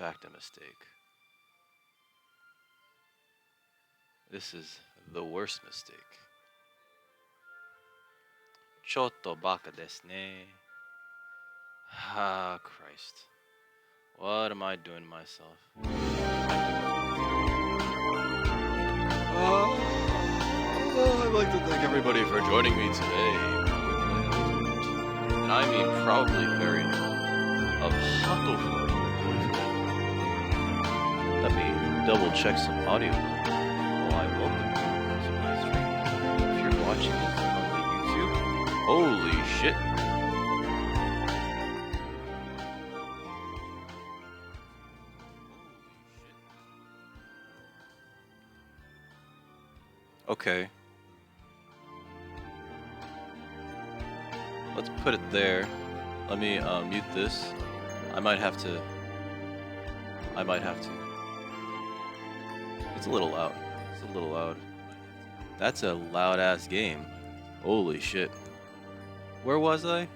fact a mistake. This is the worst mistake. Chotto baka desu ne. Ah, Christ. What am I doing to myself? I'd like to thank everybody for joining me today. And I mean probably very little of Hatoful Boyfriend. Let me double check some audio while I welcome you to my stream. If you're watching this on the YouTube, holy shit. Okay. Let's put it there. Let me mute this. I might have to. It's a little loud. It's a little loud. That's a loud ass game. Holy shit. Where was I?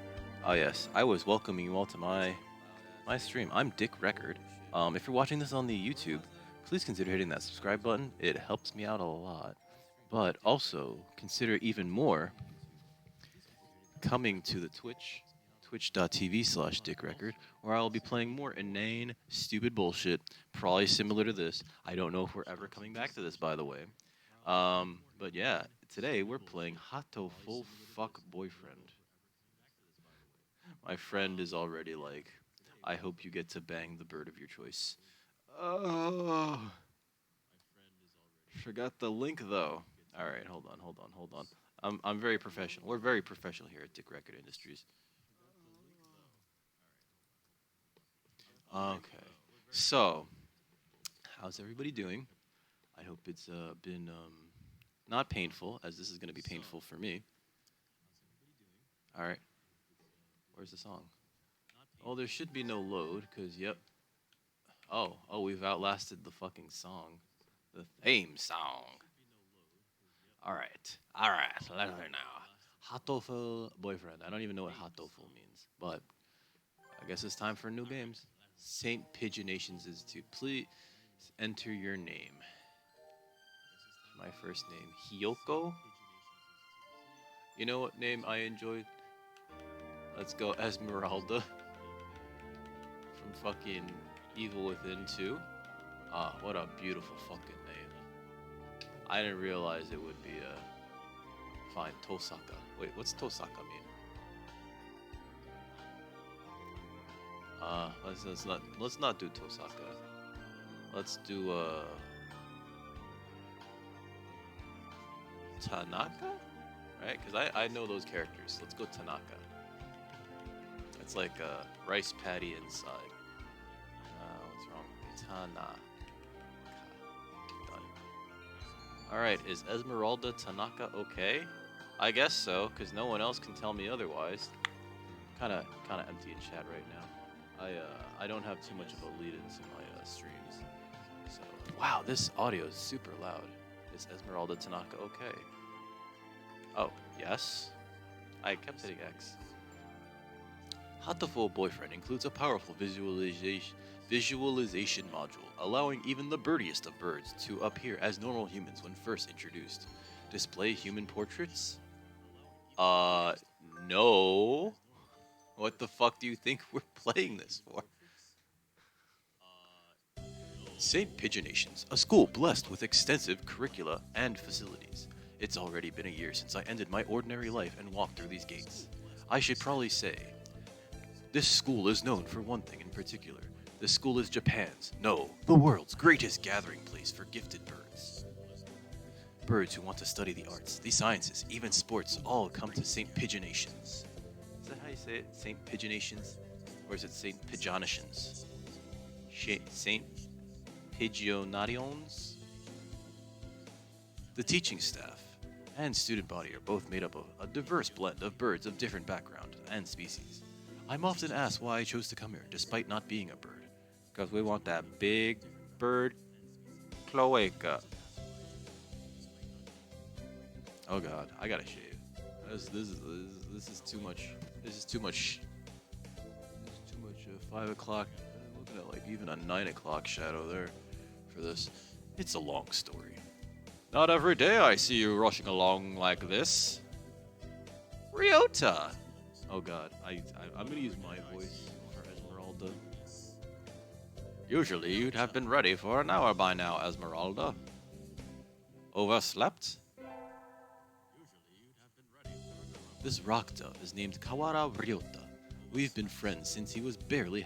Oh yes, I was welcoming you all to my stream. I'm Dick Record. If you're watching this on the YouTube, please consider hitting that subscribe button. It helps me out a lot. But also consider even more coming to the twitch.tv/dickrecord, where I'll be playing more inane, stupid bullshit, probably similar to this. I don't know if we're ever coming back to this, by the way. But yeah, today we're playing Hatoful Fuck Boyfriend. My friend is already like, I hope you get to bang the bird of your choice. Oh, forgot the link though. All right, hold on. I'm very professional. We're very professional here at Dick Record Industries. Okay, so how's everybody doing? I hope it's been not painful, as this is going to be painful for me. All right, where's the song? Oh, there should be no load, because, yep. Oh, we've outlasted the fucking song. The theme song. All right, let her now. Hatoful Boyfriend. I don't even know what Hatoful means, but I guess it's time for new games. Saint Pigeonations is to please enter your name. My first name, Hiyoko. You know what name I enjoyed? Let's go Esmeralda from fucking Evil Within 2. Ah, what a beautiful fucking name. I didn't realize it would be fine, Tosaka. Wait, what's Tosaka mean? Let's not do Tosaka. Let's do Tanaka? Right? Because I know those characters. Let's go Tanaka. It's like a rice patty inside. What's wrong with me? Tanaka. Done. Alright, is Esmeralda Tanaka okay? I guess so, because no one else can tell me otherwise. Kinda empty in chat right now. I don't have too much of a lead into my streams. So wow, this audio is super loud. Is Esmeralda Tanaka okay? Oh, yes? I kept hitting X. Hatoful Boyfriend includes a powerful visualization module, allowing even the birdiest of birds to appear as normal humans when first introduced. Display human portraits? No. What the fuck do you think we're playing this for? St. Pigeonations, a school blessed with extensive curricula and facilities. It's already been a year since I ended my ordinary life and walked through these gates. I should probably say, this school is known for one thing in particular. This school is Japan's, no, the world's greatest gathering place for gifted birds. Birds who want to study the arts, the sciences, even sports all come to St. Pigeonations. Is that how you say it? St. Pigeonations? Or is it St. Pigeonations? St. Pigeonations? The teaching staff and student body are both made up of a diverse blend of birds of different background and species. I'm often asked why I chose to come here despite not being a bird. Because we want that big bird cloaca. Oh god, I gotta shave. This is too much. This is too much. 5 o'clock. I'm looking at like even a 9 o'clock shadow there for this. It's a long story. Not every day I see you rushing along like this. Ryota! Oh god, I'm gonna use my voice for Esmeralda. Usually you'd have been ready for an hour by now, Esmeralda. Overslept? This rock dove is named Kawara Ryota. We've been friends since he was barely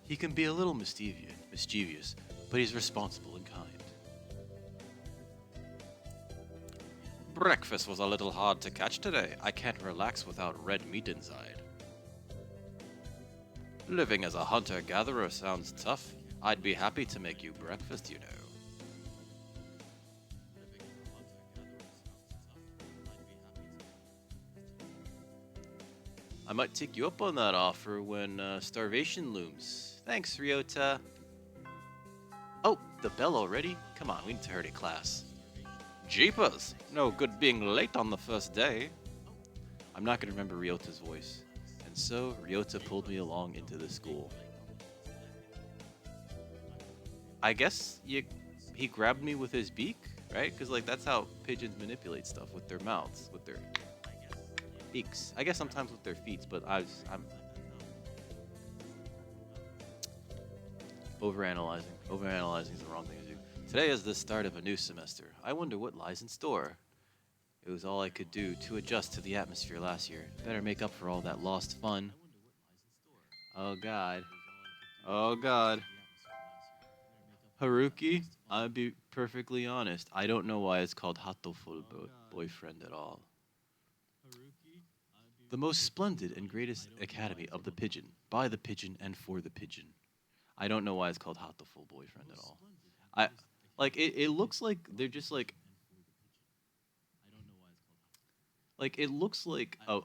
He can be a little mischievous, but he's responsible and kind. Breakfast was a little hard to catch today. I can't relax without red meat inside. Living as a hunter-gatherer sounds tough. I'd be happy to make you breakfast, you know. I might take you up on that offer when starvation looms. Thanks, Ryota. Oh, the bell already? Come on, we need to hurry to class. Jeepers! No good being late on the first day. I'm not going to remember Ryota's voice. And so, Ryota pulled me along into the school. I guess he grabbed me with his beak, right? Because like that's how pigeons manipulate stuff, with their mouths, with their beaks. I guess sometimes with their feet, but I'm overanalyzing. Overanalyzing is the wrong thing to do. Today is the start of a new semester. I wonder what lies in store. It was all I could do to adjust to the atmosphere last year. Better make up for all that lost fun. Oh god. Oh god. Haruki, I'll be perfectly honest. I don't know why it's called Hatoful Boyfriend at all. The most splendid and greatest academy of the pigeon, by the pigeon and for the pigeon. I don't know why it's called Hatoful Boyfriend at all. It looks like they're just like it looks like a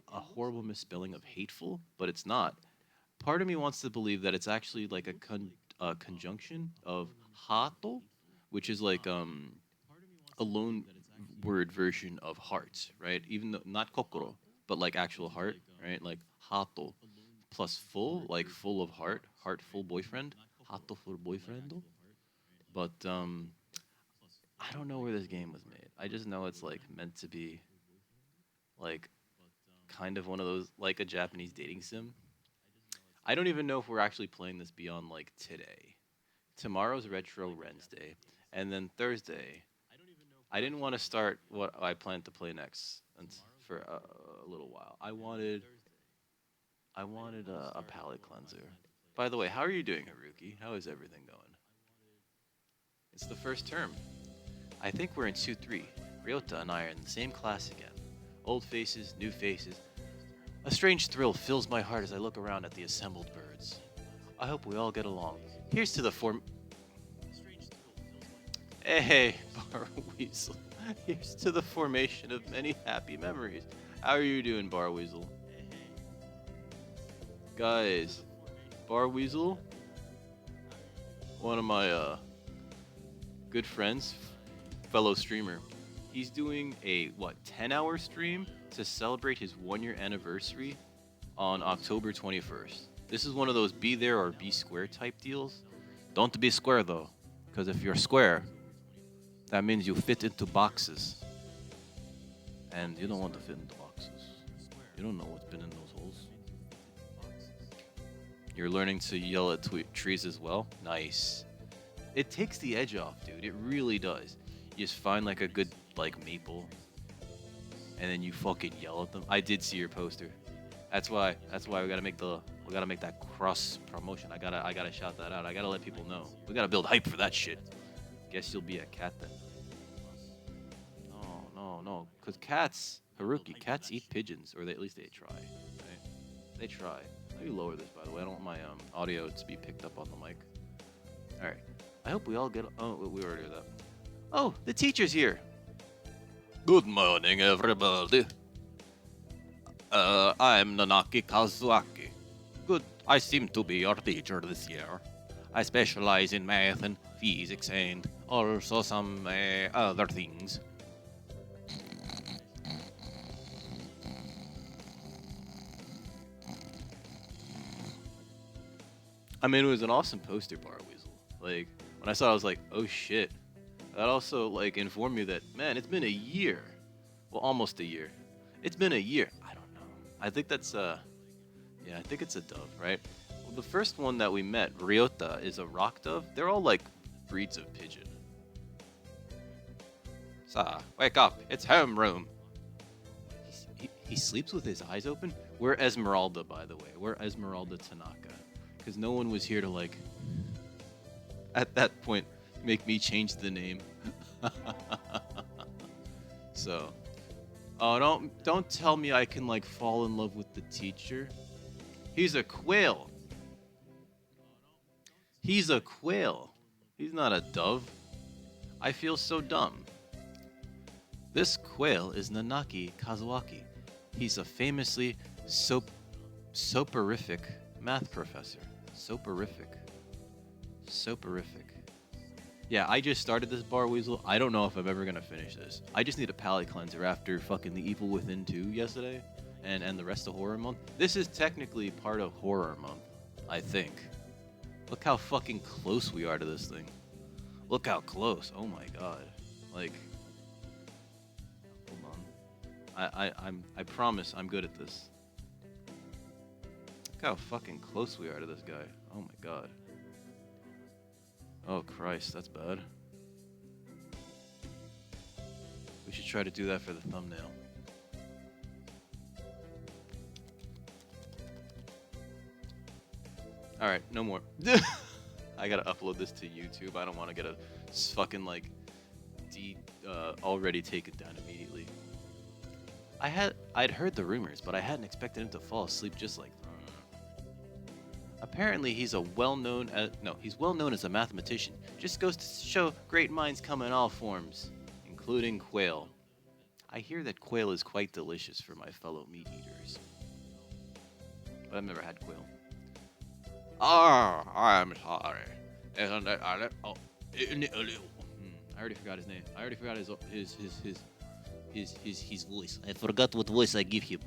horrible misspelling of hateful, but it's not. Part of me wants to believe that it's actually like a conjunction of hato, which is like a loan word version of heart, right? Even though not kokoro, but like actual heart, right? Like hato plus full, like full of heart, heartful boyfriend, hatoful boyfriend. But I don't know where this game was made. I just know it's like meant to be like kind of one of those, like a Japanese dating sim. I don't even know if we're actually playing this beyond like today. Tomorrow's Retro Wednesday, and then Thursday. I didn't want to start what I planned to play next for a little while. I wanted a palate cleanser. By the way, how are you doing, Haruki? How is everything going? It's the first term. I think we're in 2-3. Ryota and I are in the same class again. Old faces, new faces. A strange thrill fills my heart as I look around at the assembled birds. I hope we all get along. Here's to the Hey, Bar Weasel. Here's to the formation of many happy memories. How are you doing, Bar Weasel? Guys, Bar Weasel, one of my good friends, fellow streamer, he's doing a 10-hour stream to celebrate his 1-year anniversary on October 21st. This is one of those be there or be square type deals. Don't be square though, because if you're square, that means you fit into boxes. And you don't want to fit into boxes. You don't know what's been in those holes. You're learning to yell at trees as well? Nice. It takes the edge off, dude. It really does. You just find like a good maple, and then you fucking yell at them. I did see your poster. That's why we gotta make that cross promotion. I gotta shout that out. I gotta let people know. We gotta build hype for that shit. Guess you'll be a cat then. No. Cause cats, Haruki, cats eat pigeons, or at least they try. Right? They try. Let me lower this, by the way. I don't want my audio to be picked up on the mic. All right. I hope we all get. Oh, we already did that. Oh, the teacher's here. Good morning, everybody. I'm Nanaki Kazuaki. Good. I seem to be your teacher this year. I specialize in math and physics and also some other things. I mean, it was an awesome poster, Bar Weasel. Like when I saw it, I was like, oh shit. That also like informed me that man, it's been a year. Well, almost a year. It's been a year. I don't know. I think that's yeah, I think it's a dove, right? Well, the first one that we met, Ryota, is a rock dove. They're all like breeds of pigeon. Sa, wake up! It's homeroom. He sleeps with his eyes open. We're Esmeralda, by the way. We're Esmeralda Tanaka, because no one was here to like. At that point, make me change the name. So, oh, don't tell me I can like fall in love with the teacher. He's a quail. He's a quail. He's not a dove. I feel so dumb. This quail is Nanaki Kazuaki. He's a famously soporific math professor. Soporific. Soporific. Yeah, I just started this Bar Weasel. I don't know if I'm ever gonna finish this. I just need a palate cleanser after fucking The Evil Within 2 yesterday and the rest of Horror Month. This is technically part of Horror Month, I think. Look how fucking close we are to this thing. Look how close. Oh my god. Like, hold on. I promise I'm good at this. Look how fucking close we are to this guy. Oh my god. Oh Christ, that's bad. We should try to do that for the thumbnail. Alright, no more. I gotta upload this to YouTube. I don't want to get a fucking like already taken down immediately. I'd heard the rumors, but I hadn't expected him to fall asleep just like. Apparently, he's well known as a mathematician. Just goes to show great minds come in all forms, including quail. I hear that quail is quite delicious for my fellow meat eaters, but I've never had quail. Ah, I'm sorry. I already forgot his name. I already forgot his voice. I forgot what voice I give him.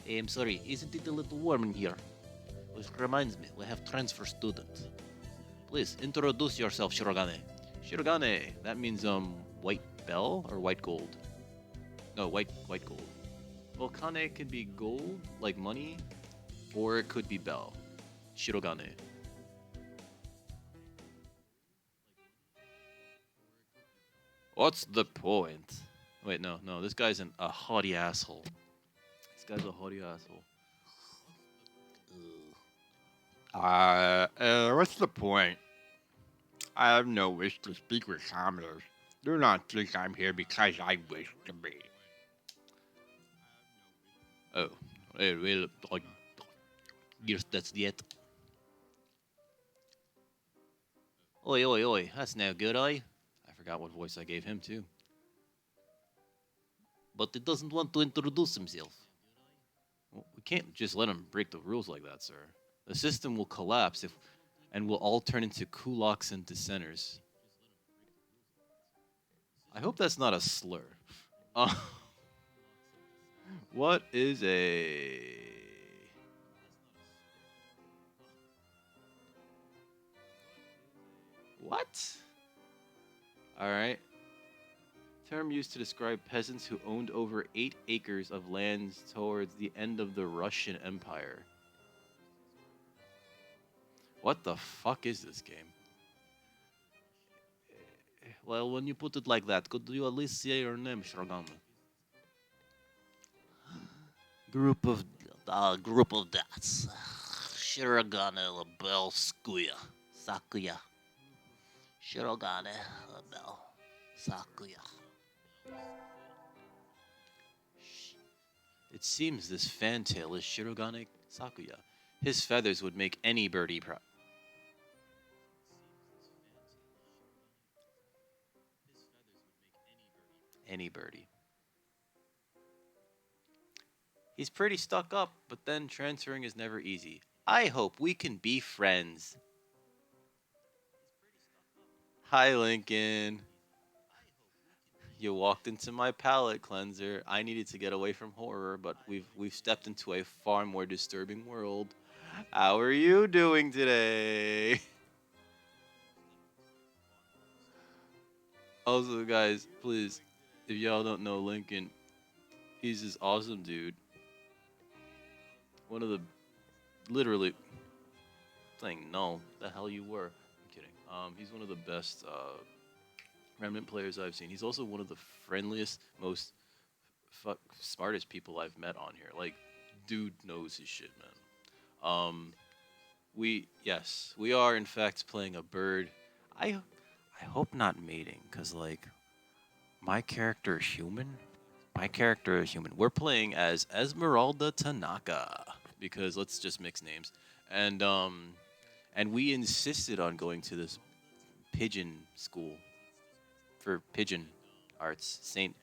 Hey, I'm sorry. Isn't it a little warm in here? Which reminds me, we have transfer students. Please introduce yourself, Shirogane. Shirogane. That means white bell or white gold. No, white gold. Well, kane could be gold, like money, or it could be bell. Shirogane. What's the point? Wait, no. This guy's a haughty asshole. This guy's a haughty asshole. What's the point? I have no wish to speak with commoners. Do not think I'm here because I wish to be. Oh, well, like, yes, that's it. Oi, oi, oi, that's no good, I forgot what voice I gave him, too. But he doesn't want to introduce himself. Well, we can't just let him break the rules like that, sir. The system will collapse and we'll all turn into kulaks and dissenters. I hope that's not a slur. What is a... What? Alright. Term used to describe peasants who owned over 8 acres of lands towards the end of the Russian Empire. What the fuck is this game? Well, when you put it like that, could you at least say your name, Shirogane? Group of dots. Shirogane Label Skuya. Sakuya. Shirogane Label Sakuya. It seems this fantail is Shirogane Sakuya. His feathers would make any birdie proud. Any birdie. He's pretty stuck up, but then transferring is never easy. I hope we can be friends. Hi, Lincoln. You walked into my palate cleanser. I needed to get away from horror, but we've stepped into a far more disturbing world. How are you doing today? Also, guys, please, if y'all don't know Lincoln, he's this awesome dude. One of the literally saying no, the hell you were. I'm kidding. He's one of the best remnant players I've seen. He's also one of the friendliest, most smartest people I've met on here. Like, dude knows his shit, man. We are in fact playing a bird. I hope not mating, cause like my character is human. My character is human. We're playing as Esmeralda Tanaka because let's just mix names, and we insisted on going to this pigeon school for pigeon arts, Saint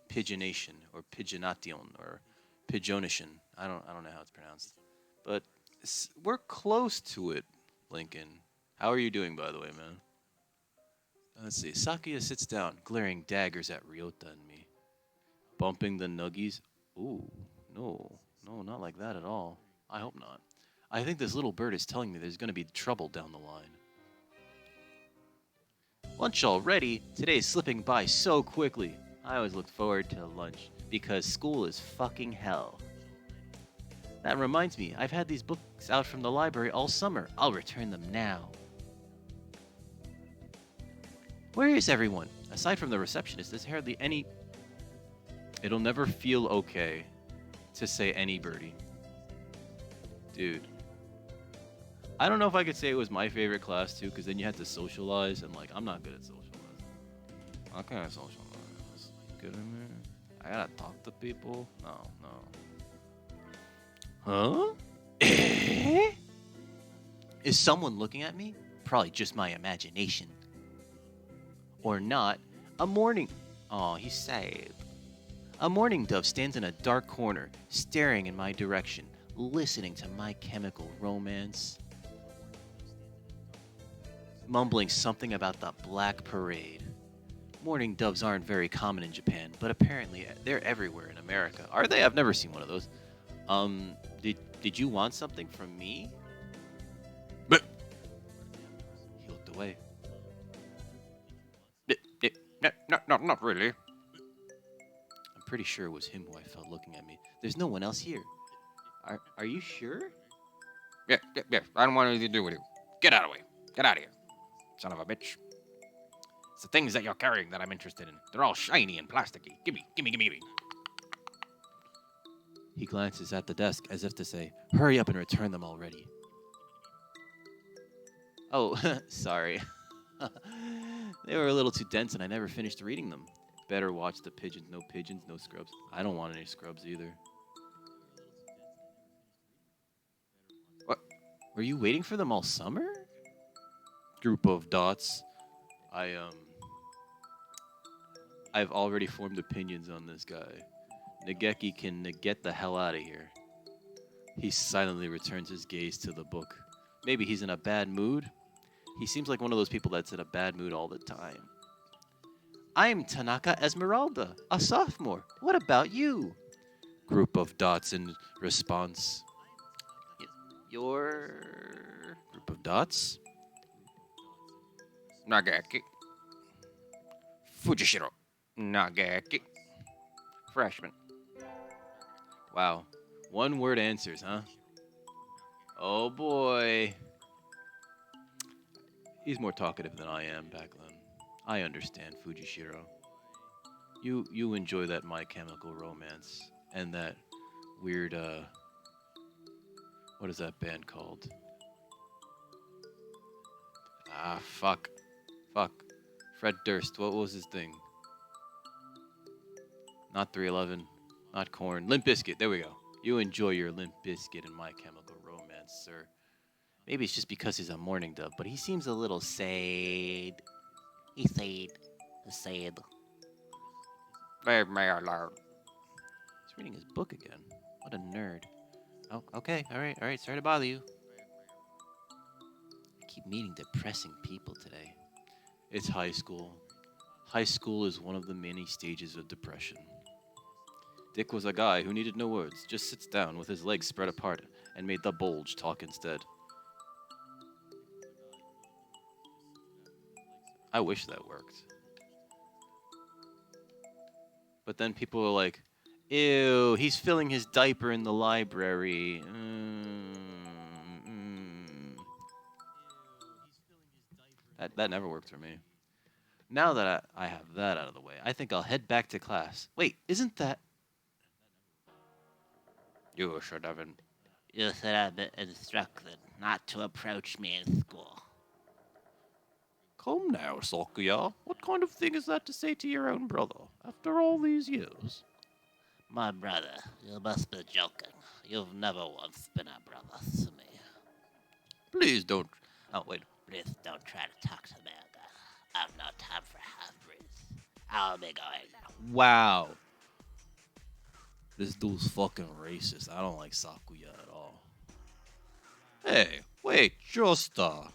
Pigeonation or Pigeonation or Pigeonation. I don't know how it's pronounced, but we're close to it. Lincoln, how are you doing, by the way, man? Let's see. Sakuya sits down, glaring daggers at Ryota and me. Bumping the nuggies. Ooh, no, not like that at all. I hope not. I think this little bird is telling me there's going to be trouble down the line. Lunch already? Today's slipping by so quickly. I always look forward to lunch because school is fucking hell. That reminds me, I've had these books out from the library all summer. I'll return them now. Where is everyone? Aside from the receptionist, there's hardly any... It'll never feel okay to say any birdie. Dude. I don't know if I could say it was my favorite class, too, because then you had to socialize, and, like, I'm not good at socializing. How can I socialize? Good in there? I gotta talk to people? No. Huh? Eh? Is someone looking at me? Probably just my imagination. Or not. A morning... Oh, he's sad. A mourning dove stands in a dark corner, staring in my direction, listening to My Chemical Romance. Mumbling something about the Black Parade. Mourning doves aren't very common in Japan, but apparently they're everywhere in America. Are they? I've never seen one of those. Did you want something from me? But he looked away. No, not really. I'm pretty sure it was him who I felt looking at me. There's no one else here. Are you sure? Yeah. I don't want anything to do with you. Get out of the way. Get out of here. Son of a bitch. It's the things that you're carrying that I'm interested in. They're all shiny and plasticky. Gimme. He glances at the desk as if to say, hurry up and return them already. Oh, sorry. They were a little too dense and I never finished reading them. Better watch the pigeons, no scrubs. I don't want any scrubs either. What? Were you waiting for them all summer? Group of dots. I've already formed opinions on this guy. Nageki can get the hell out of here. He silently returns his gaze to the book. Maybe he's in a bad mood. He seems like one of those people that's in a bad mood all the time. I'm Tanaka Esmeralda, a sophomore. What about you? Group of dots in response. Your group of dots? Nageki. Fujishiro. Nageki. Freshman. Wow. One word answers, huh? Oh boy. He's more talkative than I am back then. I understand, Fujishiro. You enjoy that My Chemical Romance and that weird what is that band called? Fuck. Fred Durst, what was his thing? Not 311, not Korn. Limp Bizkit, there we go. You enjoy your Limp Bizkit and My Chemical Romance, sir. Maybe it's just because he's a mourning dove, but he seems a little sad. He's sad. Leave me alone. He's reading his book again. What a nerd. Oh, okay, all right, sorry to bother you. I keep meeting depressing people today. It's high school. High school is one of the many stages of depression. Dick was a guy who needed no words, just sits down with his legs spread apart and made the bulge talk instead. I wish that worked. But then people are like, ew, he's filling his diaper in the library. That never worked for me. Now that I have that out of the way, I think I'll head back to class. Wait, isn't that... You should have been. You should have been instructed not to approach me in school. Come now, Sakuya. What kind of thing is that to say to your own brother, after all these years? My brother, you must be joking. You've never once been a brother to me. Please don't... Oh, wait. Please don't try to talk to me again. I've no time for half-breeds. I'll be going now. Wow. This dude's fucking racist. I don't like Sakuya at all. Hey, wait, just, I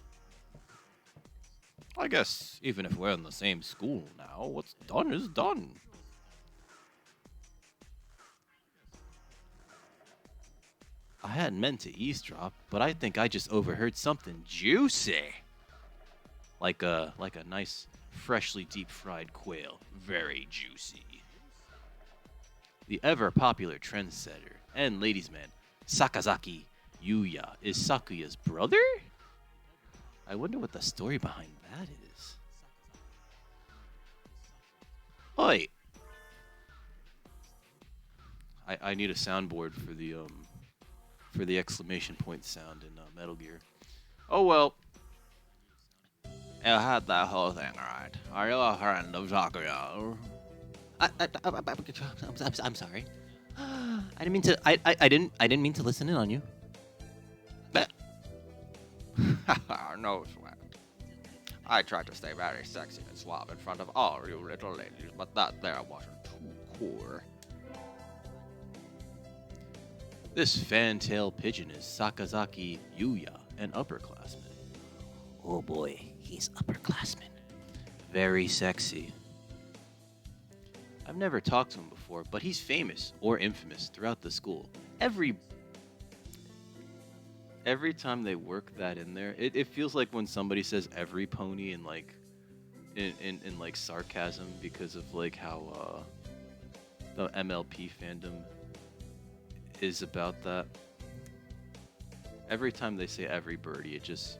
guess even if we're in the same school now, what's done is done. I hadn't meant to eavesdrop, but I think I just overheard something juicy. Like a nice, freshly deep-fried quail. Very juicy. The ever-popular trendsetter and ladies' man, Sakazaki Yuya, is Sakuya's brother? I wonder what the story behind that is. Oi! I need a soundboard for the exclamation point sound in Metal Gear. Oh well. You had that whole thing right. Are you a friend of Sakuya? I'm sorry. I didn't mean to. I didn't mean to listen in on you. No sweat. I tried to stay very sexy and suave in front of all you little ladies, but that there wasn't too cool. This fantail pigeon is Sakazaki Yuya, an upperclassman. Oh boy, he's upperclassman. Very sexy. I've never talked to him before, but he's famous or infamous throughout the school. Every time they work that in there, it feels like when somebody says every pony in like in like sarcasm because of like how the MLP fandom is about that. Every time they say every birdie, it just...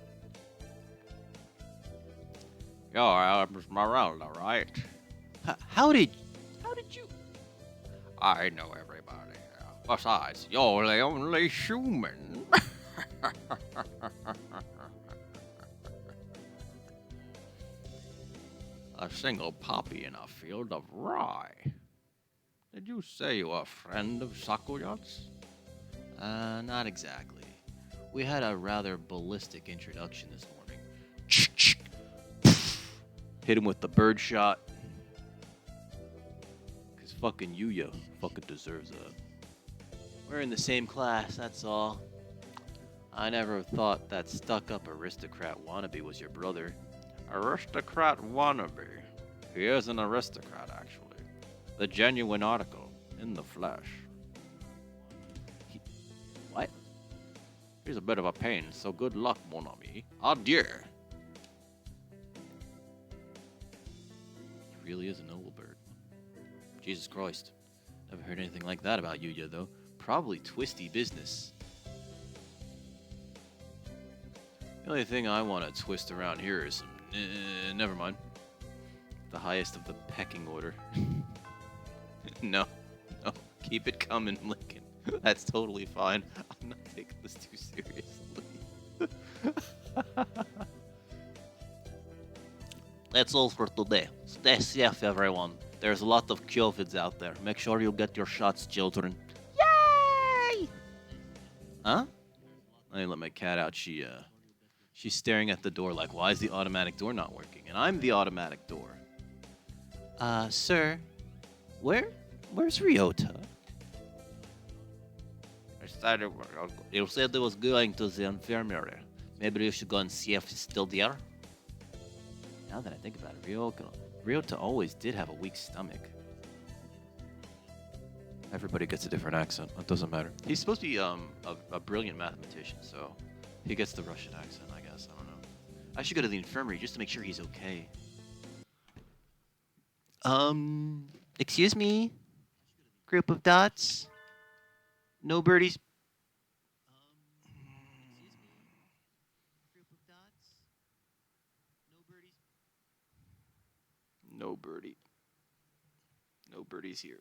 You're Esmeralda, right? How did you... I know everybody. Besides, you're the only human. A single poppy in a field of rye. Did you say you were a friend of Sakuya's? Not exactly. We had a rather ballistic introduction this morning. Hit him with the bird shot. Cause fucking Yuya fucking deserves that. We're in the same class, that's all. I never thought that stuck-up aristocrat wannabe was your brother. Aristocrat wannabe. He is an aristocrat, actually. The genuine article, in the flesh. What? He's a bit of a pain, so good luck, mon ami. Adieu. He really is a noble bird. Jesus Christ. Never heard anything like that about Yuya, though. Probably twisty business. The only thing I want to twist around here is some... never mind. The highest of the pecking order. No. Keep it coming, Lincoln. That's totally fine. I'm not taking this too seriously. That's all for today. Stay safe, everyone. There's a lot of COVIDs out there. Make sure you get your shots, children. Yay! Huh? I didn't let my cat out. She's staring at the door like, why is the automatic door not working? And I'm the automatic door. Sir, where's Ryota? You said he was going to the infirmary. Maybe you should go and see if he's still there. Now that I think about it, Ryota always did have a weak stomach. Everybody gets a different accent. It doesn't matter. He's supposed to be a brilliant mathematician, so he gets the Russian accent, I guess. I don't know. I should go to the infirmary just to make sure he's okay. Excuse me? Group of dots? No birdies? No birdie. No birdies here.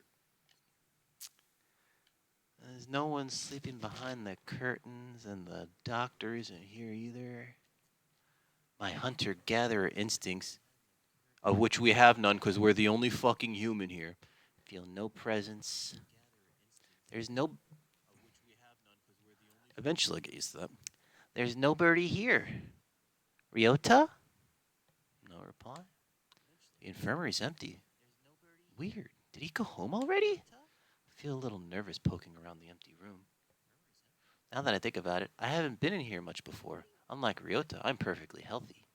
There's no one sleeping behind the curtains, and the doctor isn't here either. My hunter-gatherer instincts, of which we have none because we're the only fucking human here, feel no presence. There's no... Eventually I'll get used to that. There's no birdie here. Ryota? No reply. The infirmary's empty. Weird. Did he go home already? I feel a little nervous poking around the empty room. Now that I think about it, I haven't been in here much before. Unlike Ryota, I'm perfectly healthy.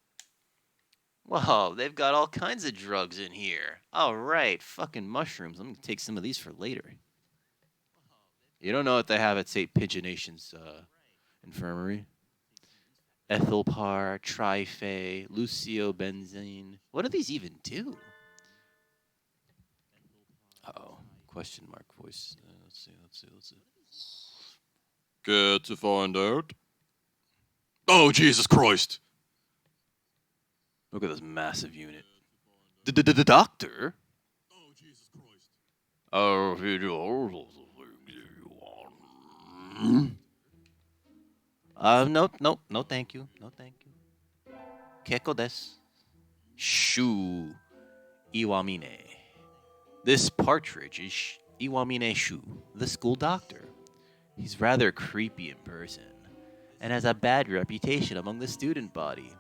Whoa, they've got all kinds of drugs in here. All right, fucking mushrooms. I'm going to take some of these for later. You don't know what they have at St. Pigeonation's infirmary. Ethylpar, Trife, Luciobenzene. What do these even do? Uh-oh. Question mark voice. Let's see. Care to find out? Oh, Jesus Christ! Look at this massive unit. The doctor? Oh, Jesus Christ. Oh, he do all sorts of things if you want. No, thank you. No, thank you. Keko desu. Shu Iwamine. This partridge is Iwamine Shu, the school doctor. He's rather creepy in person, and has a bad reputation among the student body.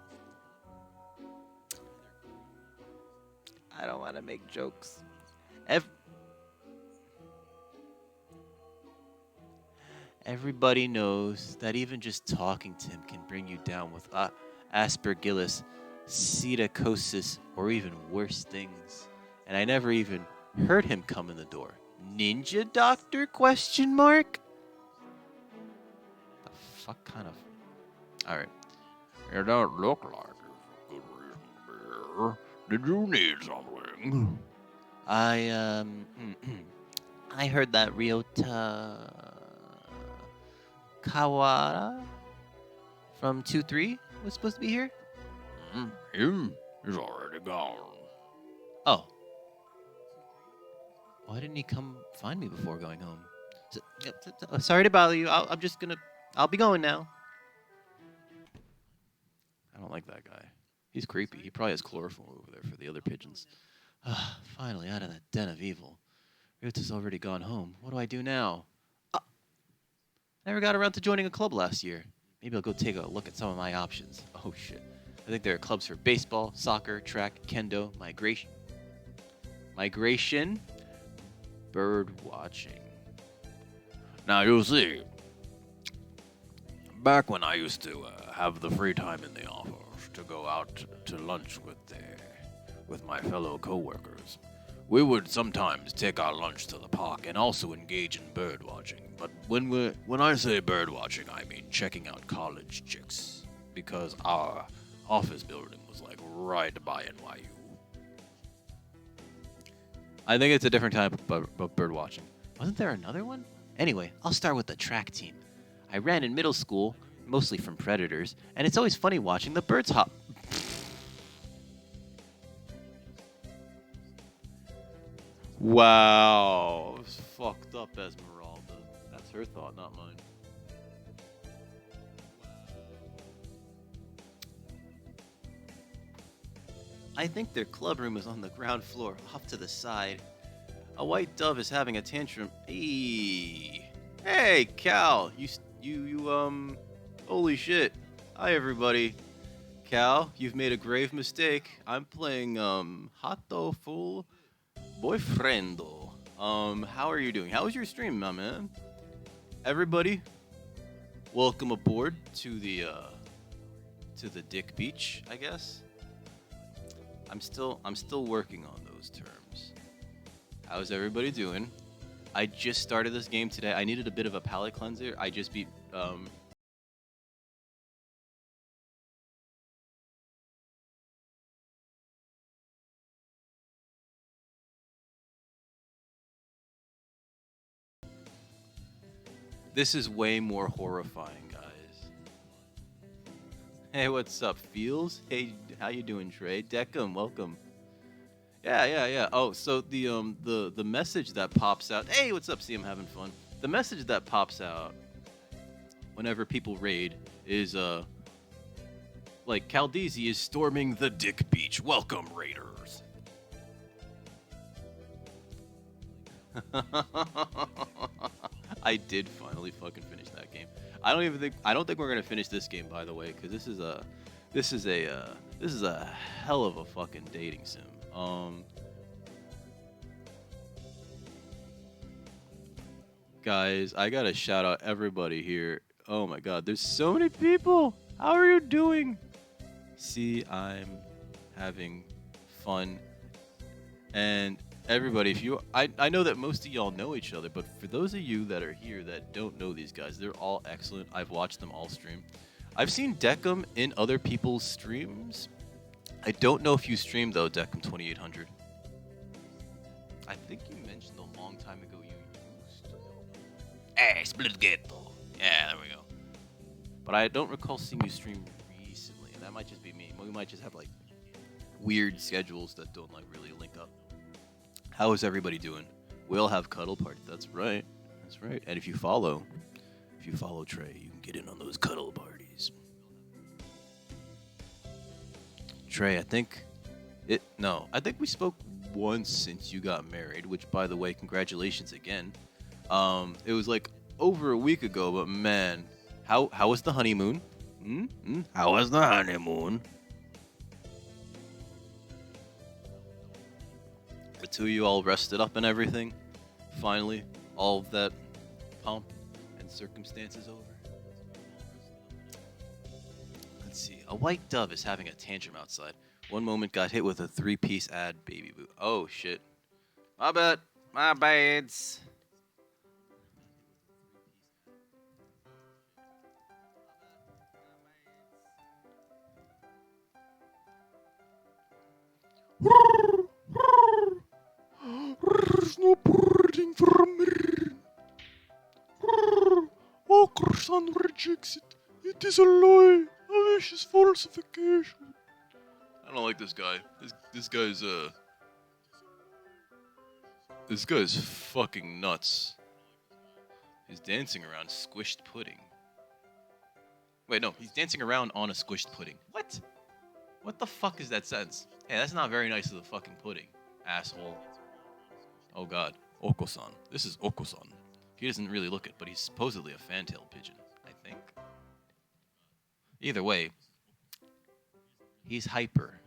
I don't want to make jokes. Everybody knows that even just talking to him can bring you down with aspergillus, psittacosis, or even worse things. And I never even heard him come in the door. Ninja doctor? Question mark? The fuck kind of... Alright. You don't look like you've a good reason to be here. Did you need something? I heard that Ryota Kawara from 2-3 was supposed to be here. Him? He's already gone. Oh. Why didn't he come find me before going home? Sorry to bother you. I'll be going now. I don't like that guy. He's creepy. He probably has chloroform over there for the other pigeons. Finally, out of that den of evil. Ryuta's already gone home. What do I do now? Never got around to joining a club last year. Maybe I'll go take a look at some of my options. Oh, shit. I think there are clubs for baseball, soccer, track, kendo, migration, bird watching. Now, you see, back when I used to have the free time in the office to go out to lunch with my fellow co-workers, we would sometimes take our lunch to the park and also engage in bird watching. But when I say bird watching, I mean checking out college chicks, because our office building was like right by NYU. I think it's a different type of bird watching. Wasn't there another one? Anyway, I'll start with the track team. I ran in middle school, mostly from predators, and it's always funny watching the birds hop. Wow. It was fucked up, Esmeralda. That's her thought, not mine. I think their club room is on the ground floor, off to the side. A white dove is having a tantrum. Hey, Cal. Holy shit. Hi, everybody. Cal, you've made a grave mistake. I'm playing, Hatoful Boyfriend. How are you doing? How was your stream, my man? Everybody, welcome aboard to the Dick Beach, I guess. I'm still working on those terms. How's everybody doing? I just started this game today. I needed a bit of a palate cleanser. I just beat this is way more horrifying, guys. Hey, what's up, Feels? Hey, how you doing, Trey? Deckham, welcome. Yeah. Oh, so the message that pops out. Hey, what's up? See, I'm having fun. The message that pops out whenever people raid is like Caldezi is storming the Dick Beach. Welcome, raiders. I did finally fucking finish that game. I don't think we're gonna finish this game, by the way, because this is a hell of a fucking dating sim. Guys, I gotta shout out everybody here. Oh my god, there's so many people. How are you doing? See, I'm having fun. And everybody, if you I know that most of y'all know each other, but for those of you that are here that don't know these guys, they're all excellent. I've watched them all stream. I've seen Deckham in other people's streams. I don't know if you stream though, Deckham 2800. I think you mentioned a long time ago you used to. Hey, split ghetto. Yeah, there we go. But I don't recall seeing you stream recently. That might just be me. We might just have like weird schedules that don't like really link up. How is everybody doing? We'll have cuddle parties. That's right. That's right. And if you follow Trey, you can get in on those cuddle parties. Trey, I think we spoke once since you got married, which by the way, congratulations again. It was like over a week ago, but man, how was the honeymoon? How was the honeymoon? The two of you all rested up and everything. Finally, all of that pomp and circumstance is over. Let's see. A white dove is having a tantrum outside. One moment got hit with a 3-piece ad baby boot. Oh shit. My bad. My bads. There's no birding for me. Okerson rejects it. It is a lie. A vicious falsification. I don't like this guy. This guy's fucking nuts. He's dancing around squished pudding. Wait, no, he's dancing around on a squished pudding. What? What the fuck is that sentence? Hey, that's not very nice of the fucking pudding, asshole. Oh god, Oko-san. This is Oko-san. He doesn't really look it, but he's supposedly a fantail pigeon, I think. Either way, he's hyper.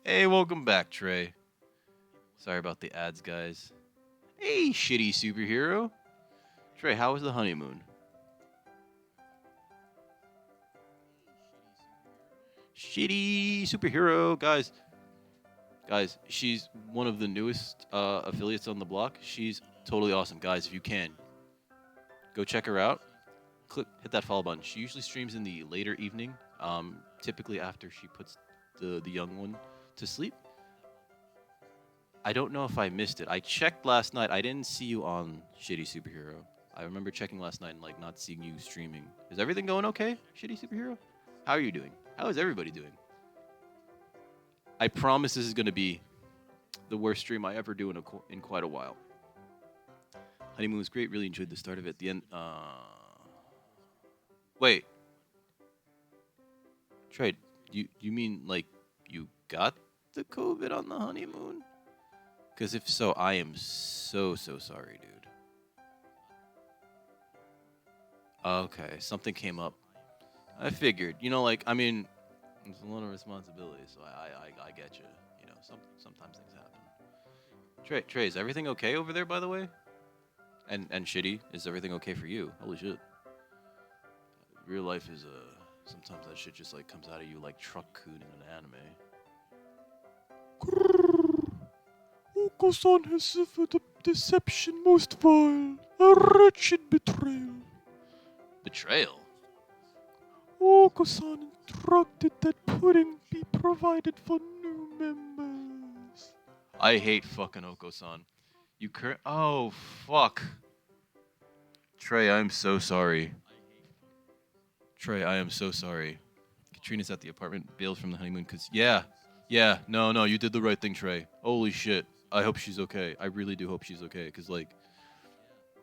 Hey, welcome back, Trey. Sorry about the ads, guys. Hey, shitty superhero. Trey, how was the honeymoon? Shitty superhero, guys. Guys, she's one of the newest affiliates on the block. She's totally awesome. Guys, if you can, go check her out. Hit that follow button. She usually streams in the later evening, typically after she puts the young one to sleep. I don't know if I missed it. I checked last night. I didn't see you on Shitty Superhero. I remember checking last night and like not seeing you streaming. Is everything going okay, Shitty Superhero? How are you doing? How is everybody doing? I promise this is going to be the worst stream I ever do in quite a while. Honeymoon was great. Really enjoyed the start of it. The end. Wait. Trey, you mean like you got the COVID on the honeymoon? Because if so, I am so sorry, dude. Okay, something came up. I figured. You know, like, I mean, it's a lot of responsibility, so I get you. You know, sometimes things happen. Trey, is everything okay over there, by the way? And Shitty, is everything okay for you? Holy shit. Real life is, sometimes that shit just, like, comes out of you like Truck Coon in an anime. Oko-san has suffered a deception most vile, a wretched betrayal. Betrayal? Oko-san instructed that pudding be provided for new members. I hate fucking Oko-san. Oh, fuck. Trey, I'm so sorry. Trey, I am so sorry. Katrina's at the apartment, bailed from the honeymoon, cause no, you did the right thing, Trey. Holy shit. I hope she's okay. I really do hope she's okay, cause like,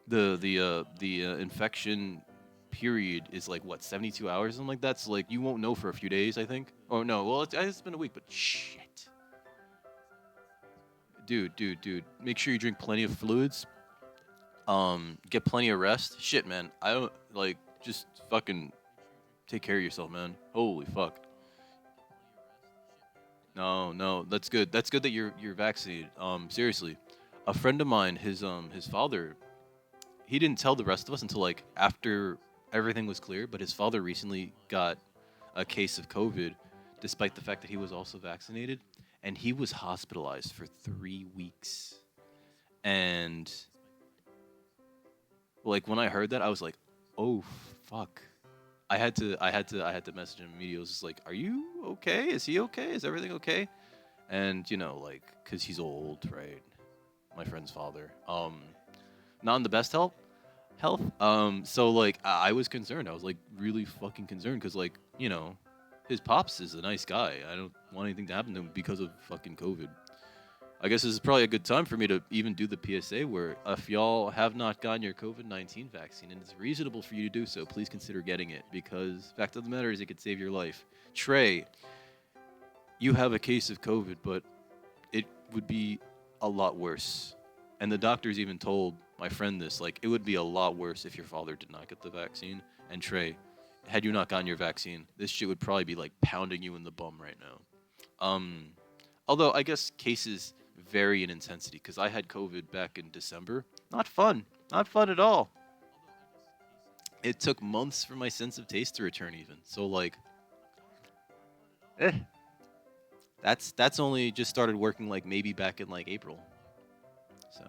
the infection period is like what 72 hours, something like that. So like, you won't know for a few days, I think. Oh no, well it's been a week, but shit. Dude, make sure you drink plenty of fluids. Get plenty of rest. Shit, man. I don't like just fucking take care of yourself, man. Holy fuck. No, that's good. That's good that you're vaccinated. Seriously, a friend of mine, his father, he didn't tell the rest of us until like after everything was clear. But his father recently got a case of COVID, despite the fact that he was also vaccinated, and he was hospitalized for 3 weeks. And like when I heard that, I was like, oh fuck. I had to message him immediately. I was just like, "Are you okay? Is he okay? Is everything okay?" And you know, like, cause he's old, right? My friend's father. Not in the best health. So like, I was concerned. I was like, really fucking concerned, cause like, you know, his pops is a nice guy. I don't want anything to happen to him because of fucking COVID. I guess this is probably a good time for me to even do the PSA where if y'all have not gotten your COVID-19 vaccine and it's reasonable for you to do so, please consider getting it because fact of the matter is it could save your life. Trey, you have a case of COVID, but it would be a lot worse. And the doctors even told my friend this, like it would be a lot worse if your father did not get the vaccine. And Trey, had you not gotten your vaccine, this shit would probably be like pounding you in the bum right now. Although I guess cases vary in intensity because I had COVID back in December. Not fun at all. It took months for my sense of taste to return even. So like, that's only just started working like maybe back in like April. So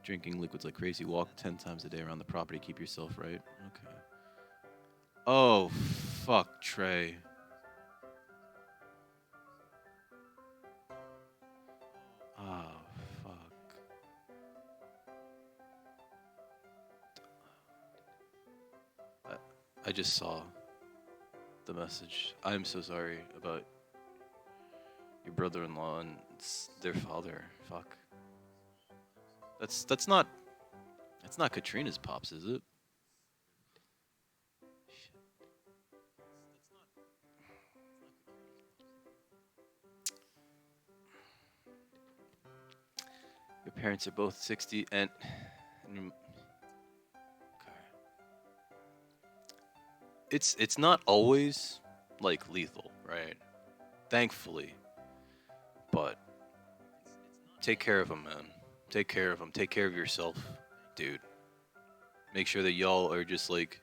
drinking liquids like crazy. Walk 10 times a day around the property. Keep yourself right. Okay. Oh fuck, Trey. Oh, fuck. I just saw the message. I'm so sorry about your brother-in-law and their father. Fuck. That's not Katrina's pops, is it? Shit. Your parents are both 60 and okay. It's not always like lethal, right? Thankfully. But take care of him, man. Take care of him. Take care of yourself, dude. Make sure that y'all are just like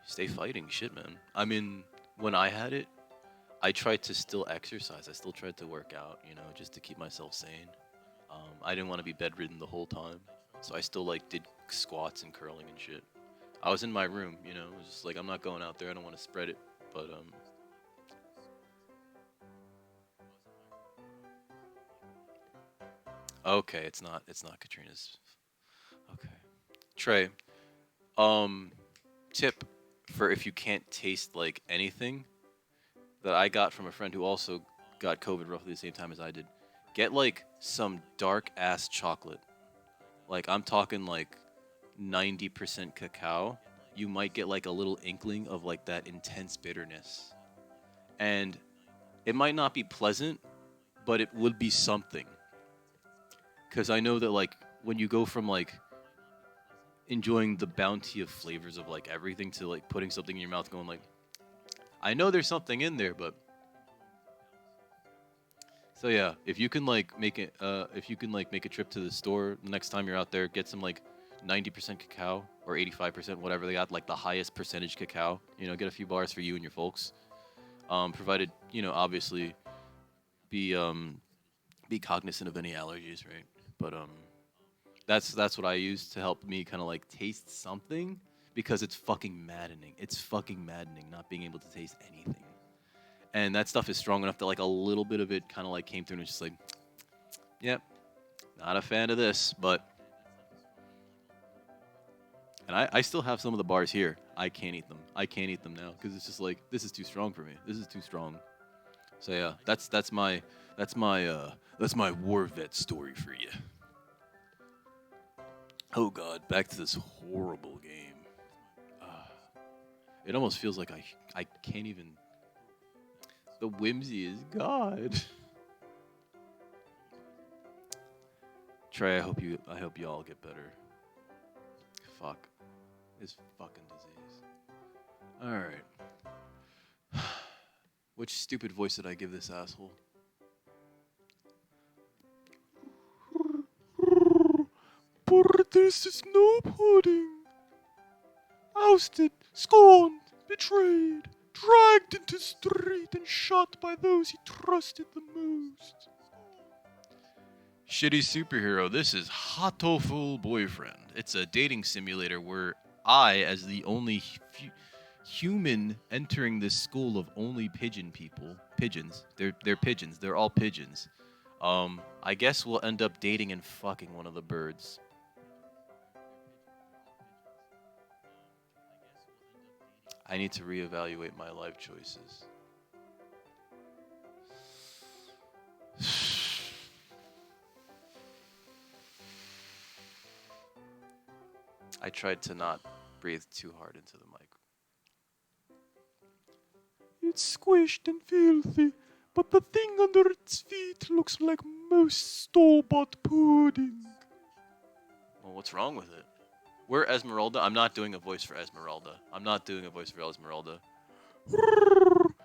stay fighting shit, man. I mean, when I had it, I tried to still exercise. I still tried to work out, you know, just to keep myself sane. I didn't want to be bedridden the whole time, so I still like did squats and curling and shit. I was in my room, you know, it was just like I'm not going out there. I don't want to spread it, but okay, it's not Katrina's. Okay, Trey. Um, tip for if you can't taste like anything that I got from a friend who also got COVID roughly the same time as I did. Get like some dark ass chocolate. Like I'm talking like 90% cacao. You might get like a little inkling of like that intense bitterness. And it might not be pleasant, but it would be something. Cuz I know that like when you go from like enjoying the bounty of flavors of like everything to like putting something in your mouth going like I know there's something in there, but so yeah, if you can like make it, if you can like make a trip to the store the next time you're out there, get some like 90% cacao or 85%, whatever they got, like the highest percentage cacao. You know, get a few bars for you and your folks. Provided you know, obviously, be be cognizant of any allergies, right? But that's what I use to help me kind of like taste something because it's fucking maddening. It's fucking maddening not being able to taste anything. And that stuff is strong enough that like a little bit of it kind of like came through and it's just like, yep, not a fan of this, but. And I still have some of the bars here. I can't eat them. I can't eat them now because it's just like this is too strong for me. This is too strong. So yeah, that's my war vet story for you. Oh god, back to this horrible game. It almost feels like I can't even. The whimsy is God. Trey, I hope you all get better. Fuck. This fucking disease. Alright. Which stupid voice did I give this asshole? But this is no pudding. Ousted, scorned, betrayed, dragged into street and shot by those he trusted the most. Shitty superhero, this is Hatoful Boyfriend. It's a dating simulator where I, as the only human entering this school of only pigeons, they're pigeons, they're all pigeons. I guess we'll end up dating and fucking one of the birds. I need to reevaluate my life choices. I tried to not breathe too hard into the mic. It's squished and filthy, but the thing under its feet looks like most store-bought pudding. Well, what's wrong with it? We're Esmeralda. I'm not doing a voice for Esmeralda.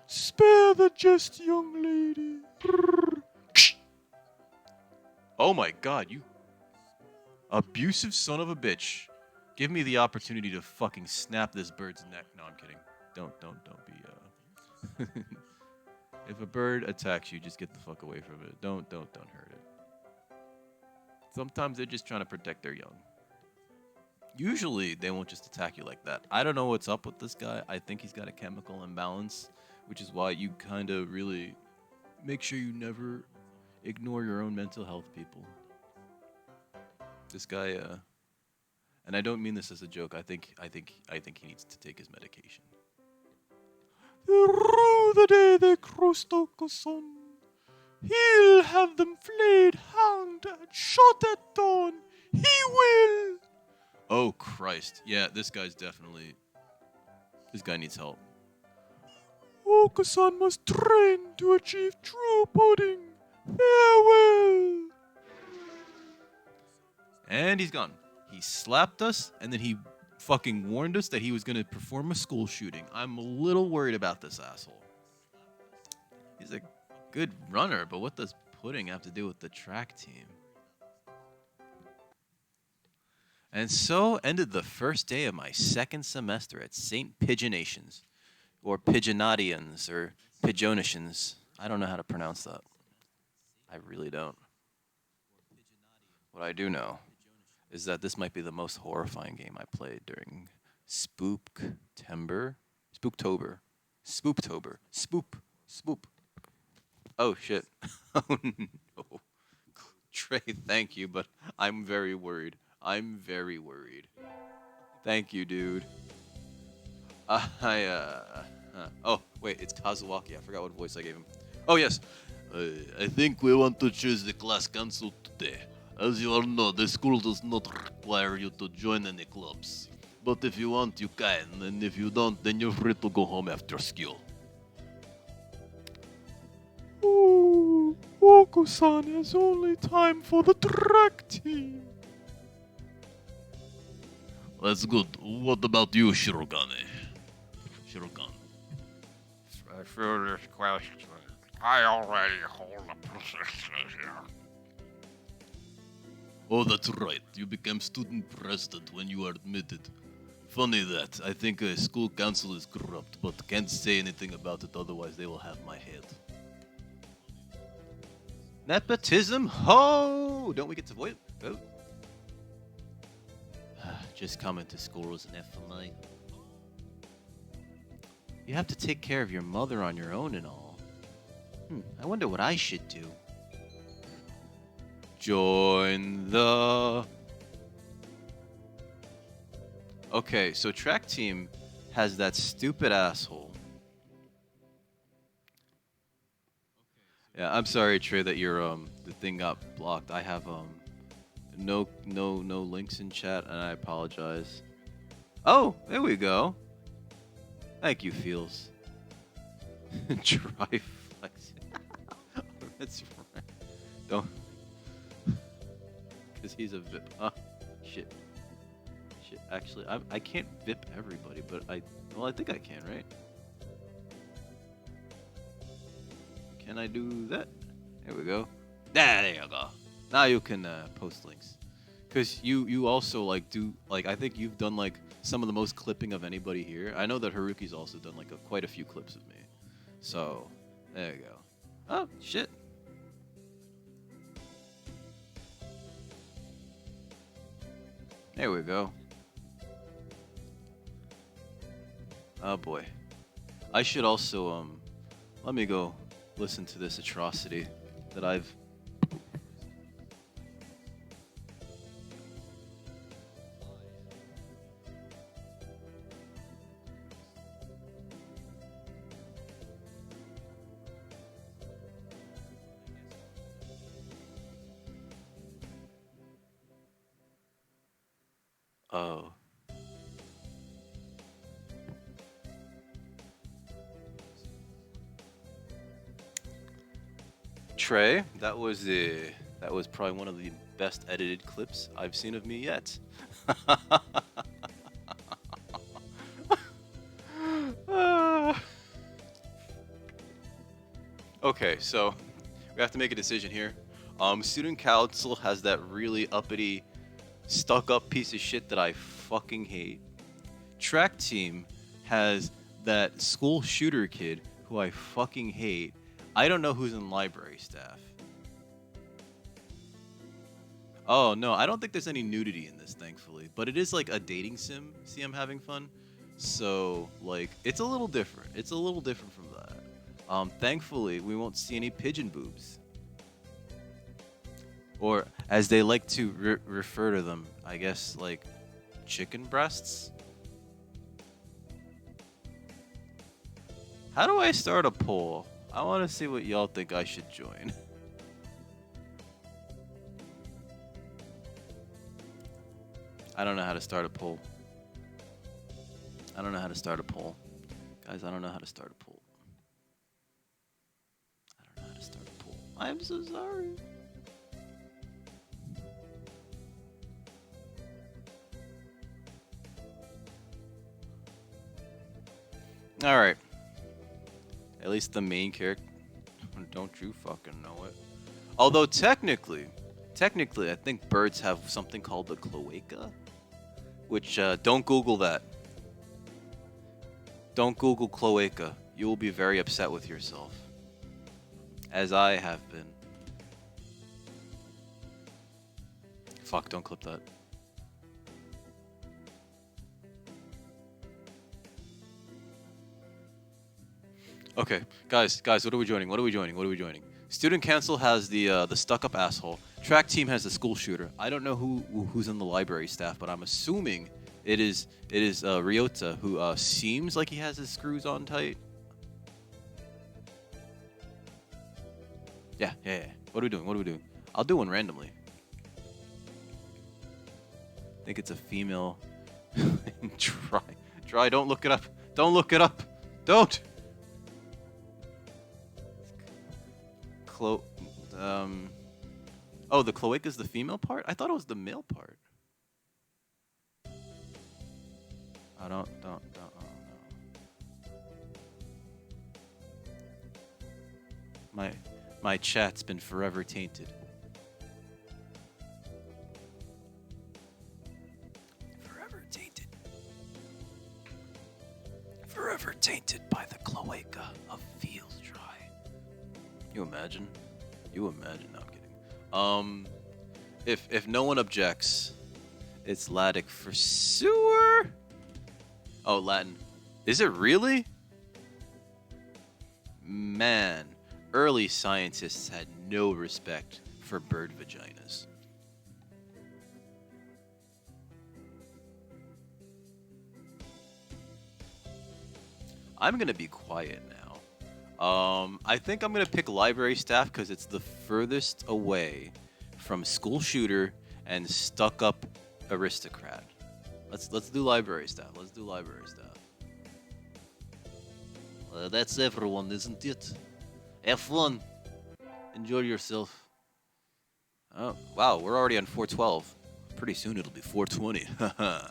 Spare the jest, young lady. Oh my god, you abusive son of a bitch. Give me the opportunity to fucking snap this bird's neck. No, I'm kidding. Don't be, If a bird attacks you, just get the fuck away from it. Don't hurt it. Sometimes they're just trying to protect their young. Usually, they won't just attack you like that. I don't know what's up with this guy. I think he's got a chemical imbalance, which is why you kind of really make sure you never ignore your own mental health, people. This guy, and I don't mean this as a joke. I think he needs to take his medication. Through the day they crossed Okoson, he'll have them flayed, hanged, and shot at dawn. He will. Oh Christ! Yeah, this guy needs help. Okosan must train to achieve true pudding. Farewell. And he's gone. He slapped us, and then he fucking warned us that he was going to perform a school shooting. I'm a little worried about this asshole. He's a good runner, but what does pudding have to do with the track team? And so ended the first day of my second semester at St. Pigeonations, or Pigeonatians, or Pigeonicians. I don't know how to pronounce that. I really don't. What I do know is that this might be the most horrifying game I played during Spooktober. Spoop. Oh, shit. Oh, no. Trey, thank you, but I'm very worried. Thank you, dude. Oh, wait, it's Kazuaki. I forgot what voice I gave him. Oh, yes. I think we want to choose the class council today. As you all know, the school does not require you to join any clubs. But if you want, you can, and if you don't, then you're free to go home after school. Oh, Oko-san has only time for the track team. That's good. What about you, Shirogane? For this question, I already hold a position here. Oh, that's right. You became student president when you were admitted. Funny that. I think a school council is corrupt, but can't say anything about it, otherwise they will have my head. Nepotism? Ho! Don't we get to vote? Just coming to school is enough for me. You have to take care of your mother on your own and all. I wonder what I should do. Join the... Okay, so track team has that stupid asshole. Yeah, I'm sorry, Trey, that your the thing got blocked. I have no links in chat, and I apologize. Oh, there we go. Thank you, Feels. Try flex. That's right. Don't. Because he's a VIP. Shit. Actually, I can't VIP everybody, but I think I can, right? Can I do that? There we go. There you go. Now you can post links. Because you also like do like I think you've done like some of the most clipping of anybody here. I know that Haruki's also done like quite a few clips of me. So there you go. Oh shit. There we go. Oh boy. I should also let me go listen to this atrocity that I've... Oh. Trey, that was probably one of the best edited clips I've seen of me yet. Okay, so we have to make a decision here. Student council has that really uppity, stuck-up piece of shit that I fucking hate. Track team has that school shooter kid who I fucking hate. I don't know who's in library staff. Oh, no, I don't think there's any nudity in this, thankfully. But it is like a dating sim. See, I'm having fun. So, like, it's a little different. It's a little different from that. Thankfully, we won't see any pigeon boobs. Or, as they like to refer to them, I guess, like, chicken breasts? How do I start a poll? I want to see what y'all think I should join. I don't know how to start a poll. I don't know how to start a poll. Guys, I don't know how to start a poll. I don't know how to start a poll. I'm so sorry. Alright. At least the main character. Don't you fucking know it. Although technically, I think birds have something called the cloaca. Which, don't Google that. Don't Google cloaca. You will be very upset with yourself. As I have been. Fuck, don't clip that. Okay, guys, what are we joining? Student council has the stuck-up asshole. Track team has the school shooter. I don't know who's in the library staff, but I'm assuming it is Ryota, who seems like he has his screws on tight. Yeah. What are we doing? I'll do one randomly. I think it's a female. Try. Don't look it up. Don't. Oh, the cloaca is the female part? I thought it was the male part. I don't know. My chat's been forever tainted. Forever tainted by the cloaca of Feels Dry. You imagine? You imagine? No, I'm kidding. If no one objects, it's Latic for sewer. Oh, Latin. Is it really? Man, early scientists had no respect for bird vaginas. I'm gonna be quiet now. I think I'm gonna pick library staff because it's the furthest away from school shooter and stuck up aristocrat. Let's do library staff. Let's do library staff. That's everyone, isn't it? Have fun. Enjoy yourself. Oh wow, we're already on 412. Pretty soon it'll be 420. Haha.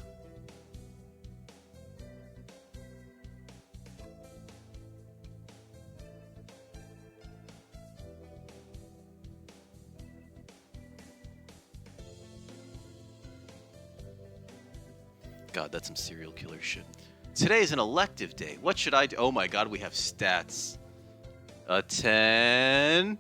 God, that's some serial killer shit. Today is an elective day. What should I do? Oh my god, we have stats. Attend.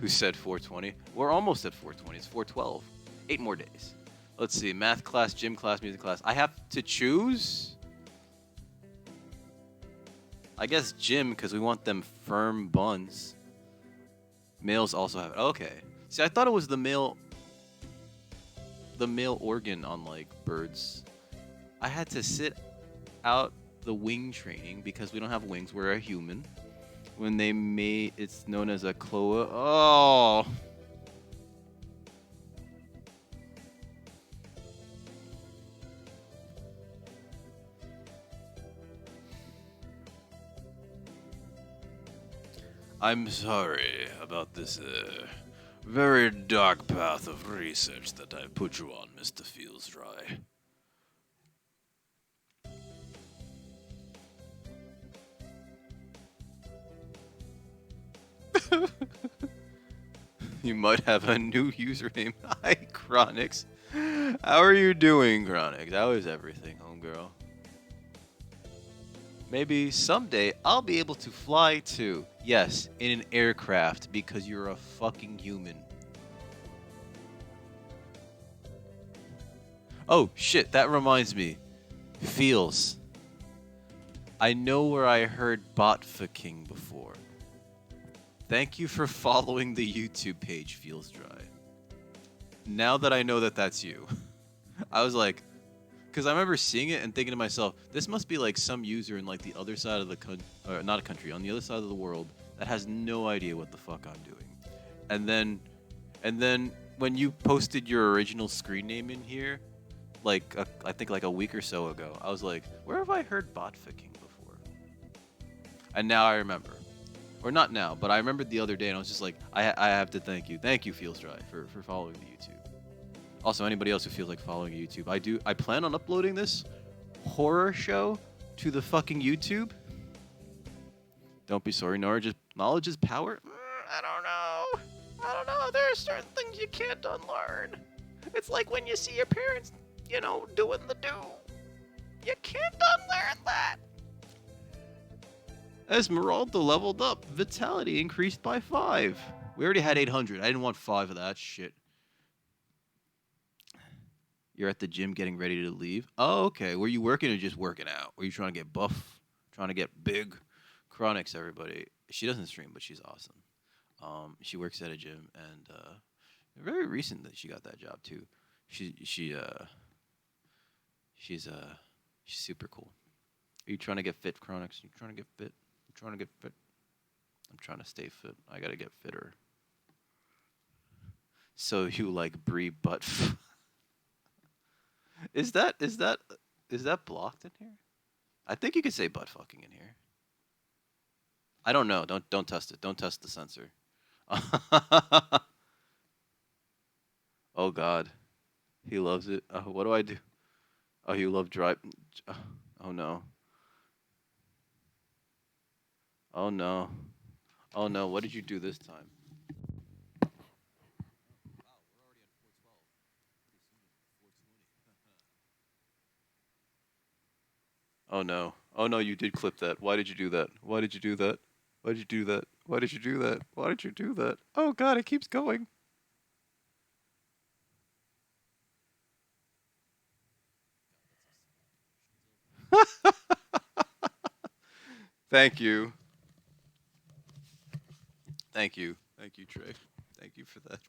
Who said 420? We're almost at 420. It's 412. 8 more days. Let's see. Math class, gym class, music class. I have to choose? I guess gym, because we want them firm buns. Males also have it. Okay. See, I thought it was the male organ on like birds. I had to sit out the wing training because we don't have wings. We're a human. When they mate, it's known as a cloa. Oh. I'm sorry about this very dark path of research that I put you on, Mr. Feels Dry. You might have a new username. Hi, Chronix. How are you doing, Chronix? How is everything, homegirl? Maybe someday I'll be able to fly too. Yes, in an aircraft because you're a fucking human. Oh, shit, that reminds me. Feels. I know where I heard bot-fucking before. Thank you for following the YouTube page, Feels Dry. Now that I know that that's you, I was like, because I remember seeing it and thinking to myself, this must be like some user in like the other side of the or not a country, on the other side of the world that has no idea what the fuck I'm doing. And then when you posted your original screen name in here, like I think like a week or so ago, I was like, where have I heard bot-ficking before? And now I remember. Or not now, but I remembered the other day and I was just like, I have to thank you. Thank you, Feels Dry, for following the YouTube. Also, anybody else who feels like following YouTube, I plan on uploading this horror show to the fucking YouTube. Don't be sorry, Nora. Just knowledge is power. I don't know. There are certain things you can't unlearn. It's like when you see your parents, doing the do. You can't unlearn that. Esmeralda leveled up. Vitality increased by 5. We already had 800. I didn't want 5 of that shit. You're at the gym getting ready to leave. Oh, okay. Were you working or just working out? Were you trying to get buff? Trying to get big? Chronix, everybody. She doesn't stream, but she's awesome. She works at a gym, and very recent that she got that job too. She's super cool. Are you trying to get fit, Chronix? You trying to get fit? I'm trying to get fit. I'm trying to stay fit. I gotta get fitter. So you like Brie butt? Is that blocked in here? I think you could say butt fucking in here. I don't know. Don't test it. Don't test the sensor. Oh God, he loves it. What do I do? Oh, you love dry. Oh no. Oh no. Oh no. What did you do this time? Oh no. Oh no, you did clip that. Why did you do that? Why did you do that? Why'd you do that? Why did you do that? Why did you do that? Oh god, it keeps going. Thank you. Thank you. Thank you, Trey. Thank you for that.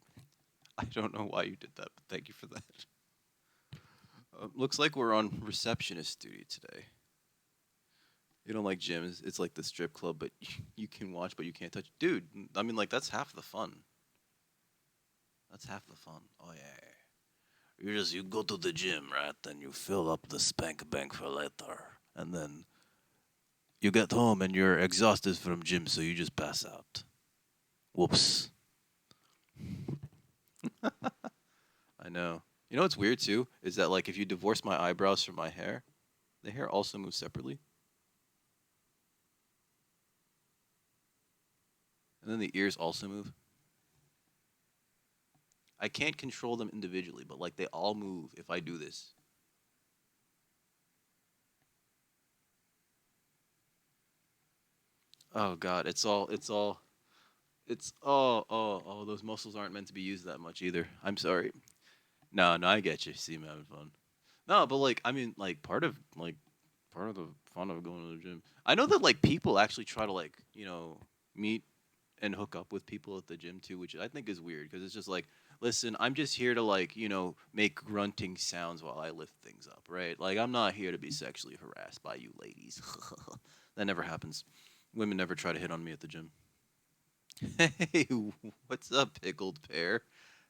I don't know why you did that, but thank you for that. Looks like we're on receptionist duty today. You don't like gyms. It's like the strip club, but you can watch, but you can't touch. Dude, I mean, like, that's half the fun. That's half the fun. Oh, yeah. You go to the gym, right? Then you fill up the spank bank for later. And then you get home and you're exhausted from gym, so you just pass out. Whoops. I know. You know what's weird, too? Is that, like, if you divorce my eyebrows from my hair, the hair also moves separately. And then the ears also move. I can't control them individually, but like they all move if I do this. Oh god, those muscles aren't meant to be used that much either. I'm sorry. No, I get you. See, I'm having fun. No, but like I mean like part of the fun of going to the gym. I know that like people actually try to like, meet and hook up with people at the gym too, which I think is weird because it's just like, listen, I'm just here to like, make grunting sounds while I lift things up, right? Like I'm not here to be sexually harassed by you ladies. That never happens. Women never try to hit on me at the gym. Hey, what's up, pickled pear?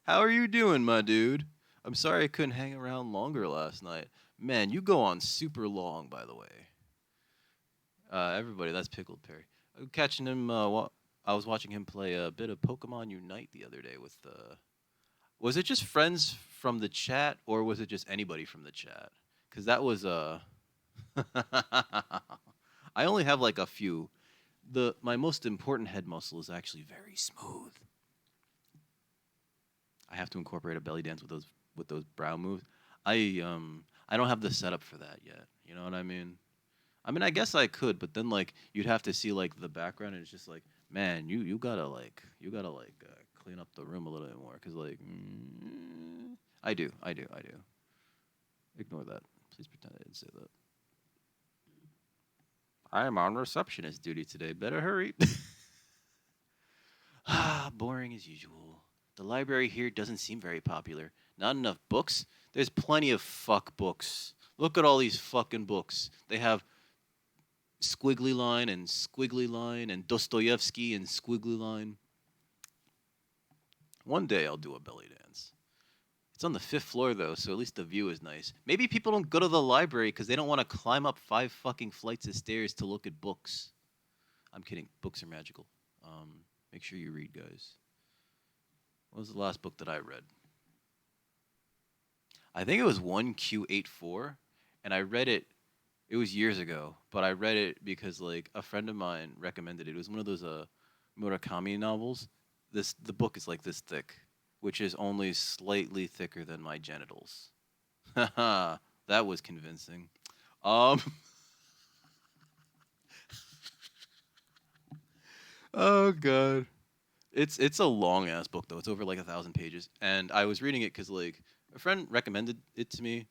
How are you doing, my dude? I'm sorry I couldn't hang around longer last night. Man, you go on super long, by the way. Everybody, that's pickled pear. Catching him. I was watching him play a bit of Pokemon Unite the other day with. Was it just friends from the chat, or was it just anybody from the chat? Because that was I only have like a few. My most important head muscle is actually very smooth. I have to incorporate a belly dance with those brow moves. I don't have the setup for that yet. You know what I mean? I mean, I guess I could, but then like you'd have to see like the background, and it's just like, man, you gotta clean up the room a little bit more, cause like, I do. Ignore that. Please pretend I didn't say that. I am on receptionist duty today. Better hurry. Boring as usual. The library here doesn't seem very popular. Not enough books? There's plenty of fuck books. Look at all these fucking books. They have squiggly line and Dostoevsky and squiggly line. One day I'll do a belly dance. It's on the 5th floor though, so at least the view is nice. Maybe people don't go to the library because they don't want to climb up 5 fucking flights of stairs to look at books. I'm kidding. Books are magical. Make sure you read, guys. What was the last book that I read? I think it was 1Q84, and I read it. It was years ago, but I read it because like a friend of mine recommended it. It was one of those Murakami novels. The book is like this thick, which is only slightly thicker than my genitals. Haha, that was convincing. Oh god. It's a long ass book though. It's over like 1,000 pages, and I was reading it because like a friend recommended it to me.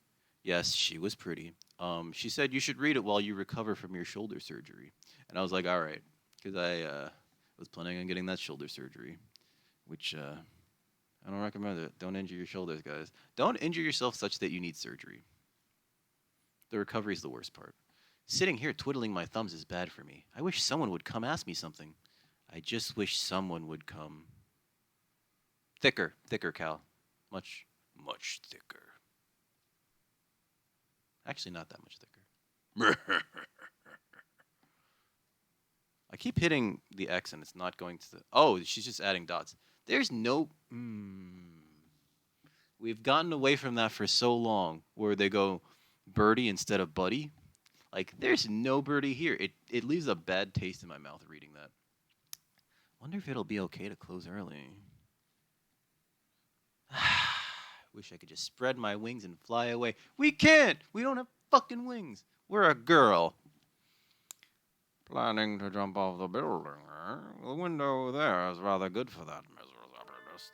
Yes, she was pretty. She said you should read it while you recover from your shoulder surgery, and I was like, all right, because I was planning on getting that shoulder surgery, which I don't recommend it. Don't injure your shoulders, guys. Don't injure yourself such that you need surgery. The recovery is the worst part. Sitting here twiddling my thumbs is bad for me. I wish someone would come ask me something. I just wish someone would come. Thicker, Cal. Much thicker. Actually, not that much thicker. I keep hitting the X and it's not going to the... Oh, she's just adding dots. There's no... We've gotten away from that for so long, where they go birdie instead of buddy. Like, there's no birdie here. It leaves a bad taste in my mouth reading that. Wonder if it'll be okay to close early. Wish I could just spread my wings and fly away. We can't! We don't have fucking wings. We're a girl. Planning to jump off the building, eh? The window there is rather good for that, Mrs. Optimist.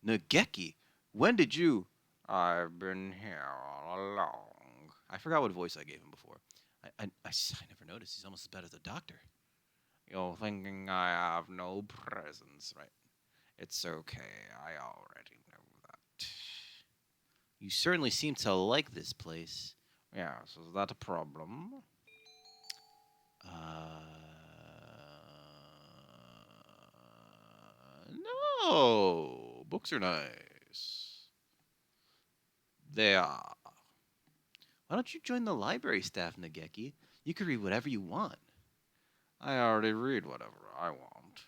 Nageki, when did you? I've been here all along. I forgot what voice I gave him before. I never noticed. He's almost as bad as the doctor. You're thinking I have no presence, right? It's okay. I already know that. You certainly seem to like this place. Yes, is that a problem? No. Books are nice. They are. Why don't you join the library staff, Nageki? You can read whatever you want. I already read whatever I want.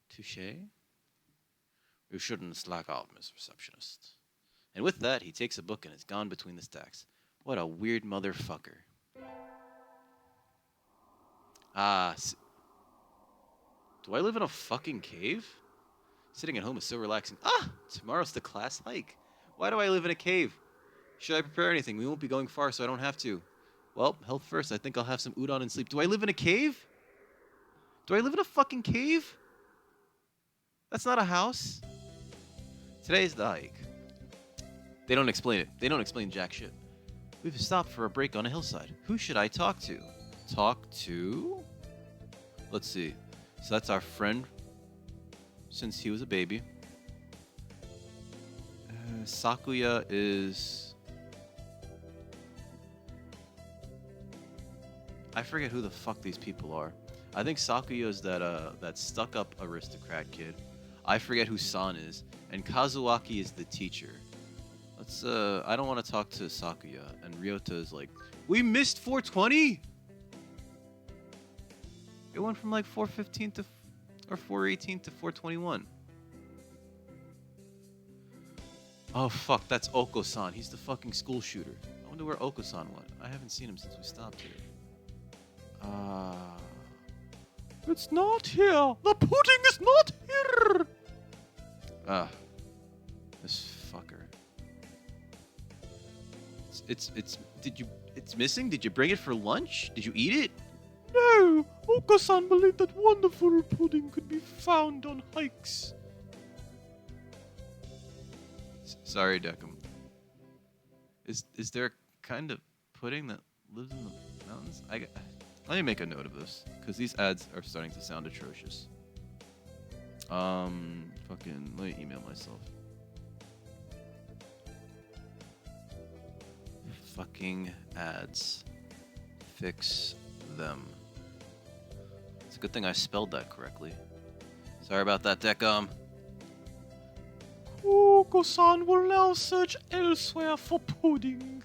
Touche. You shouldn't slack off, Miss Receptionist. And with that, he takes a book and is gone between the stacks. What a weird motherfucker. Do I live in a fucking cave? Sitting at home is so relaxing. Tomorrow's the class hike. Why do I live in a cave? Should I prepare anything? We won't be going far, so I don't have to. Well, health first. I think I'll have some udon and sleep. Do I live in a cave? Do I live in a fucking cave? That's not a house. Today's the hike. They don't explain it. They don't explain jack shit. We've stopped for a break on a hillside. Who should I talk to? Talk to? Let's see. So that's our friend since he was a baby. Sakuya is... I forget who the fuck these people are. I think Sakuya is that stuck-up aristocrat kid. I forget who San is. And Kazuaki is the teacher. Let's, I don't want to talk to Sakuya. And Ryota is like, we missed 420? It went from like 415 to, or 418 to 421. Oh fuck, that's Oko-san. He's the fucking school shooter. I wonder where Oko-san went. I haven't seen him since we stopped here. It's not here. The pudding is not here. This fucker. It's missing? Did you bring it for lunch? Did you eat it? No! Oko-san believed that wonderful pudding could be found on hikes. Sorry, Decim. Is there a kind of pudding that lives in the mountains? Let me make a note of this, because these ads are starting to sound atrocious. Fucking, let me email myself. Fucking ads. Fix them. It's a good thing I spelled that correctly. Sorry about that, Decim. Oko-san will now search elsewhere for pudding.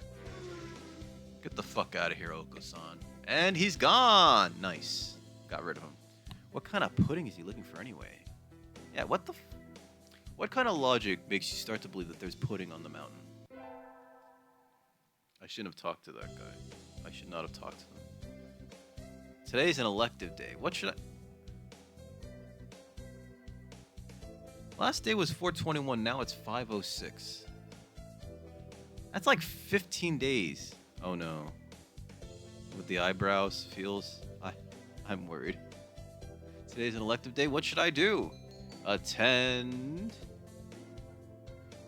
Get the fuck out of here, Oko-san. And he's gone! Nice. Got rid of him. What kind of pudding is he looking for anyway? Yeah, what kind of logic makes you start to believe that there's pudding on the mountain? I shouldn't have talked to that guy. I should not have talked to him. Today's an elective day. What should I... Last day was 421, now it's 506. That's like 15 days. Oh no. With the eyebrows, feels... I'm worried. Today's an elective day. What should I do? Attend...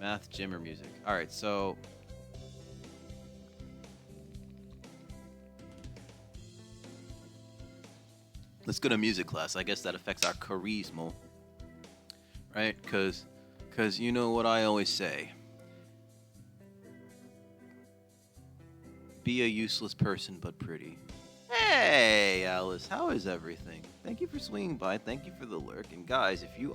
Math, gym, or music. Alright, so... Let's go to music class. I guess that affects our charisma. Right? Because you know what I always say. Be a useless person, but pretty. Hey, Alice, how is everything? Thank you for swinging by. Thank you for the lurk. And guys, if you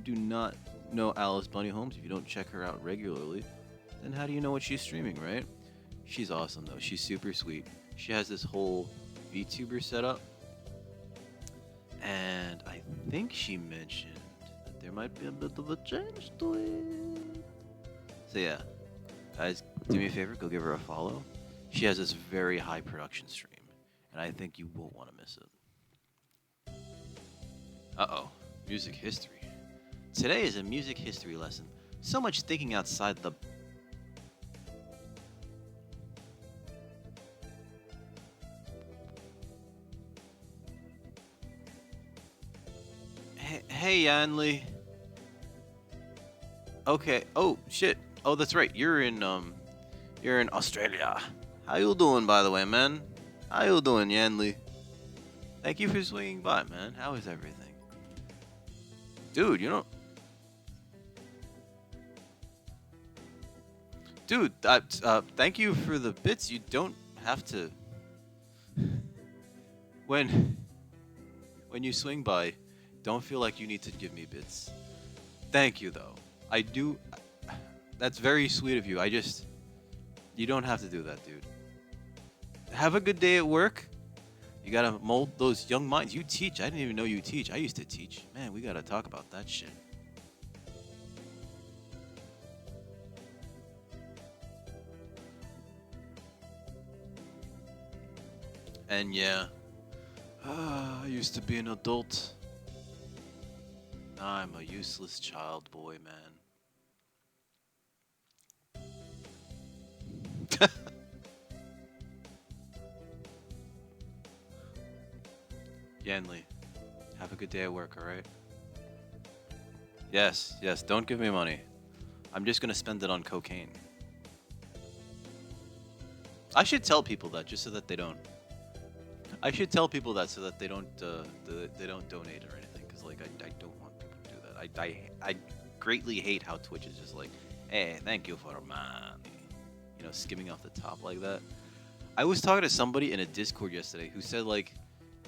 do not know Alice Bunny Holmes, if you don't check her out regularly, then how do you know what she's streaming, right? She's awesome, though. She's super sweet. She has this whole VTuber setup. And I think she mentioned that there might be a bit of a change to it. So yeah, guys, do me a favor, go give her a follow. She has this very high production stream, and I think you won't want to miss it. Uh-oh, music history. Today is a music history lesson. So much thinking outside the... Hey, Yanli. Okay. Oh shit. Oh, that's right. You're in Australia. How you doing, by the way, man? How you doing, Yanli? Thank you for swinging by, man. How is everything? Dude, you know... Dude, thank you for the bits. You don't have to... When you swing by, don't feel like you need to give me bits. Thank you, though. I do... That's very sweet of you. You don't have to do that, dude. Have a good day at work. You gotta mold those young minds. You teach. I didn't even know you teach. I used to teach. Man, we gotta talk about that shit. And yeah, I used to be an adult. Now I'm a useless child boy, man. Yanli, have a good day at work, alright? Yes, don't give me money. I'm just gonna spend it on cocaine. I should tell people that just so that they don't. I should tell people that so that they don't donate or anything, because like I don't want people to do that. I greatly hate how Twitch is just like, hey, thank you for money, you know, skimming off the top like that. I was talking to somebody in a Discord yesterday who said like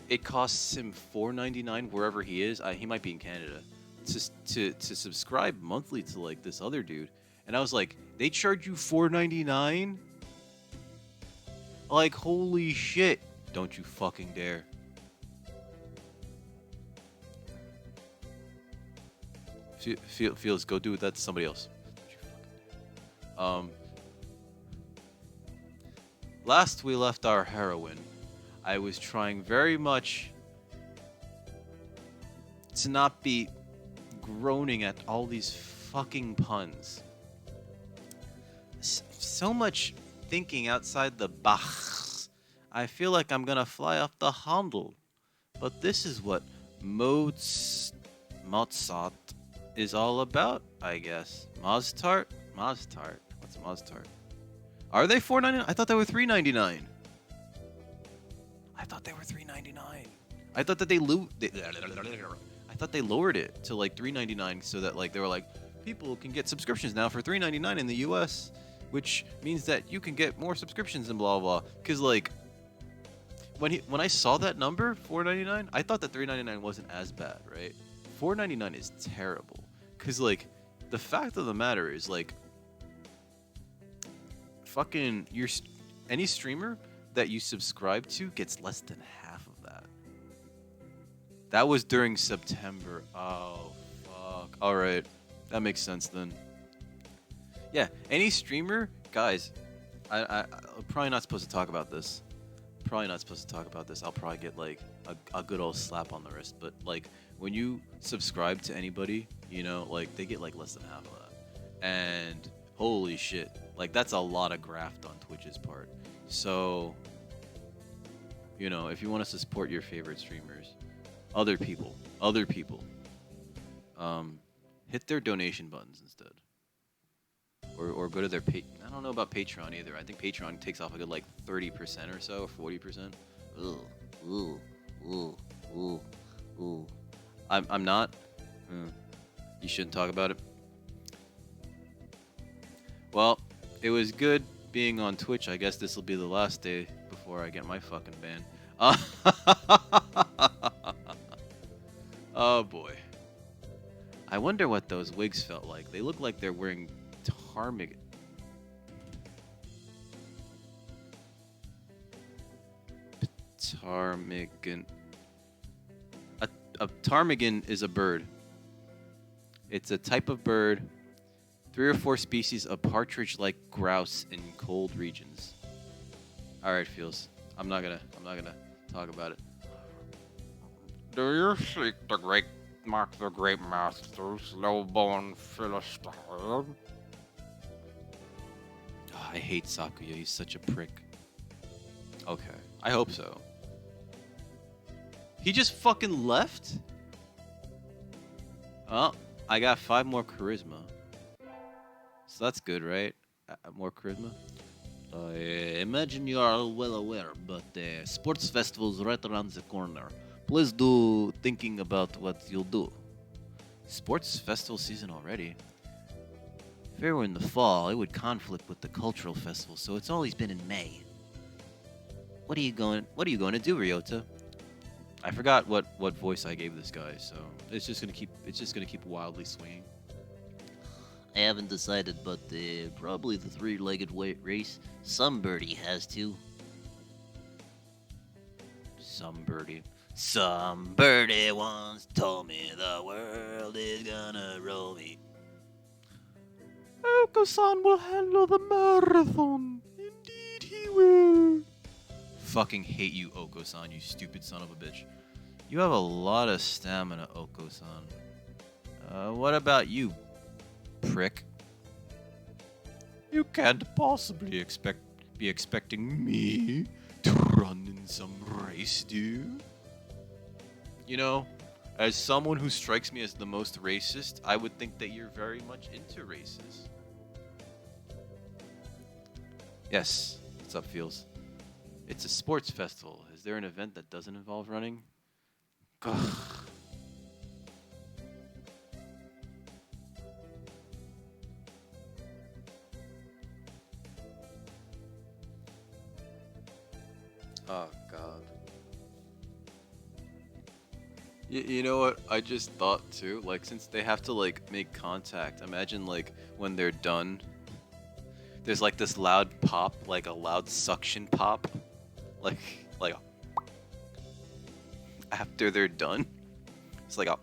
it costs him $4.99 wherever he is. He might be in Canada to subscribe monthly to like this other dude, and I was like, they charge you $4.99? Like, holy shit. Don't you fucking dare. Feels, go do that to somebody else. Don't you fucking dare. Last we left our heroine, I was trying very much to not be groaning at all these fucking puns. So much thinking outside the box. I feel like I'm gonna fly off the handle. But this is what Mozart is all about, I guess. Mozart? Mozart. What's Mozart? Are they $4.99? I thought they were $3.99. I thought they were $3.99. I thought that I thought they lowered it to like $3.99 so that like they were like, people can get subscriptions now for $3.99 in the US, which means that you can get more subscriptions and blah blah. Cause like when I saw that number, $4.99, I thought that $3.99 wasn't as bad, right? $4.99 is terrible. Cause like the fact of the matter is like fucking any streamer that you subscribe to gets less than half of that. That was during September. Oh, fuck. Alright. That makes sense then. Yeah, any streamer, guys, I'm probably not supposed to talk about this. I'll probably get like a good old slap on the wrist. But like when you subscribe to anybody, you know, like they get like less than half of that. And holy shit, like that's a lot of graft on Twitch's part. So, you know, if you want us to support your favorite streamers, other people, hit their donation buttons instead. Or go to their I don't know about Patreon either. I think Patreon takes off a good like 30% or so, or 40%. Ooh. I'm not. You shouldn't talk about it. Well, it was good being on Twitch. I guess this will be the last day before I get my fucking ban. Oh boy. I wonder what those wigs felt like. They look like they're wearing ptarmigan. A ptarmigan is a bird. It's a type of bird. 3 or 4 species of partridge-like grouse in cold regions. Alright, Feels. I'm not gonna talk about it. Do you seek the great Mark the Great Master's low-born Philistine? Oh, I hate Sakuya. He's such a prick. Okay, I hope so. He just fucking left? Oh, I got 5 more charisma. So that's good, right? More charisma. I imagine you are well aware, but the sports festival is right around the corner. Please do thinking about what you'll do. Sports festival season already. If it were in the fall, it would conflict with the cultural festival, so it's always been in May. What are you going to do, Ryota? I forgot what voice I gave this guy, so it's just gonna keep wildly swinging. I haven't decided, but probably the three-legged race. Some birdie has to. Some birdie. Some birdie once told me the world is gonna roll me. Oko-san will handle the marathon. Indeed he will. Fucking hate you, Oko-san, you stupid son of a bitch. You have a lot of stamina, Oko-san. What about you, prick? You can't possibly be expecting me to run in some race, dude. You know, as someone who strikes me as the most racist, I would think that you're very much into races. Yes, what's up, Feels? It's a sports festival. Is there an event that doesn't involve running? Ugh. Oh, God. You know what? I just thought too. Like, since they have to like make contact, imagine like when they're done. There's like this loud pop, like a loud suction pop, like after they're done. It's like a.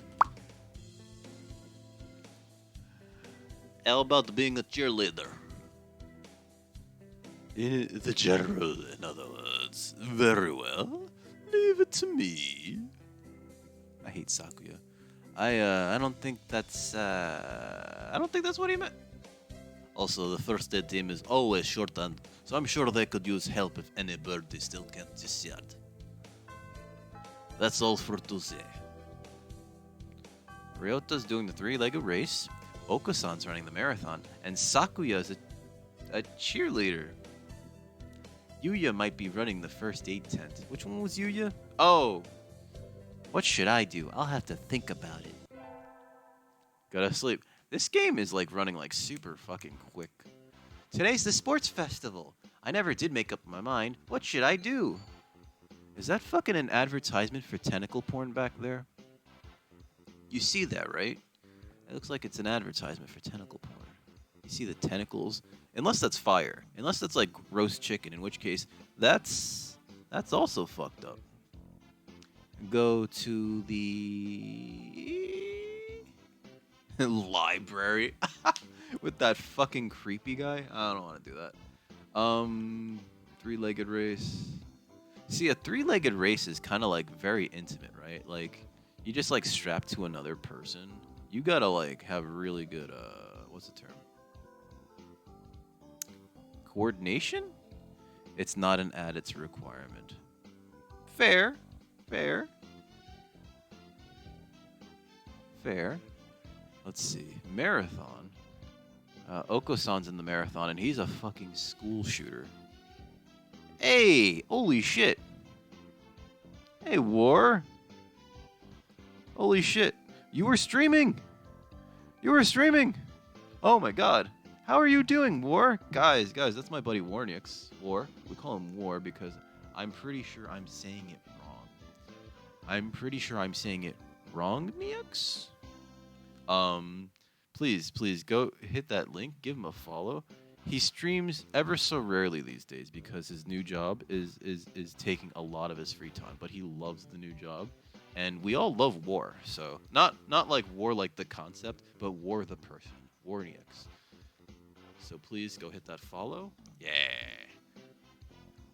How about being a cheerleader? The general, in other words. Very well. Leave it to me. I hate Sakuya. I don't think that's what he meant. Also, the first aid team is always shorthand, so I'm sure they could use help if any birdie still can't decide. That's all for today. Ryota's doing the 3-legged race. Okasan's running the marathon, and Sakuya's a cheerleader. Yuya might be running the first aid tent. Which one was Yuya? Oh! What should I do? I'll have to think about it. Gotta sleep. This game is like running like super fucking quick. Today's the sports festival. I never did make up my mind. What should I do? Is that fucking an advertisement for tentacle porn back there? You see that, right? It looks like it's an advertisement for tentacle porn. You see the tentacles? Unless that's fire. Unless that's like roast chicken, in which case that's also fucked up. Go to the library with that fucking creepy guy. I don't want to do that. 3-legged race. See, a 3-legged race is kind of like very intimate, right? Like you just like strap to another person. You gotta like have really good what's the term? Coordination? It's not an ad, it's a requirement. Fair. Fair. Fair. Let's see. Marathon. Oko-san's in the marathon, and he's a fucking school shooter. Hey! Holy shit! Hey, War! Holy shit! You were streaming! You were streaming! Oh my god. How are you doing, War? Guys, that's my buddy Warnix. War. We call him War because I'm pretty sure I'm saying it wrong. I'm pretty sure I'm saying it wrong, Nix? Please go hit that link, give him a follow. He streams ever so rarely these days because his new job is taking a lot of his free time, but he loves the new job. And we all love War, so not like War like the concept, but War the person, Warnix. So please go hit that follow. Yeah.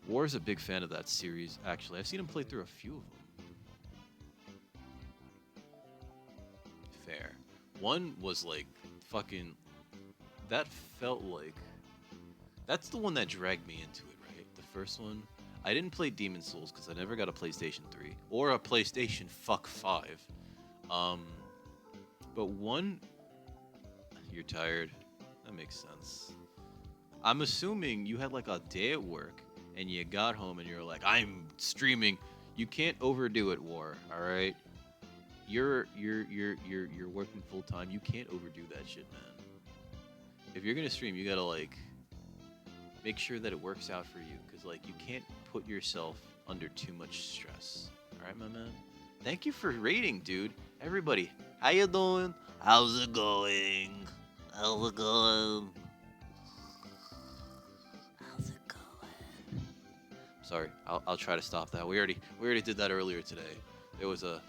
War's a big fan of that series, actually. I've seen him play through a few of them. Fair. One was like fucking... That felt like... That's the one that dragged me into it, right? The first one. I didn't play Demon Souls because I never got a PlayStation 3. Or a PlayStation 5. But But one, you're tired. That makes sense. I'm assuming you had like a day at work and you got home and you're like, I'm streaming. You can't overdo it, War. All right. You're working full time. You can't overdo that shit, man. If you're gonna stream, you gotta like make sure that it works out for you, cause like you can't put yourself under too much stress. All right, my man. Thank you for rating, dude. Everybody, how you doing? How's it going? How's it going? How's it going? Sorry, I'll try to stop that. We already did that earlier today. There was a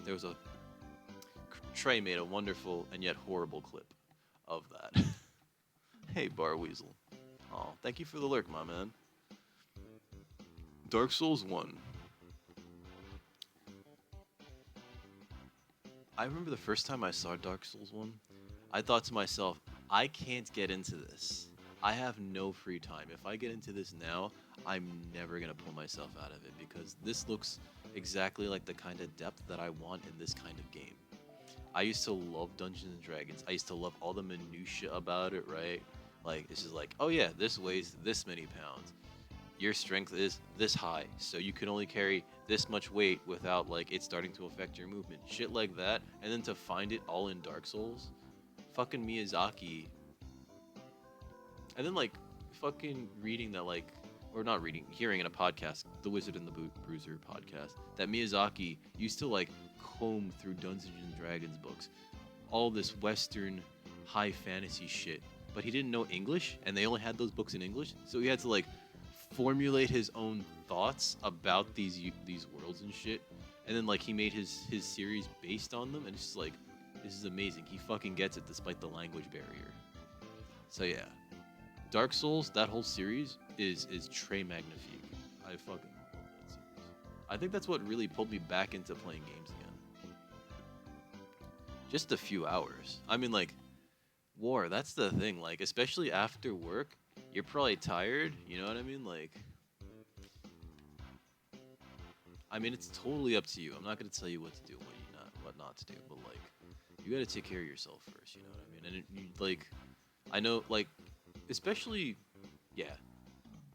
Trey made a wonderful and yet horrible clip of that. Hey, Bar Weasel. Oh, thank you for the lurk, my man. Dark Souls 1. I remember the first time I saw Dark Souls 1, I thought to myself, I can't get into this. I have no free time. If I get into this now, I'm never going to pull myself out of it because this looks exactly like the kind of depth that I want in this kind of game. I used to love Dungeons and Dragons. I used to love all the minutia about it, right? Like, it's just like, oh yeah, this weighs this many pounds. Your strength is this high, so you can only carry this much weight without, like, it starting to affect your movement. Shit like that, and then to find it all in Dark Souls. Fucking Miyazaki. And then, like, fucking reading that, like, or not reading, hearing in a podcast, the Wizard and the Bruiser podcast, that Miyazaki used to, like, comb through Dungeons and Dragons books. All this Western high fantasy shit. But he didn't know English, and they only had those books in English, so he had to, like, formulate his own thoughts about these worlds and shit, and then like he made his series based on them, and it's just like, this is amazing. He fucking gets it despite the language barrier. So yeah, Dark Souls, that whole series is très magnifique. I fucking love that series. I think that's what really pulled me back into playing games again. Just a few hours. I mean, like, War, that's the thing, like, especially after work, you're probably tired, you know what I mean? Like, I mean, it's totally up to you. I'm not gonna tell you what to do and what not to do, but like, you gotta take care of yourself first, you know what I mean? And like, I know, like, especially, yeah,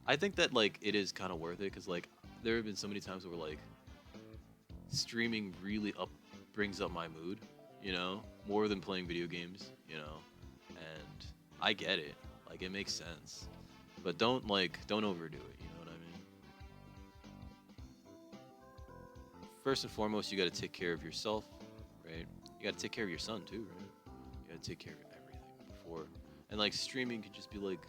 I think that like it is kind of worth it because like there have been so many times where like streaming really brings up my mood, you know, more than playing video games, you know, and I get it. Like, it makes sense. But don't overdo it, you know what I mean? First and foremost, you gotta take care of yourself, right? You gotta take care of your son, too, right? You gotta take care of everything before. And, like, streaming could just be, like,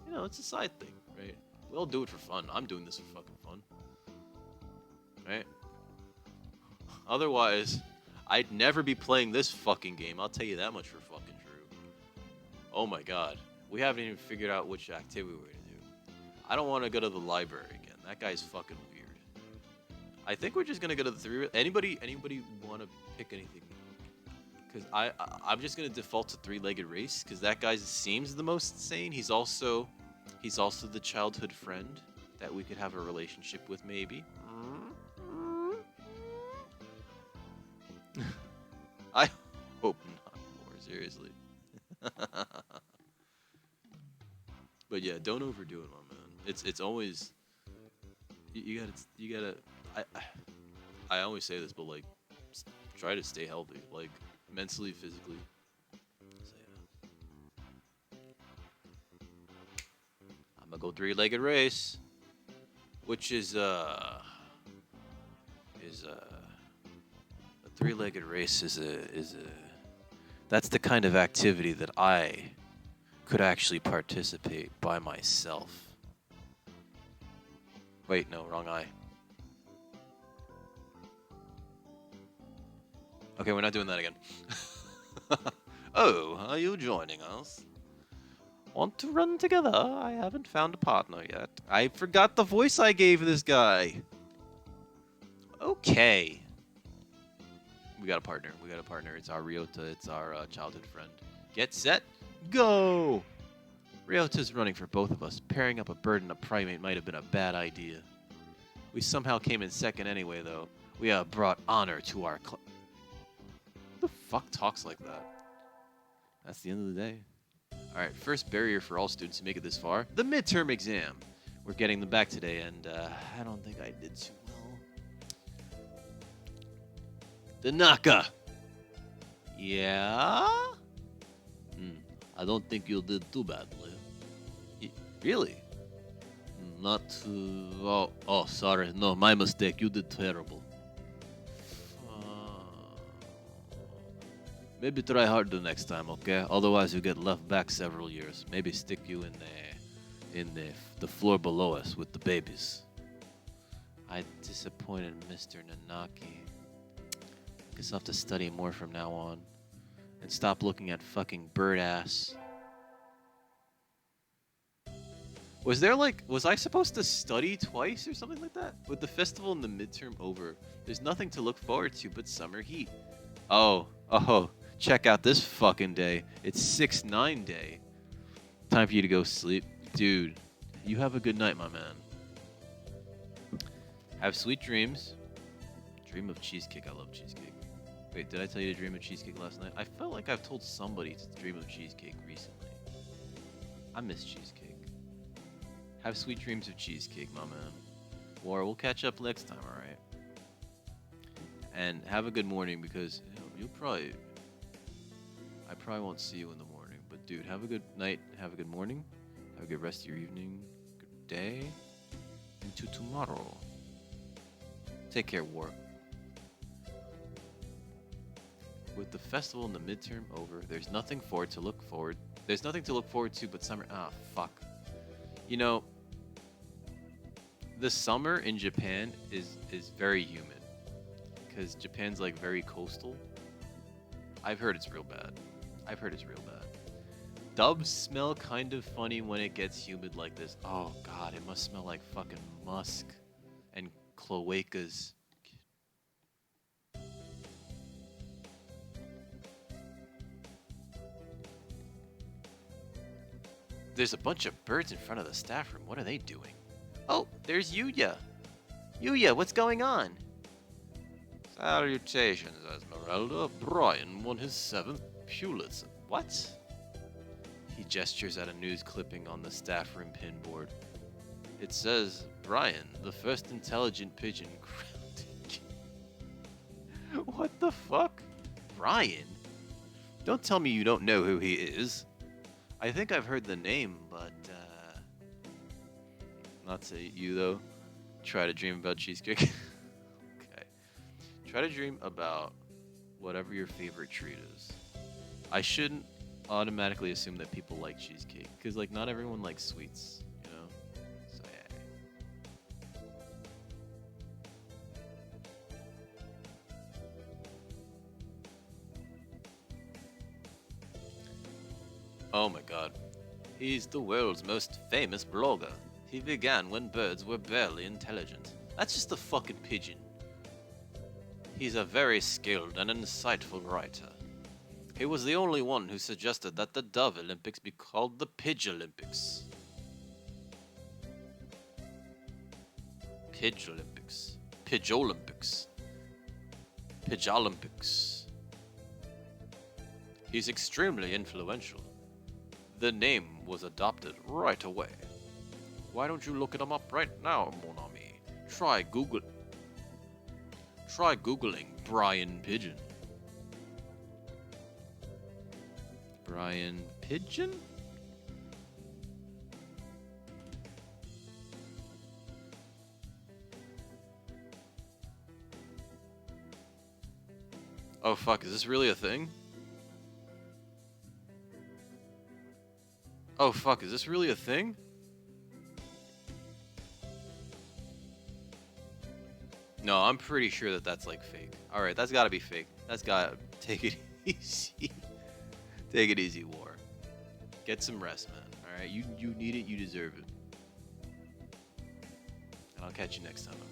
you know, it's a side thing, right? We all do it for fun. I'm doing this for fucking fun. Right? Otherwise, I'd never be playing this fucking game. I'll tell you that much for fucking true. Oh my god. We haven't even figured out which activity we're gonna do. I don't want to go to the library again. That guy's fucking weird. I think we're just gonna go to the three. Anybody want to pick anything? Because I'm just gonna default to three-legged race because that guy seems the most sane. He's also the childhood friend that we could have a relationship with, maybe. I hope not. More seriously. But yeah, don't overdo it, my man. It's always you gotta. I always say this, but like, try to stay healthy, like mentally, physically. So, yeah. I'm gonna go three-legged race, which is a three-legged race is a that's the kind of activity that I could actually participate by myself. Wait, no, wrong eye. Okay, we're not doing that again. Oh, are you joining us? Want to run together? I haven't found a partner yet. I forgot the voice I gave this guy. Okay. We got a partner. It's our Ryota. It's our childhood friend. Get set. Go! Ryota's running for both of us. Pairing up a bird and a primate might have been a bad idea. We somehow came in second anyway, though. We have brought honor to our the fuck talks like that? That's the end of the day. All right, first barrier for all students who make it this far, the midterm exam. We're getting them back today, and I don't think I did too well. The Naka. Yeah? I don't think you did too badly. Really? Not too... Oh, sorry. No, my mistake. You did terrible. Maybe try harder next time, okay? Otherwise, you get left back several years. Maybe stick you in the floor below us with the babies. I disappointed Mr. Nanaki. Guess I'll have to study more from now on. And stop looking at fucking bird ass. Was I supposed to study twice or something like that? With the festival and the midterm over, there's nothing to look forward to but summer heat. Oh, check out this fucking day. It's 6-9 day. Time for you to go sleep. Dude, you have a good night, my man. Have sweet dreams. Dream of cheesecake. I love cheesecake. Wait, did I tell you to dream of cheesecake last night? I felt like I've told somebody to dream of cheesecake recently. I miss cheesecake. Have sweet dreams of cheesecake, my man. Or we'll catch up next time, alright? And have a good morning because I probably won't see you in the morning. But dude, have a good night, have a good morning, have a good rest of your evening, good day, into tomorrow. Take care, War. With the festival and the midterm over, there's nothing to look forward to but summer. Ah, fuck. You know, the summer in Japan is very humid because Japan's like very coastal. I've heard it's real bad. Dubs smell kind of funny when it gets humid like this. Oh god, it must smell like fucking musk and cloacas. There's a bunch of birds in front of the staff room. What are they doing? Oh, there's Yuya. Yuya, what's going on? Salutations, Esmeralda. Brian won his 7th Pulitzer. What? He gestures at a news clipping on the staff room pinboard. It says, Brian, the first intelligent pigeon crowned. What the fuck? Brian? Don't tell me you don't know who he is. I think I've heard the name, but, not to you, though. Try to dream about cheesecake. Okay. Try to dream about whatever your favorite treat is. I shouldn't automatically assume that people like cheesecake, because, like, not everyone likes sweets, you know? So, yeah. Oh my god. He's the world's most famous blogger. He began when birds were barely intelligent. That's just a fucking pigeon. He's a very skilled and insightful writer. He was the only one who suggested that the Dove Olympics be called the Pidge Olympics. Pidge Olympics. Pidge Olympics. Pidge Olympics. He's extremely influential. The name was adopted right away. Why don't you look him up right now, mon ami? Try Googling Brian Pigeon. Brian Pigeon? Oh fuck, is this really a thing? Oh fuck, is this really a thing? No, I'm pretty sure that that's like fake. Alright, that's gotta be fake. That's gotta... Take it easy. Take it easy, War. Get some rest, man. Alright, you need it, you deserve it. And I'll catch you next time, man.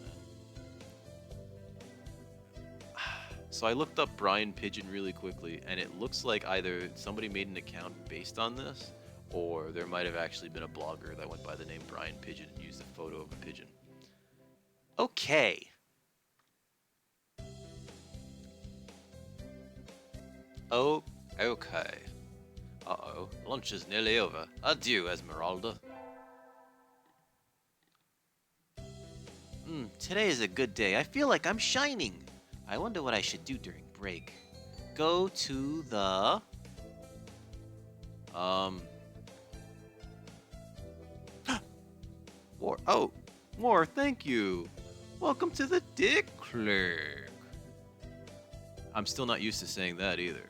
So I looked up Brian Pigeon really quickly, and it looks like either somebody made an account based on this, or there might have actually been a blogger that went by the name Brian Pigeon and used a photo of a pigeon. Okay. Oh, okay. Uh-oh, lunch is nearly over. Adieu, Esmeralda. Today is a good day. I feel like I'm shining. I wonder what I should do during break. Go to the... War. Oh, War, thank you. Welcome to the Dick Click. I'm still not used to saying that either.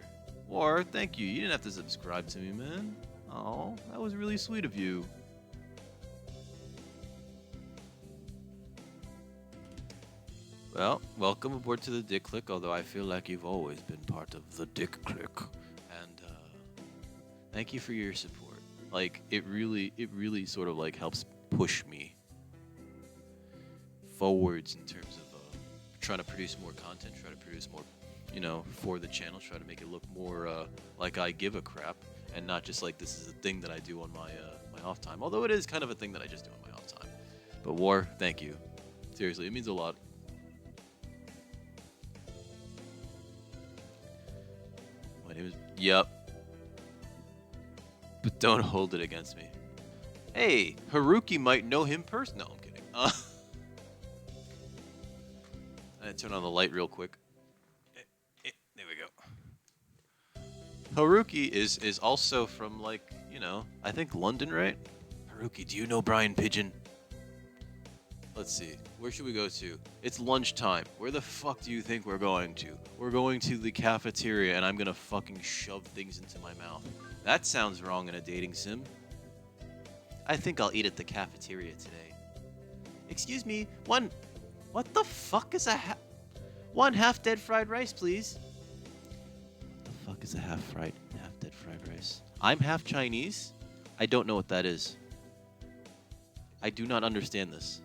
War, thank you. You didn't have to subscribe to me, man. Oh, that was really sweet of you. Well, welcome aboard to the Dick Click, although I feel like you've always been part of the Dick Click. And thank you for your support. Like, it really sort of like helps push me forwards in terms of trying to produce more content, try to produce more, you know, for the channel, try to make it look more like I give a crap, and not just like this is a thing that I do on my my off time. Although it is kind of a thing that I just do on my off time. But War, thank you. Seriously, it means a lot. My name is... Yep. But don't hold it against me. Hey, Haruki might know him personally. No, I'm kidding. I had to turn on the light real quick. There we go. Haruki is also from, like, you know, I think London, right? Haruki, do you know Brian Pigeon? Let's see. Where should we go to? It's lunchtime. Where the fuck do you think we're going to? We're going to the cafeteria, and I'm gonna fucking shove things into my mouth. That sounds wrong in a dating sim. I think I'll eat at the cafeteria today. Excuse me, what the fuck is a one half-dead fried rice, please. What the fuck is a half-dead fried rice? I'm half Chinese? I don't know what that is. I do not understand this.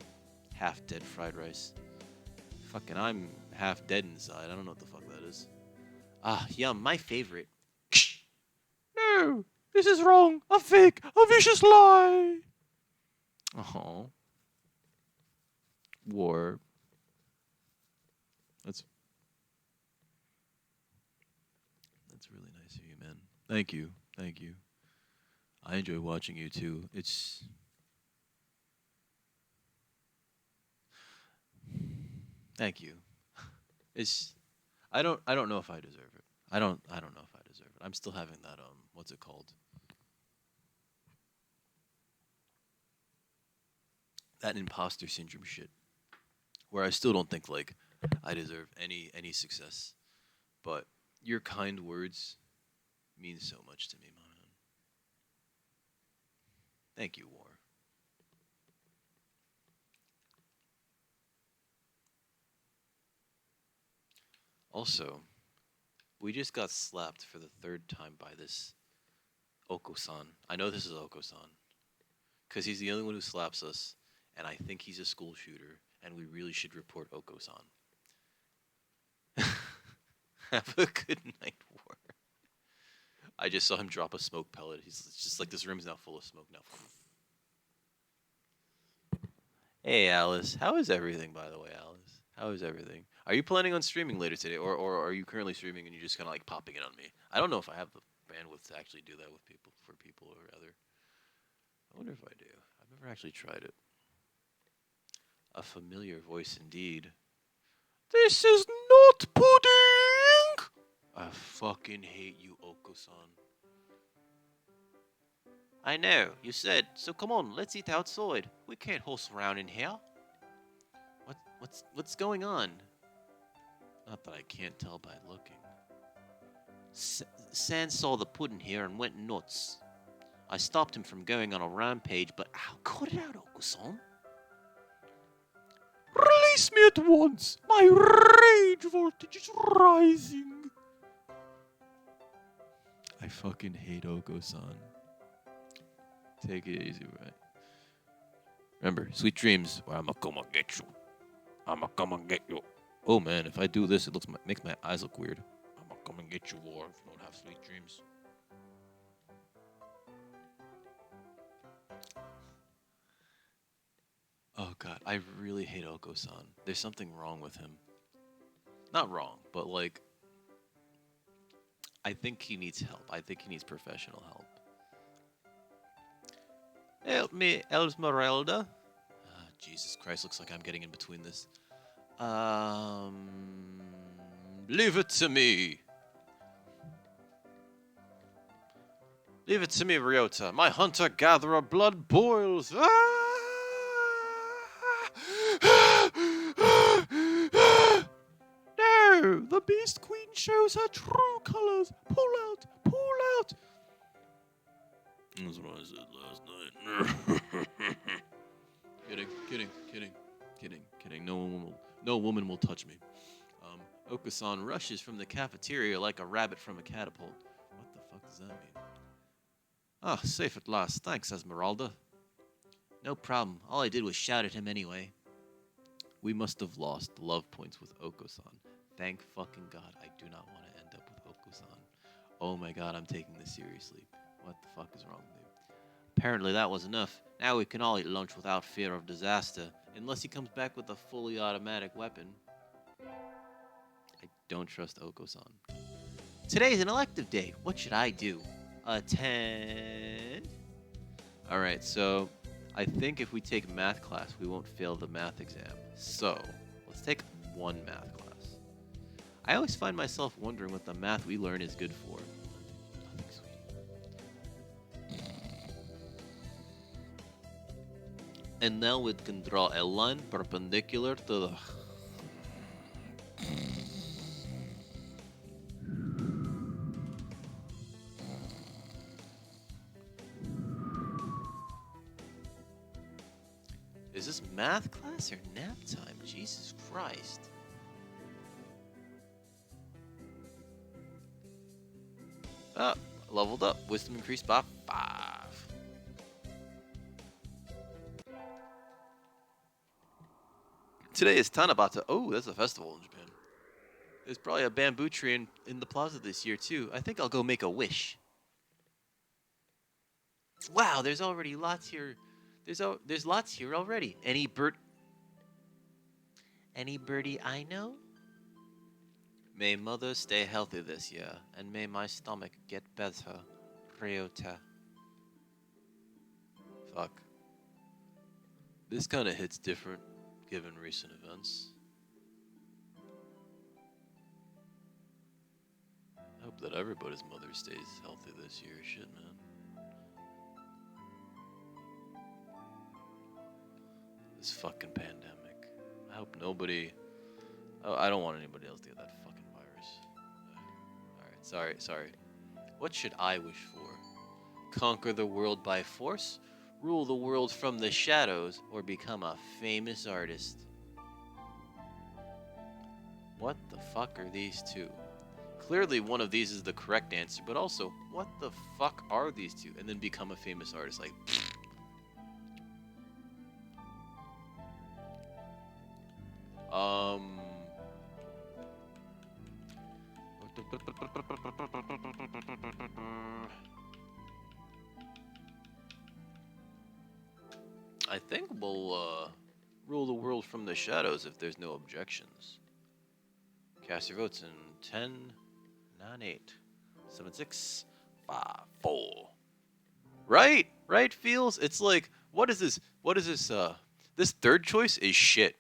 Half-dead fried rice. Fucking, I'm half dead inside. I don't know what the fuck that is. Ah, yum, my favorite. No, this is wrong. A fake, a vicious lie. Oh. War. That's really nice of you, man. Thank you. Thank you. I enjoy watching you too. It's Thank you. It's I don't know if I deserve it. I don't know if I deserve it. I'm still having that what's it called? That imposter syndrome shit. Where I still don't think like I deserve any success. But your kind words mean so much to me, my man. Thank you, War. Also, we just got slapped for the third time by this Oko-san. I know this is Oko-san. Because he's the only one who slaps us, and I think he's a school shooter, and we really should report Oko-san. Have a good night, War. I just saw him drop a smoke pellet. It's just like this room's now full of smoke now. Hey, Alice. How is everything, by the way, Alice? How is everything? Are you planning on streaming later today, or are you currently streaming and you're just kind of like popping it on me? I don't know if I have the bandwidth to actually do that with people, for people, or rather. I wonder if I do. I've never actually tried it. A familiar voice indeed. This is not pudding! I fucking hate you, Oko-san. I know, you said, so come on, let's eat outside. We can't horse around in here. What's going on? Not that I can't tell by looking. San saw the pudding here and went nuts. I stopped him from going on a rampage, but cut it out, Oko-san. Release me at once. My rage voltage is rising. I fucking hate Oko-san. Take it easy, right? Remember, sweet dreams. Or I'ma come and get you. I'ma come and get you. Oh man, if I do this, it makes my eyes look weird. I'ma come and get you, War, if you don't have sweet dreams. Oh god, I really hate Oko-san. There's something wrong with him. Not wrong, but like, I think he needs help. I think he needs professional help. Help me, Esmeralda. Jesus Christ, looks like I'm getting in between this. Leave it to me. Leave it to me, Ryota. My hunter-gatherer blood boils. No! The Beast Queen shows her true colors. Pull out! Pull out! That's what I said last night. Kidding. No woman will touch me. Okusan rushes from the cafeteria like a rabbit from a catapult. What the fuck does that mean? Ah, safe at last. Thanks, Esmeralda. No problem. All I did was shout at him anyway. We must have lost love points with Oko-san. Thank fucking God I do not want to end up with Oko-san. Oh my God, I'm taking this seriously. What the fuck is wrong with me? Apparently that was enough. Now we can all eat lunch without fear of disaster. Unless he comes back with a fully automatic weapon. I don't trust Oko-san. Today's an elective day. What should I do? Attend? Alright, so I think if we take math class, we won't fail the math exam. So, let's take one math class. I always find myself wondering what the math we learn is good for. Nothing sweet. And now we can draw a line perpendicular to the... Is this math class or nap time? Jesus Christ. Ah, leveled up. Wisdom increased by 5. Today is Tanabata. Oh, that's a festival in Japan. There's probably a bamboo tree in the plaza this year, too. I think I'll go make a wish. Wow, there's already lots here. There's lots here already. Any birdie I know? May mother stay healthy this year, and may my stomach get better. Ryota. Fuck. This kind of hits different, given recent events. I hope that everybody's mother stays healthy this year. Shit, man. This fucking pandemic. I hope nobody... Oh, I don't want anybody else to get that fucking virus. Alright, sorry. What should I wish for? Conquer the world by force? Rule the world from the shadows? Or become a famous artist? What the fuck are these two? Clearly one of these is the correct answer, but also, what the fuck are these two? And then become a famous artist. Like... I think we'll rule the world from the shadows if there's no objections. Cast your votes in 10, 9, 8, 7, 6, 5, 4. Right? Right, feels? It's like, what is this? This third choice is shit.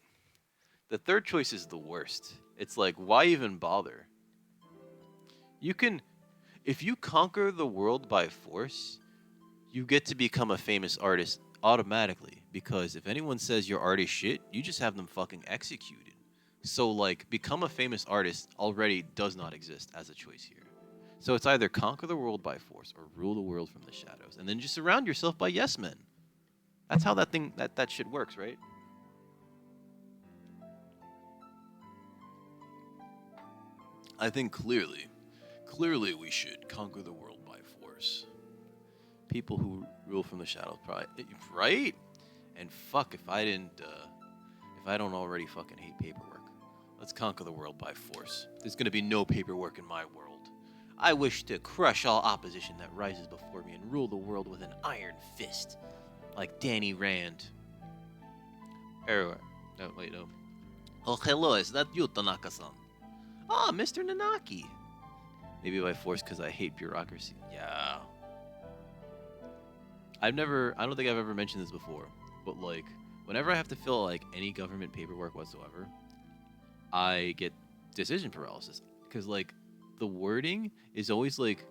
The third choice is the worst. It's like, why even bother? You can, if you conquer the world by force, you get to become a famous artist automatically. Because if anyone says your art is shit, you just have them fucking executed. So, like, become a famous artist already does not exist as a choice here. So it's either conquer the world by force or rule the world from the shadows. And then just surround yourself by yes men. That's how that shit works, right? I think clearly we should conquer the world by force. People who rule from the shadows, probably, right? And fuck if I don't already fucking hate paperwork. Let's conquer the world by force. There's gonna be no paperwork in my world. I wish to crush all opposition that rises before me and rule the world with an iron fist, like Danny Rand. Everywhere. No, wait, no. Oh, hello, is that you, Tanaka-san? Ah, Mr. Nanaki. Maybe by force because I hate bureaucracy. Yeah. I don't think I've ever mentioned this before, but like, whenever I have to fill like any government paperwork whatsoever, I get decision paralysis because like the wording is always like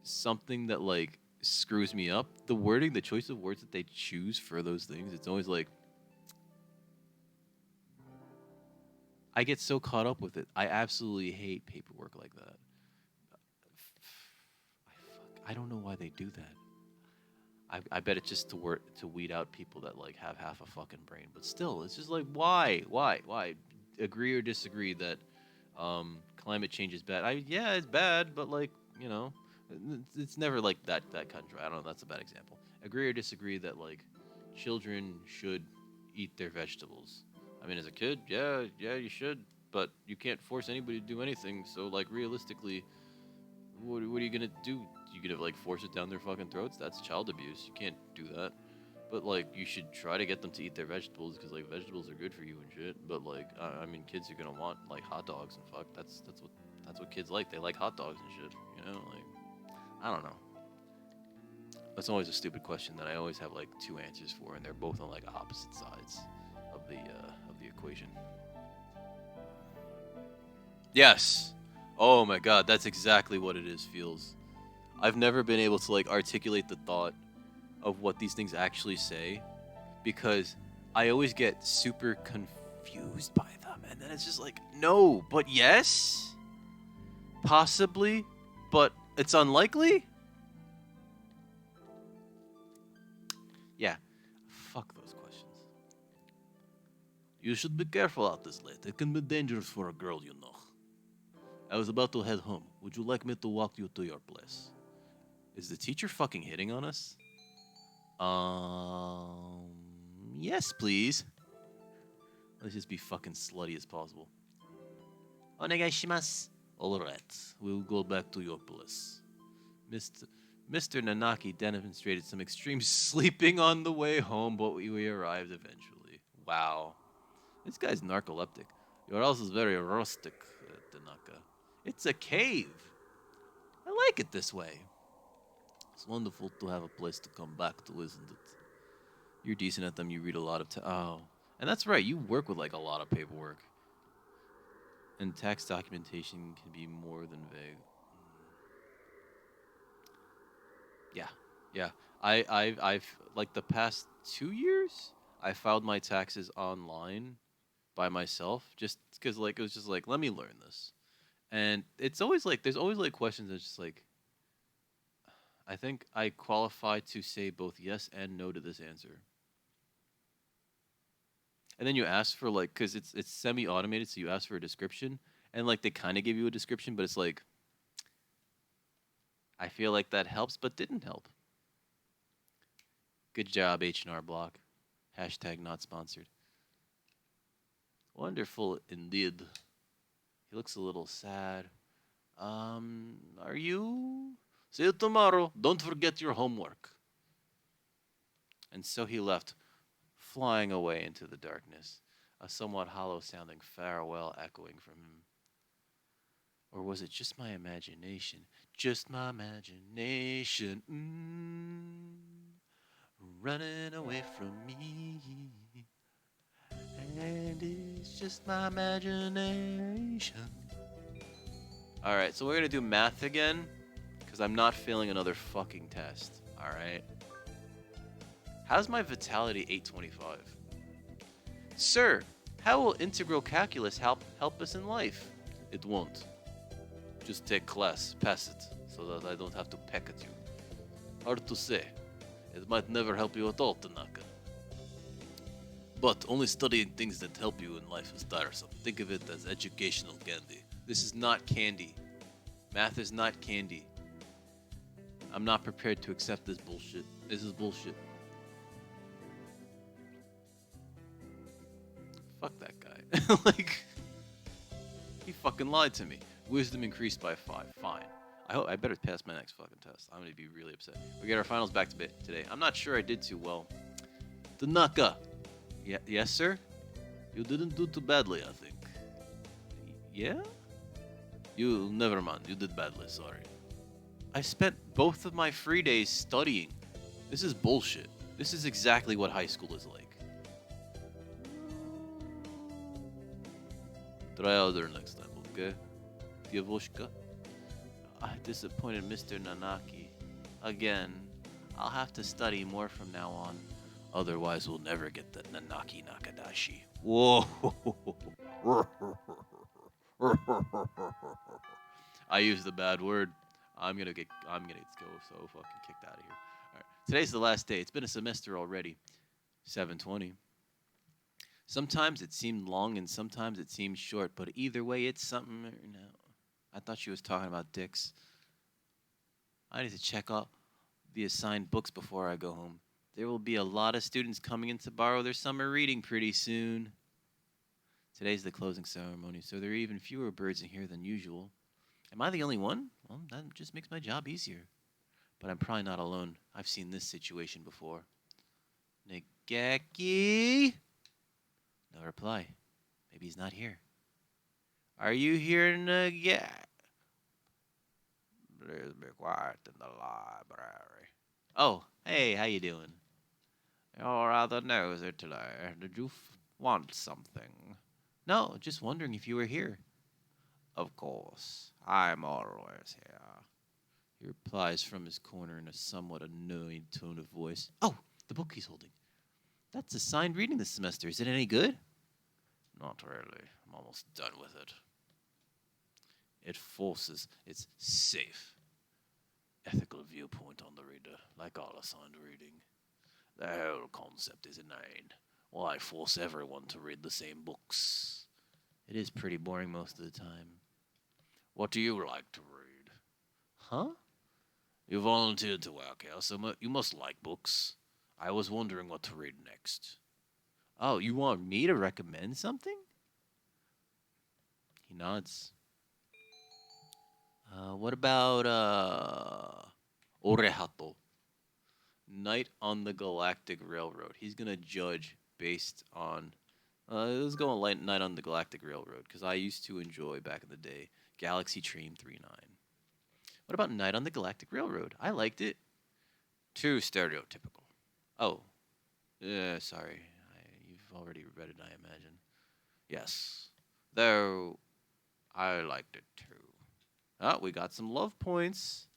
something that like screws me up. The wording, the choice of words that they choose for those things, it's always like I get so caught up with it. I absolutely hate paperwork like that. I don't know why they do that. I bet it's just to work to weed out people that like have half a fucking brain. But still, it's just like why? Agree or disagree that climate change is bad? Yeah, it's bad, but like you know, it's never like that cut and dry. I don't know. That's a bad example. Agree or disagree that like children should eat their vegetables. I mean, as a kid, yeah, you should, but you can't force anybody to do anything. So like realistically, what are you gonna do? You gonna like force it down their fucking throats? That's child abuse. You can't do that. But like, you should try to get them to eat their vegetables because like vegetables are good for you and shit. But like, I mean, kids are gonna want like hot dogs and fuck. That's what kids like. They like hot dogs and shit. You know, like I don't know. That's always a stupid question that I always have like two answers for, and they're both on like opposite sides of the equation. Yes. Oh my god, that's exactly what it is. Feels. I've never been able to like articulate the thought of what these things actually say because I always get super confused by them, and then it's just like, no, but yes, possibly, but it's unlikely. Yeah, fuck those questions. You should be careful out this late. It can be dangerous for a girl, you know. I was about to head home. Would you like me to walk you to your place? Is the teacher fucking hitting on us? Yes, please. Let's just be fucking slutty as possible. Onegaishimasu. Alright, we'll go back to your place. Mr. Nanaki demonstrated some extreme sleeping on the way home, but we arrived eventually. Wow. This guy's narcoleptic. Your house is very rustic, Tanaka. It's a cave. I like it this way. It's wonderful to have a place to come back to, isn't it? You're decent at them. You read a lot of oh. And that's right. You work with like a lot of paperwork. And tax documentation can be more than vague. Yeah. Yeah. I've like the past 2 years, I filed my taxes online by myself just because like it was just like, let me learn this. And it's always like there's always like questions that's just like I think I qualify to say both yes and no to this answer. And then you ask for like, cause it's semi-automated, so you ask for a description, and like they kind of give you a description, but it's like, I feel like that helps, but didn't help. Good job, H&R Block. Hashtag not sponsored. Wonderful indeed. He looks a little sad. Are you? See you tomorrow. Don't forget your homework. And so he left, flying away into the darkness, a somewhat hollow-sounding farewell echoing from him. Or was it just my imagination? Just my imagination. Running away from me. And it's just my imagination. Alright, so we're going to do math again, because I'm not failing another fucking test. Alright? How's my vitality 825? Sir, how will integral calculus help us in life? It won't. Just take class, pass it, so that I don't have to peck at you. Hard to say. It might never help you at all, Tanaka. But only studying things that help you in life is tiresome. Think of it as educational candy. This is not candy. Math is not candy. I'm not prepared to accept this bullshit. This is bullshit. Fuck that guy. Like, he fucking lied to me. Wisdom increased by 5. Fine. I better pass my next fucking test. I'm gonna be really upset. We get our finals back to today. I'm not sure I did too well. Tanaka. Yeah, yes, sir? You didn't do too badly, I think. Yeah? You, never mind. You did badly, sorry. I spent both of my free days studying. This is bullshit. This is exactly what high school is like. Try harder next time, okay? Diavoshka. I disappointed Mr. Nanaki. Again. I'll have to study more from now on. Otherwise, we'll never get the Nanaki Nakadashi. Whoa! I used the bad word. I'm gonna go so fucking kicked out of here. All right. Today's the last day. It's been a semester already. 7:20. Sometimes it seemed long and sometimes it seemed short, but either way, it's something. No, I thought she was talking about dicks. I need to check out the assigned books before I go home. There will be a lot of students coming in to borrow their summer reading pretty soon. Today's the closing ceremony, so there are even fewer birds in here than usual. Am I the only one? Well, that just makes my job easier. But I'm probably not alone. I've seen this situation before. Nagaki? No reply. Maybe he's not here. Are you here, Nagaki? Please be quiet in the library. Oh, hey, how you doing? You're rather nosy today. Did you want something? No, just wondering if you were here. Of course. I'm always here. He replies from his corner in a somewhat annoying tone of voice. Oh, the book he's holding. That's assigned reading this semester. Is it any good? Not really. I'm almost done with it. It forces its safe, Ethical viewpoint on the reader, like all assigned reading. The whole concept is inane. Why force everyone to read the same books? It is pretty boring most of the time. What do you like to read? Huh? You volunteered to work here, so you must like books. I was wondering what to read next. Oh, you want me to recommend something? He nods. What about, Orehato? Night on the Galactic Railroad. He's gonna judge based on... let's go on Night on the Galactic Railroad, because I used to enjoy, back in the day, Galaxy Train 39. What about Night on the Galactic Railroad? I liked it. Too stereotypical. Oh. Sorry. You've already read it, I imagine. Yes. Though, I liked it too. Oh, we got some love points.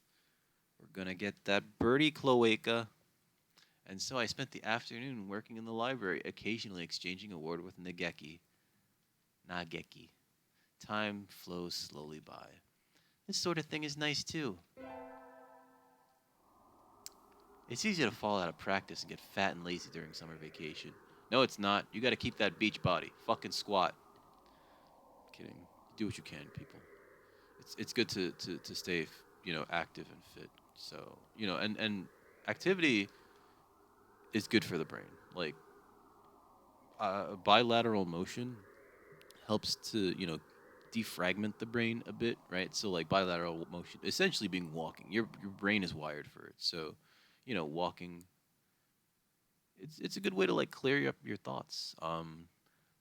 We're gonna get that birdie cloaca. And so I spent the afternoon working in the library, occasionally exchanging a word with Nageki. Time flows slowly by. This sort of thing is nice too. It's easy to fall out of practice and get fat and lazy during summer vacation. No, it's not. You gotta keep that beach body. Fucking squat. Kidding. Do what you can, people. It's good to stay, active and fit. So, and activity is good for the brain. Like, bilateral motion helps to, defragment the brain a bit, right? So, like, bilateral motion, essentially being walking. Your brain is wired for it. So, walking, it's a good way to, like, clear up your thoughts.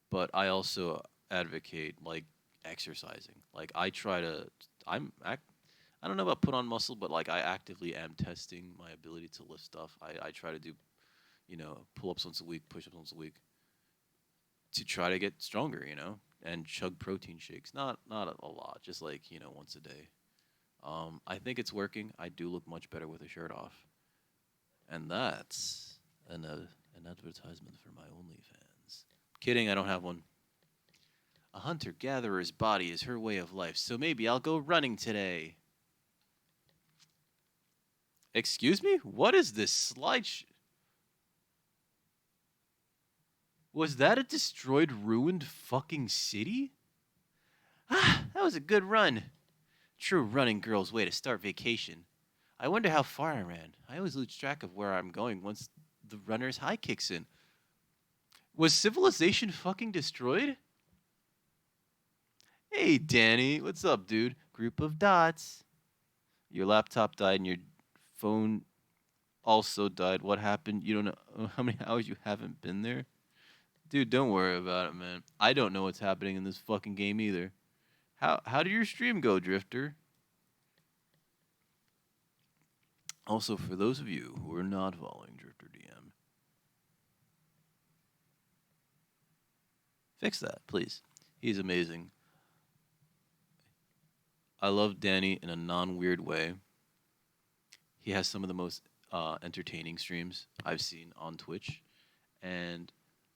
But I also advocate, like, exercising. Like, I don't know about put on muscle, but, like, I actively am testing my ability to lift stuff. I try to do, pull-ups once a week, push-ups once a week to try to get stronger, and chug protein shakes. Not a lot, just, like, once a day. I think it's working. I do look much better with a shirt off. And that's an advertisement for my OnlyFans. Kidding, I don't have one. A hunter-gatherer's body is her way of life, so maybe I'll go running today. Excuse me? What is this slideshow? Was that a destroyed, ruined fucking city? Ah, that was a good run. True running girl's way to start vacation. I wonder how far I ran. I always lose track of where I'm going once the runner's high kicks in. Was civilization fucking destroyed? Hey, Danny. What's up, dude? Group of dots. Your laptop died and your phone also died. What happened? You don't know how many hours you haven't been there? Dude, don't worry about it, man. I don't know what's happening in this fucking game either. How did your stream go, Drifter? Also, for those of you who are not following Drifter DM, fix that, please. He's amazing. I love Danny in a non-weird way. He has some of the most entertaining streams I've seen on Twitch, and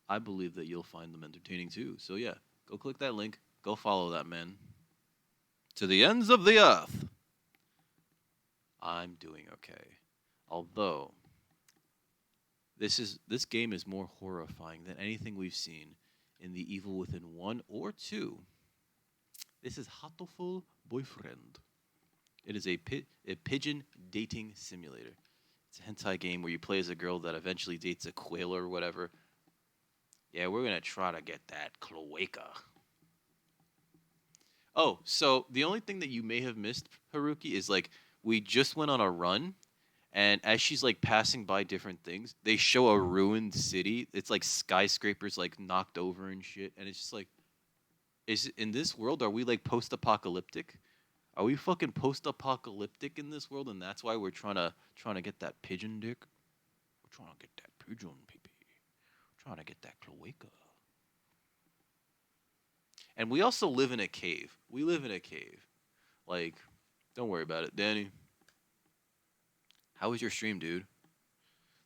I believe that you'll find them entertaining too. So yeah, go click that link, go follow that man. To the ends of the earth. I'm doing okay. Although this game is more horrifying than anything we've seen in The Evil Within 1 or 2. This is Hatoful Boyfriend. It is a pigeon dating simulator. It's a hentai game where you play as a girl that eventually dates a quail or whatever. Yeah, we're going to try to get that cloaca. Oh, so the only thing that you may have missed, Haruki, is like we just went on a run, and as she's like passing by different things, they show a ruined city. It's like skyscrapers like knocked over and shit, and it's just like, in this world, are we like post-apocalyptic? Are we fucking post-apocalyptic in this world, and that's why we're trying to get that pigeon dick? We're trying to get that pigeon, pee-pee. We're trying to get that cloaca. And we also live in a cave. We live in a cave. Like, don't worry about it. Danny, how was your stream, dude?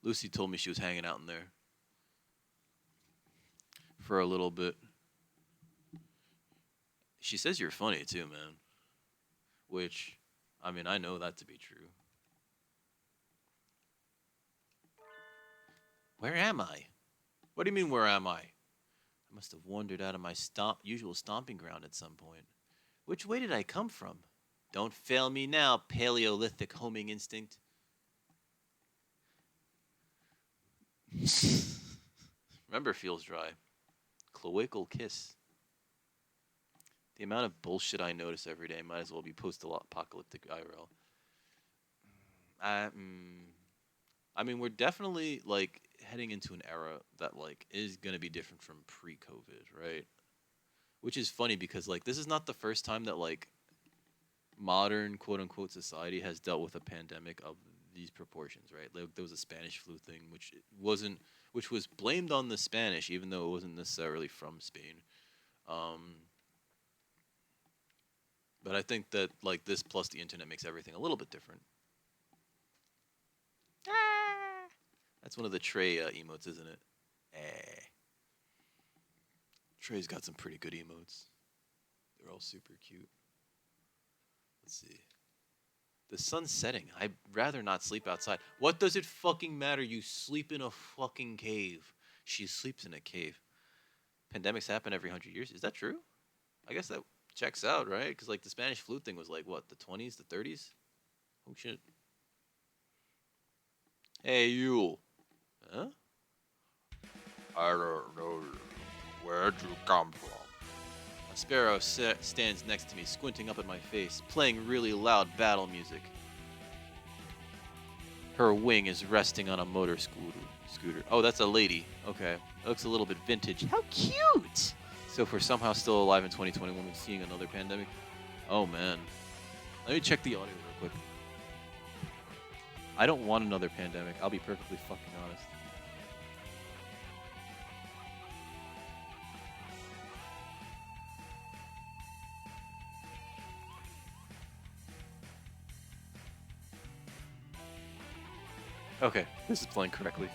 Lucy told me she was hanging out in there for a little bit. She says you're funny too, man. Which, I mean, I know that to be true. Where am I? What do you mean, where am I? I must have wandered out of my usual stomping ground at some point. Which way did I come from? Don't fail me now, Paleolithic homing instinct. Remember, feels dry. Cloacal kiss. The amount of bullshit I notice every day might as well be post-apocalyptic IRL. I mean, we're definitely like heading into an era that like is gonna be different from pre-COVID, right? Which is funny because like this is not the first time that like modern quote-unquote society has dealt with a pandemic of these proportions, right? Like, there was a Spanish flu thing, which was blamed on the Spanish, even though it wasn't necessarily from Spain. But I think that like this plus the internet makes everything a little bit different. That's one of the Trey emotes, isn't it? Trey's got some pretty good emotes. They're all super cute. Let's see. The sun's setting. I'd rather not sleep outside. What does it fucking matter? You sleep in a fucking cave. She sleeps in a cave. Pandemics happen every 100 years. Is that true? I guess that checks out, right? Because like the Spanish flu thing was like what, the 20s, the 30s? Oh shit. Hey you. Huh? I don't know. Where'd you come from? A sparrow stands next to me, squinting up at my face, playing really loud battle music. Her wing is resting on a motor scooter. Oh, that's a lady. Okay. It looks a little bit vintage. How cute! So if we're somehow still alive in 2021 and seeing another pandemic. Oh, man. Let me check the audio real quick. I don't want another pandemic. I'll be perfectly fucking honest. Okay, this is playing correctly.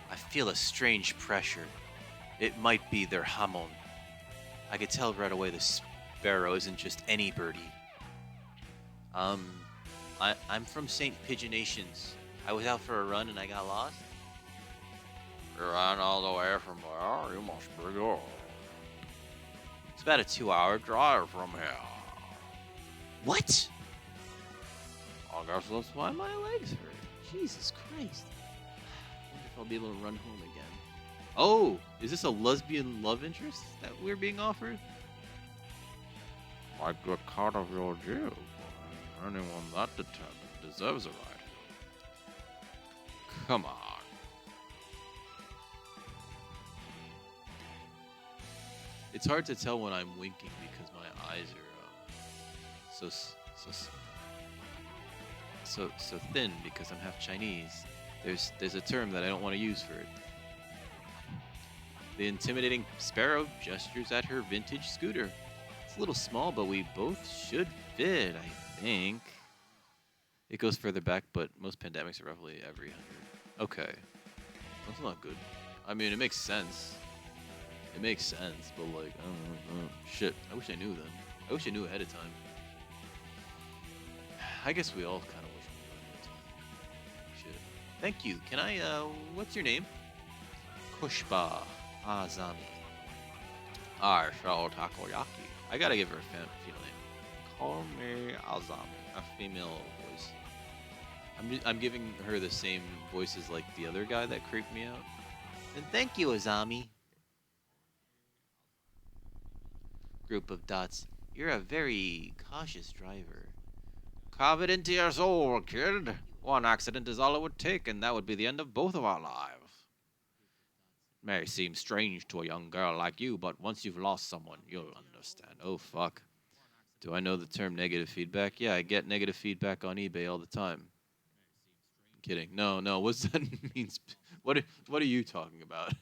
I feel a strange pressure. It might be their hamon. I could tell right away the sparrow isn't just any birdie. I'm from St. Pigeonations. I was out for a run and I got lost. You ran all the way from there? You must be good. It's about a 2-hour Drive from here. What? I guess that's Why my legs hurt? Jesus Christ. I wonder if I'll be able to run home again. Oh, is this a lesbian love interest that we're being offered? like the cut of your jib. Anyone that determined deserves a ride. Come on. It's hard to tell when I'm winking because my eyes are So so thin because I'm half Chinese. There's a term that I don't want to use for it. The intimidating sparrow gestures at her vintage scooter. It's a little small, but we both should fit, I think. It goes further back, but most pandemics are roughly every 100. Okay. That's not good. I mean, it makes sense. It makes sense, but like, I don't know. Shit. I wish I knew then. I wish I knew ahead of time. I guess we all kind of wish we knew ahead of time. Shit. Thank you. Can I, what's your name? Kushba Azami. I shall takoyaki. I gotta give her a female name. Call me Azami. A female voice. I'm giving her the same voice as like the other guy that creeped me out. And thank you, Azami. Group of dots. You're a very cautious driver. Carve it into your soul, kid. One accident is all it would take, and that would be the end of both of our lives. May seem strange to a young girl like you, but once you've lost someone, you'll understand. Oh, fuck. Do I know the term negative feedback? Yeah, I get negative feedback on eBay all the time. I'm kidding. No, what's that mean? What are you talking about?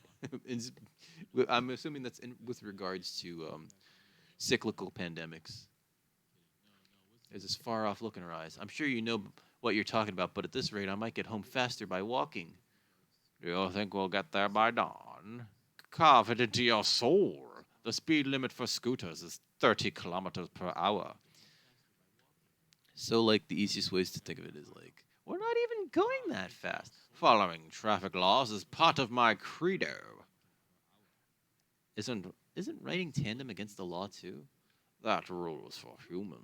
I'm assuming that's with regards to cyclical pandemics. There's this far off look in her eyes. I'm sure you know what you're talking about, but at this rate, I might get home faster by walking. Do you think we'll get there by dawn? Carve it into your soul. The speed limit for scooters is 30 kilometers per hour. So, like, the easiest ways to think of it is like, we're not even going that fast. Following traffic laws is part of my credo. Isn't riding tandem against the law too? That rule is for humans.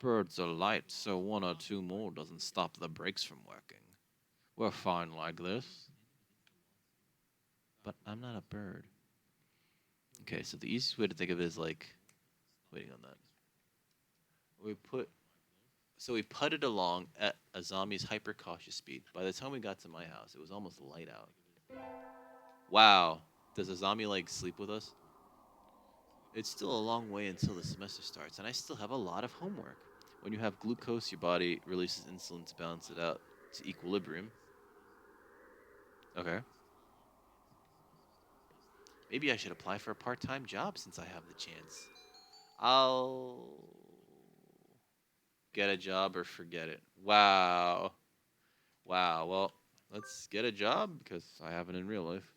Birds are light, so one or two more doesn't stop the brakes from working. We're fine like this. But I'm not a bird. Okay, so the easiest way to think of it is like, waiting on that. We putted along at a zombie's hyper cautious speed. By the time we got to my house, it was almost light out. Wow, does a zombie like sleep with us? It's still a long way until the semester starts, and I still have a lot of homework. When you have glucose, your body releases insulin to balance it out to equilibrium. Okay. Maybe I should apply for a part-time job since I have the chance. I'll get a job or forget it. Wow. Wow. Well, let's get a job because I haven't in real life.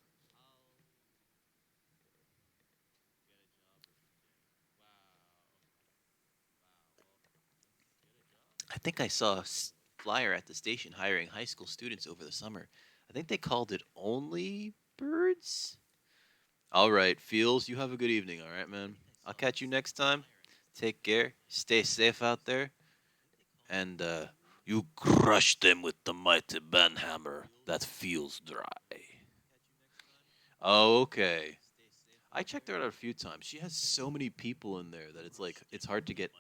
I think I saw a flyer at the station hiring high school students over the summer. I think they called it Only Birds. All right, Feels, you have a good evening, all right, man? I'll catch you next time. Take care. Stay safe out there. And, You crush them with the mighty banhammer that feels dry. oh, okay. I checked her out a few times. She has so many people in there that it's like, it's hard to get,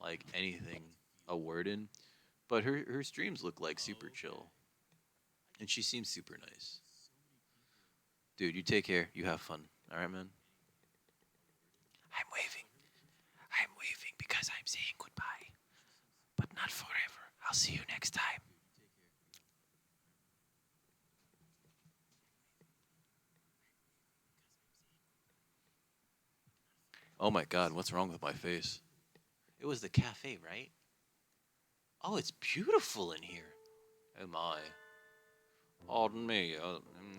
like, anything, a word in. But her streams look like super chill. And she seems super nice. Dude, you take care. You have fun. All right, man? I'm waving. I'm waving because I'm saying goodbye. But not forever. I'll see you next time. Oh my god, what's wrong with my face? It was the cafe, right? Oh, it's beautiful in here. Oh my. Pardon me.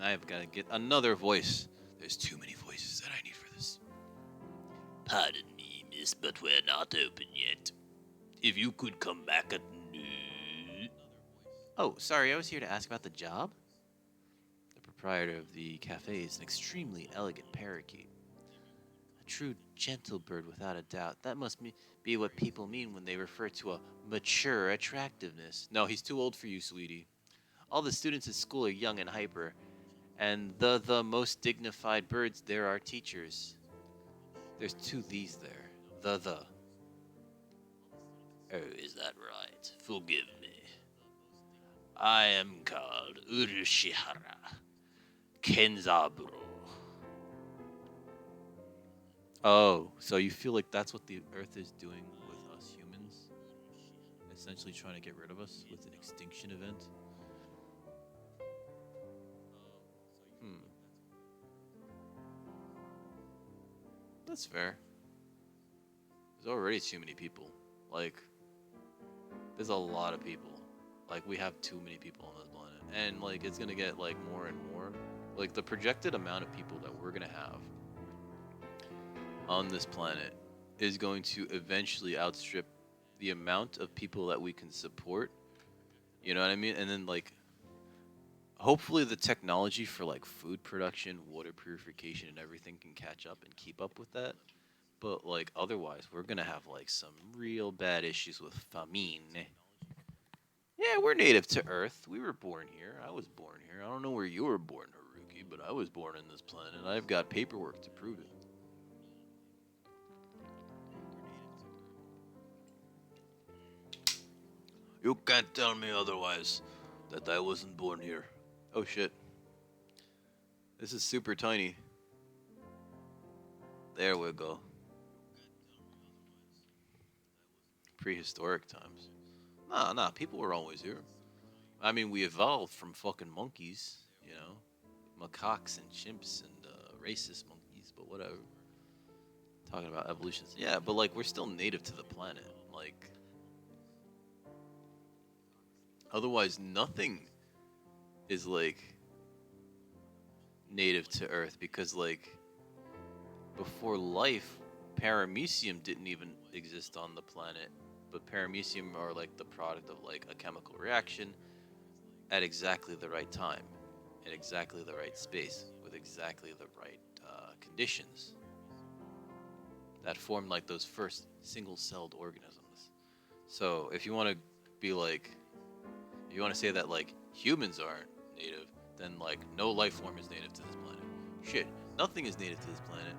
I've got to get another voice. There's too many voices that I need for this. Pardon me, miss, but we're not open yet. If you could come back at noon. Oh, sorry, I was here to ask about the job. The proprietor of the cafe is an extremely elegant parakeet. A true gentle bird without a doubt. That must be what people mean when they refer to a mature attractiveness. No, he's too old for you, sweetie. All the students at school are young and hyper, and the most dignified birds there are teachers. There's two these there. The. Oh, is that right? Forgive me. I am called Urushihara Kenzaburo. Oh, so you feel like that's what the Earth is doing with us humans? essentially trying to get rid of us with an extinction event. Hmm. That's fair. There's already too many people. Like, there's a lot of people. Like, we have too many people on this planet. And, like, it's gonna get, like, more and more. Like, the projected amount of people that we're gonna have on this planet is going to eventually outstrip the amount of people that we can support. You know what I mean? And then, like, hopefully the technology for, like, food production, water purification, and everything can catch up and keep up with that. But, like, otherwise, we're gonna have, like, some real bad issues with famine. Yeah, we're native to Earth. We were born here. I was born here. I don't know where you were born, Haruki, but I was born in this planet. I've got paperwork to prove it. You can't tell me otherwise that I wasn't born here. Oh shit. This is super tiny. There we go. Prehistoric times. Nah, people were always here. I mean, we evolved from fucking monkeys, you know? Macaques and chimps and racist monkeys, but whatever. Talking about evolutions. Yeah, but like, we're still native to the planet. Like, otherwise, nothing is like native to Earth because, like, before life, paramecium didn't even exist on the planet. But paramecium are like the product of like a chemical reaction at exactly the right time, in exactly the right space, with exactly the right conditions that formed like those first single-celled organisms. So if you want to be like, if you want to say that like humans aren't native, then like no life form is native to this planet. Shit, nothing is native to this planet.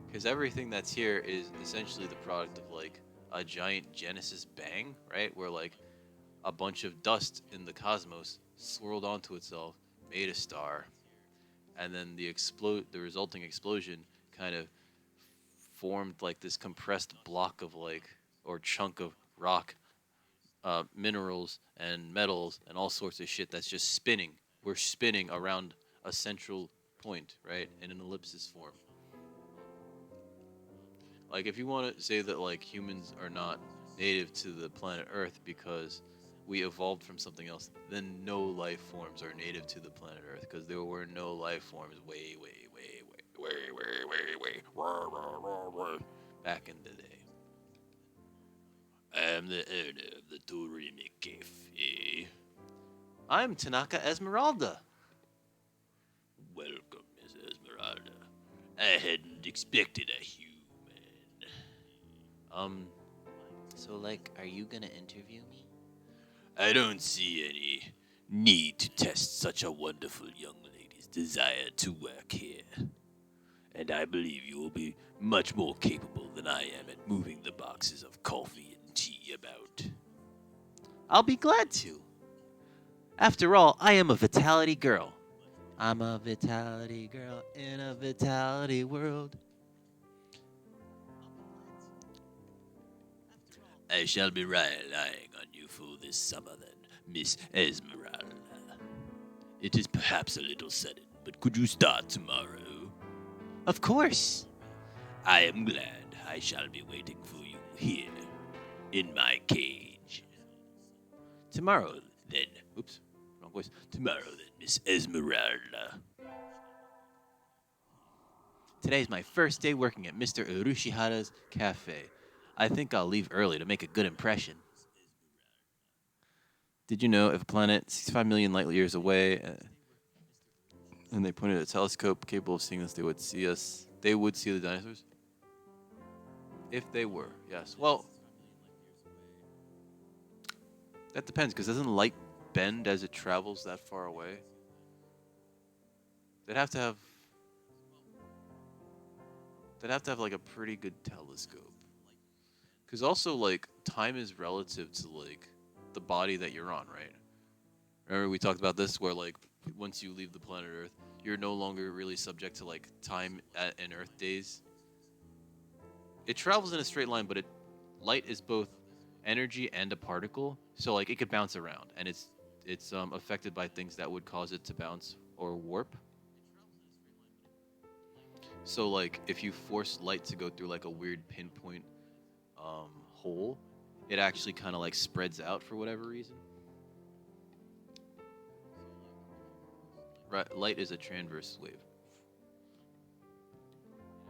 Because everything that's here is essentially the product of like a giant Genesis bang, right? Where like a bunch of dust in the cosmos swirled onto itself, made a star, and then the resulting explosion kind of formed like this compressed block of like, or chunk of rock, minerals and metals and all sorts of shit that's just spinning. We're spinning around a central point, right? In an ellipsis form. Like, if you want to say that, like, humans are not native to the planet Earth because we evolved from something else, then no life forms are native to the planet Earth because there were no life forms way back in the day. I am the owner of the Doremi Cafe. I'm Tanaka Esmeralda. Welcome, Miss Esmeralda. I hadn't expected a human. So, like, are you gonna interview me? I don't see any need to test such a wonderful young lady's desire to work here. And I believe you will be much more capable than I am at moving the boxes of coffee and tea about. I'll be glad to. After all, I am a vitality girl. I'm a vitality girl in a vitality world. I shall be relying on you for this summer then, Miss Esmeralda. It is perhaps a little sudden, but could you start tomorrow? Of course. I am glad. I shall be waiting for you here, in my cage. Tomorrow. Then, oops, wrong voice. Tomorrow then, Miss Esmeralda. Today's my first day working at Mr. Urushihara's cafe. I think I'll leave early to make a good impression. Did you know if a planet 65 million light years away and they pointed a telescope capable of seeing us, they would see us? They would see the dinosaurs? If they were, yes. Well, that depends, because doesn't light bend as it travels that far away? They'd have to have like a pretty good telescope. Because also, like, time is relative to, like, the body that you're on, right? Remember we talked about this, where, like, once you leave the planet Earth, you're no longer really subject to, like, time and Earth days. It travels in a straight line, but light is both energy and a particle, so like it could bounce around, and it's affected by things that would cause it to bounce or warp. So like if you force light to go through like a weird pinpoint hole, it actually kind of like spreads out for whatever reason. Right, light is a transverse wave.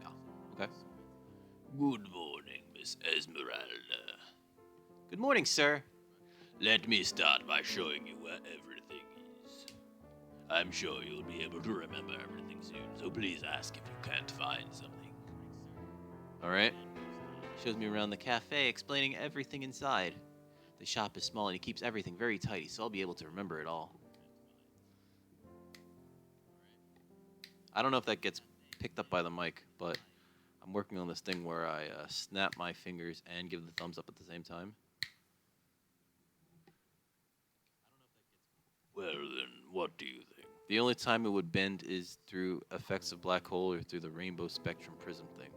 Yeah. Okay. Good morning, Miss Esmeralda. Good morning, sir. Let me start by showing you where everything is. I'm sure you'll be able to remember everything soon, so please ask if you can't find something. All right. Shows me around the cafe, explaining everything inside. The shop is small and he keeps everything very tidy, so I'll be able to remember it all. I don't know if that gets picked up by the mic, but I'm working on this thing where I snap my fingers and give the thumbs up at the same time. Well then, what do you think? The only time it would bend is through effects of black hole or through the rainbow spectrum prism thing.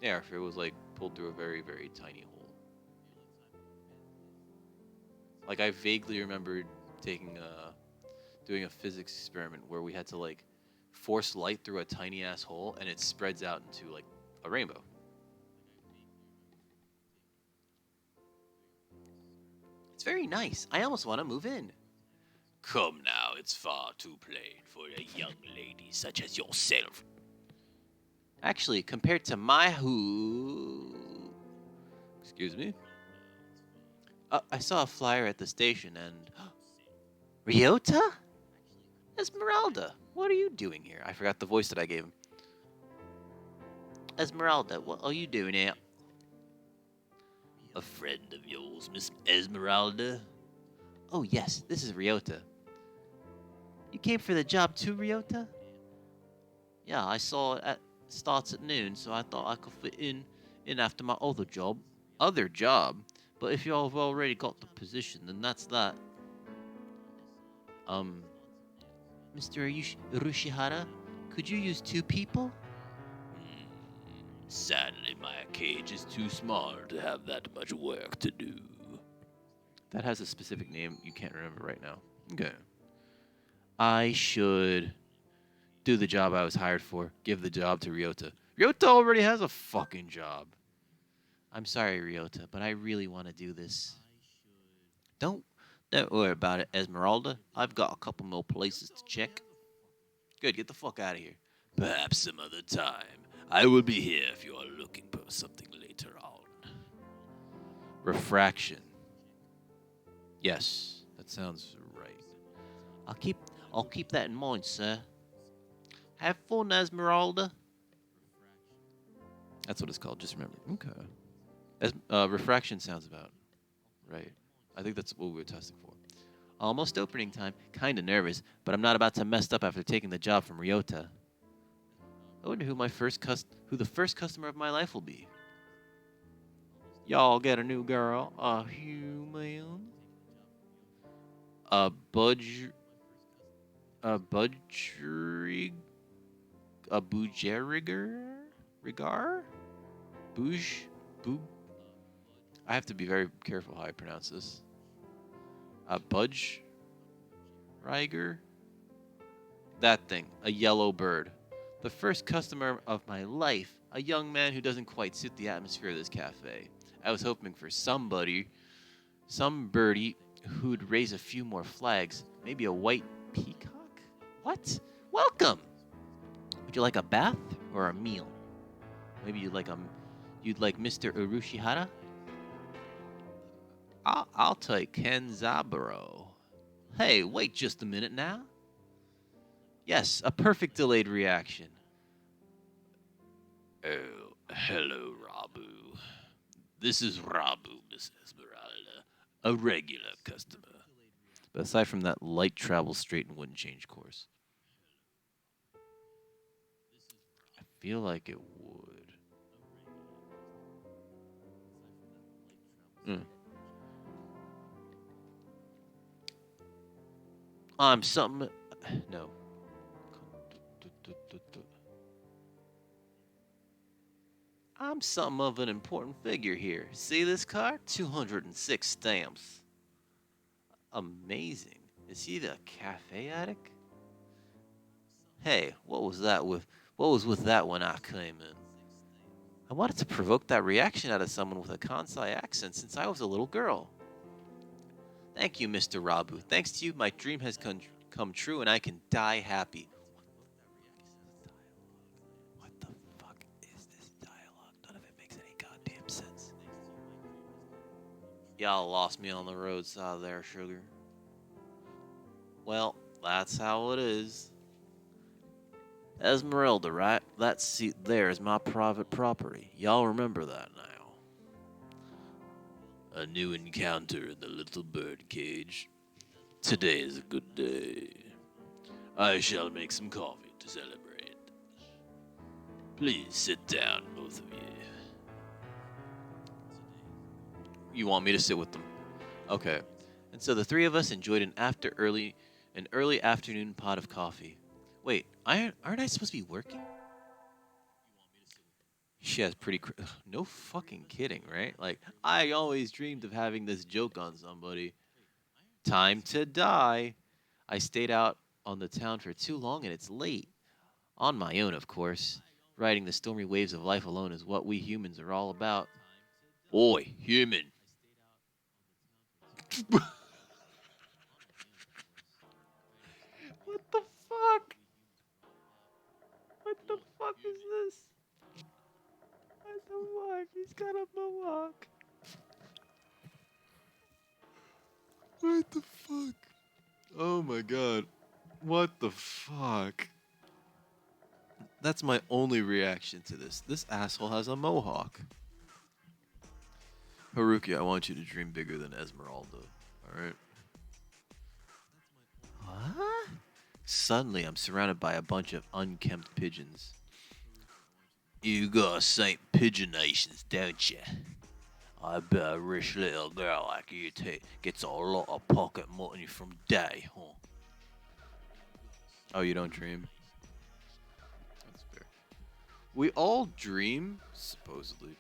Yeah, if it was like pulled through a very, very tiny hole. Like I vaguely remembered doing a physics experiment where we had to like force light through a tiny ass hole and it spreads out into like a rainbow. It's very nice. I almost want to move in. Come now, it's far too plain for a young lady such as yourself. Actually, compared to my excuse me. I saw a flyer at the station and Ryota? Esmeralda, what are you doing here? I forgot the voice that I gave him. Esmeralda, what are you doing here? A friend of yours, Miss Esmeralda? Oh yes, this is Ryota. You came for the job too, Ryota? Yeah, I saw it starts at noon, so I thought I could fit in after my other job. Other job? But if y'all have already got the position, then that's that. Mr. Urushihara, could you use 2 people? Sadly, my cage is too small to have that much work to do. That has a specific name you can't remember right now. Okay. I should do the job I was hired for. Give the job to Ryota. Ryota already has a fucking job. I'm sorry, Ryota, but I really want to do this. Don't worry about it, Esmeralda. I've got a couple more places to check. Good, get the fuck out of here. Perhaps some other time. I will be here if you are looking for something later on. Refraction. Yes, that sounds right. I'll keep that in mind, sir. Have fun, Esmeralda. That's what it's called. Just remember. Okay. Refraction sounds about right. I think that's what we were testing for. Almost opening time. Kinda nervous, but I'm not about to mess up after taking the job from Ryota. I wonder who the first customer of my life will be. Y'all get a new girl, a human, a budgerig, a rigar, I have to be very careful how I pronounce this. A Riger? That thing, a yellow bird. The first customer of my life, a young man who doesn't quite suit the atmosphere of this cafe. I was hoping for some birdie who'd raise a few more flags. Maybe a white peacock? What? Welcome! Would you like a bath or a meal? Maybe you'd like Mr. Urushihara? I'll take Kenzaburo. Hey, wait just a minute now. Yes, a perfect delayed reaction. Oh, hello, Rabu. This is Rabu, Miss Esmeralda, a regular customer. But aside from that, light travels straight and wouldn't change course. I feel like it would. Something. No. I'm something of an important figure here. See this card? 206 stamps. Amazing. Is he the cafe addict? Hey, what was with that when I came in? I wanted to provoke that reaction out of someone with a Kansai accent since I was a little girl. Thank you, Mr. Rabu. Thanks to you, my dream has come true and I can die happy. What the fuck is this dialogue? None of it makes any goddamn sense. Y'all lost me on the roadside there, sugar. Well, that's how it is. Esmeralda, right? That seat there is my private property. Y'all remember that now. A new encounter in the little bird cage. Today is a good day. I shall make some coffee to celebrate. Please sit down, both of you. You want me to sit with them? Okay. And so the three of us enjoyed an early afternoon pot of coffee. Wait, aren't I supposed to be working? She has pretty... no fucking kidding, right? Like, I always dreamed of having this joke on somebody. Time to die. I stayed out on the town for too long and it's late. On my own, of course. Riding the stormy waves of life alone is what we humans are all about. Oi, human. What the fuck? What the fuck is this? What the fuck? He's got a mohawk. What the fuck? Oh my god. What the fuck? That's my only reaction to this. This asshole has a mohawk. Haruki, I want you to dream bigger than Esmeralda. Alright? What? Suddenly, I'm surrounded by a bunch of unkempt pigeons. You got St. Pigeonations, don't you? I bet a rich little girl like you gets a lot of pocket money from Daddy, huh? Oh, you don't dream? That's fair. We all dream, supposedly.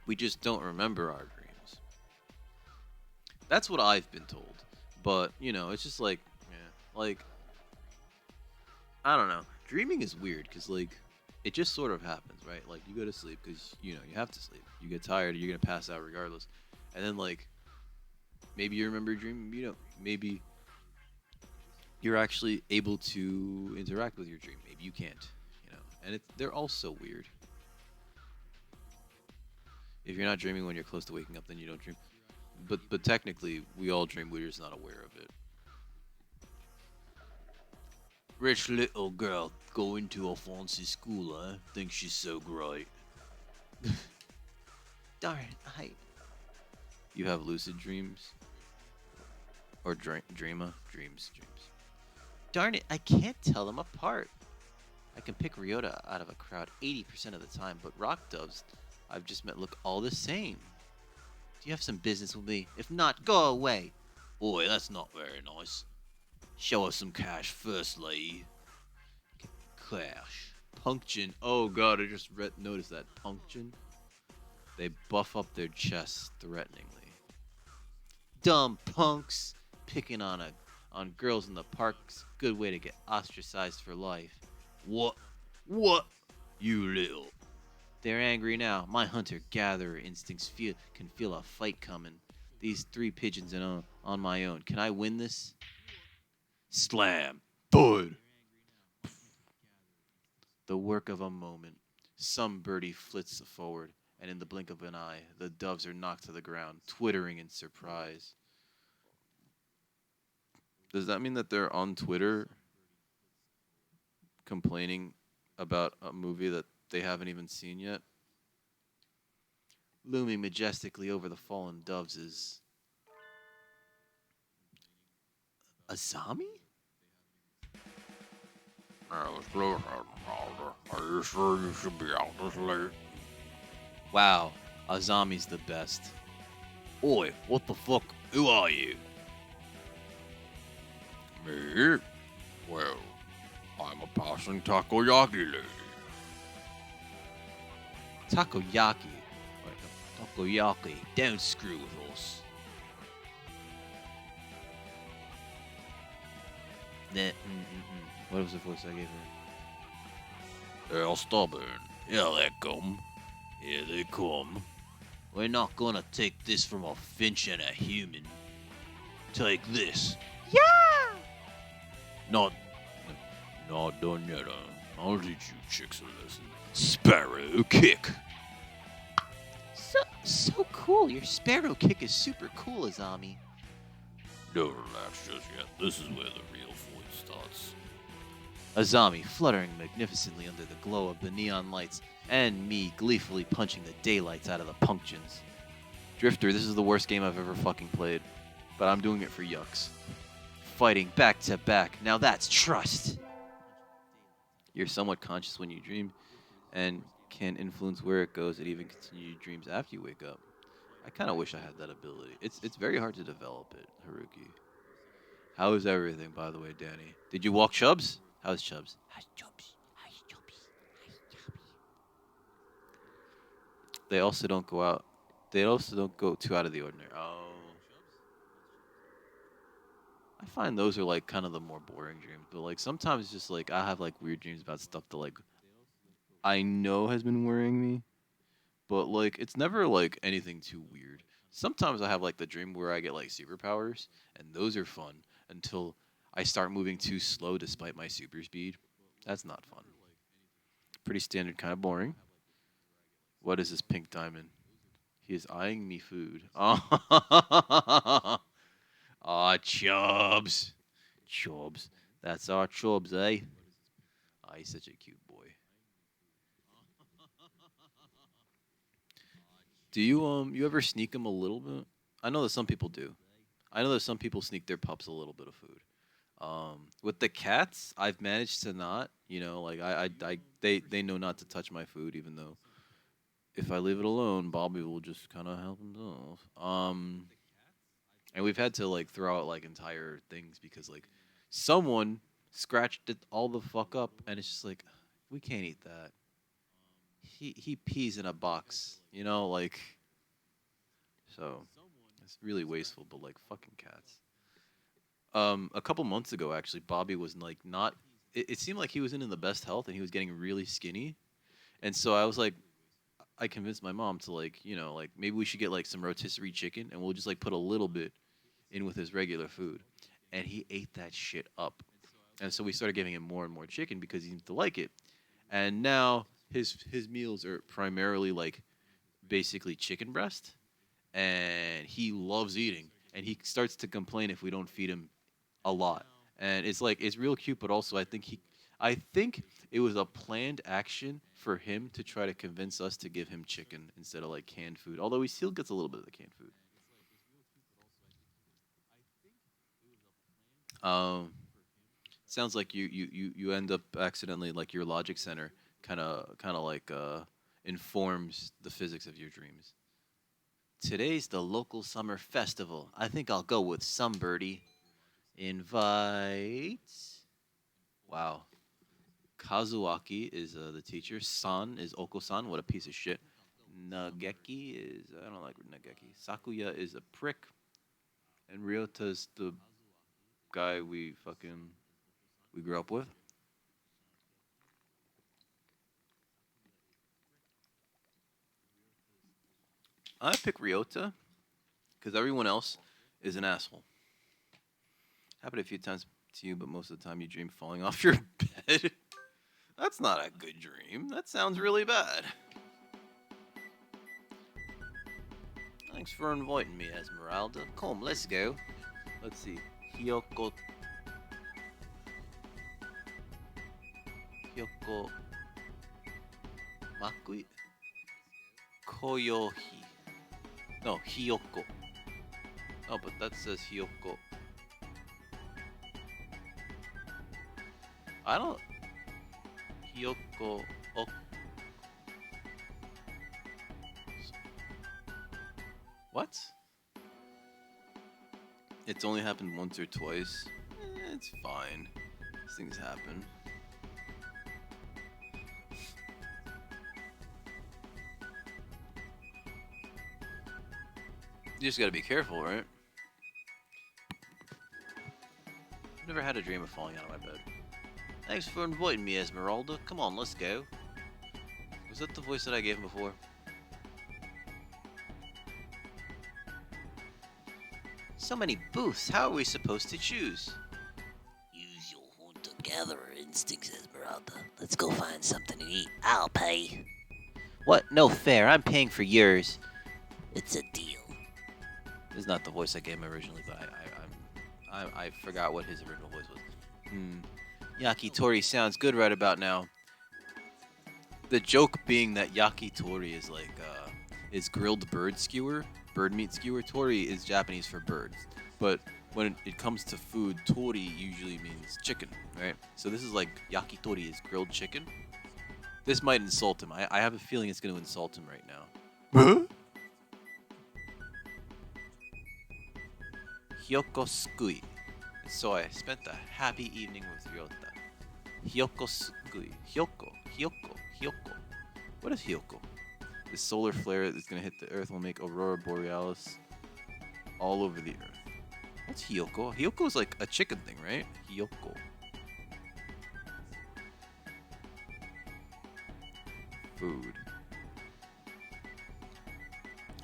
We just don't remember our dreams. That's what I've been told. But, you know, it's just like, yeah, like, I don't know. Dreaming is weird because, like, it just sort of happens, right? Like, you go to sleep because, you know, you have to sleep. You get tired, you're going to pass out regardless. And then, like, maybe you remember dreaming, you know, maybe you're actually able to interact with your dream. Maybe you can't, you know. And they're all so weird. If you're not dreaming when you're close to waking up, then you don't dream. But technically, we all dream, we're just not aware of it. Rich little girl going to a fancy school, huh? Thinks she's so great. Darn, You have lucid dreams? Or dreama? Dreams. Darn it, I can't tell them apart. I can pick Ryota out of a crowd 80% of the time, but rock doves I've just met look all the same. Do you have some business with me? If not, go away. Boy, that's not very nice. Show us some cash first, lady. Cash. Punction. Oh god, I just noticed that. Punction. They buff up their chests threateningly. Dumb punks. Picking on girls in the park's a good way to get ostracized for life. What? You little. They're angry now. My hunter-gatherer instincts can feel a fight coming. These three pigeons and on my own. Can I win this? Slam. Thud. The work of a moment. Some birdie flits forward, and in the blink of an eye, the doves are knocked to the ground, twittering in surprise. Does that mean that they're on Twitter complaining about a movie that they haven't even seen yet? Looming majestically over the fallen doves is Azami? Are you sure you should be out this late? Wow, Azami's the best. Oi, what the fuck? Who are you? Me? Well, I'm a passing takoyaki lady. Takoyaki. Takoyaki. Don't screw with us. What was the voice I gave her? They're all stubborn. Here they come. Here they come. We're not gonna take this from a finch and a human. Take this. Not done yet, I'll teach you chicks a lesson. Sparrow kick. So cool. Your sparrow kick is super cool, Azami. Don't relax just yet. This is where the real fight starts. Azami fluttering magnificently under the glow of the neon lights, and me gleefully punching the daylights out of the punctions. Drifter, this is the worst game I've ever fucking played, but I'm doing it for yucks. Fighting back to back, now that's trust! You're somewhat conscious when you dream, and can influence where it goes and even continue your dreams after you wake up. I kind of wish I had that ability. It's very hard to develop it, Haruki. How is everything, by the way, Danny? Did you walk Chubbs? How's Chubbs? How's Chubbs? How's Chubbs? How's Chubbs? They also don't go out. They also don't go too out of the ordinary. Oh. I find those are like kind of the more boring dreams, but like sometimes just like I have like weird dreams about stuff that like I know has been worrying me, but like it's never like anything too weird. Sometimes I have like the dream where I get like superpowers, and those are fun until I start moving too slow despite my super speed. That's not fun. Pretty standard, kind of boring. What is this pink diamond? He is eyeing me food. Aw, Chubbs. Chubbs. That's our Chubbs, eh? Ah, he's such a cute boy. Do you ever sneak him a little bit? I know that some people do. I know that some people sneak their pups a little bit of food. With the cats, I've managed to not. You know, like they know not to touch my food, even though if I leave it alone, Bobby will just kind of help himself. And we've had to like throw out like entire things because like someone scratched it all the fuck up, and it's just like we can't eat that. He pees in a box, you know, like so it's really wasteful, but like fucking cats. A couple months ago actually, Bobby was like not it seemed like he wasn't in the best health and he was getting really skinny. And so I was like I convinced my mom to like, you know, like maybe we should get like some rotisserie chicken and we'll just like put a little bit in with his regular food. And he ate that shit up. And so we started giving him more and more chicken because he seemed to like it. And now his meals are primarily like basically chicken breast, and he loves eating. And he starts to complain if we don't feed him a lot. And it's like it's real cute, but also I think it was a planned action for him to try to convince us to give him chicken instead of like canned food. Although he still gets a little bit of the canned food. Sounds like you end up accidentally like your logic center kind of like informs the physics of your dreams. Today's the local summer festival. I think I'll go with some birdie. Invite. Wow. Kazuaki is the teacher. San is Oko-san. What a piece of shit. Nageki is I don't like Nageki. Sakuya is a prick, and Ryota's the guy we grew up with. I pick Ryota because everyone else is an asshole. Happened a few times to you, but most of the time you dream falling off your bed. That's not a good dream. That sounds really bad. Thanks for inviting me, Esmeralda. Come, let's go. Let's see. Hyoko Makui Koyohi. No, Hyoko. Oh, but that says Hyoko. I don't. Hyoko. What? It's only happened once or twice. It's fine. These things happen. You just gotta be careful, right? I've never had a dream of falling out of my bed. Thanks for inviting me, Esmeralda. Come on, let's go. Was that the voice that I gave him before? So many booths. How are we supposed to choose? Use your hunter-gatherer instincts, Esmeralda. Let's go find something to eat. I'll pay. What? No fair. I'm paying for yours. It's a deal. This is not the voice I gave him originally, but I forgot what his original voice was. Yakitori sounds good right about now. The joke being that yakitori is like is grilled bird skewer, bird meat skewer. Tori is Japanese for birds, but when it comes to food, tori usually means chicken, right? So this is like yakitori is grilled chicken. This might insult him. I have a feeling it's going to insult him right now. Huh? Hyoko Sukui. So I spent a happy evening with Ryota. Hyoko Sukui. Hyoko. What is Hyoko? The solar flare that's going to hit the Earth will make Aurora Borealis all over the Earth. What's Hyoko? Hyoko is like a chicken thing, right? Hyoko. Food.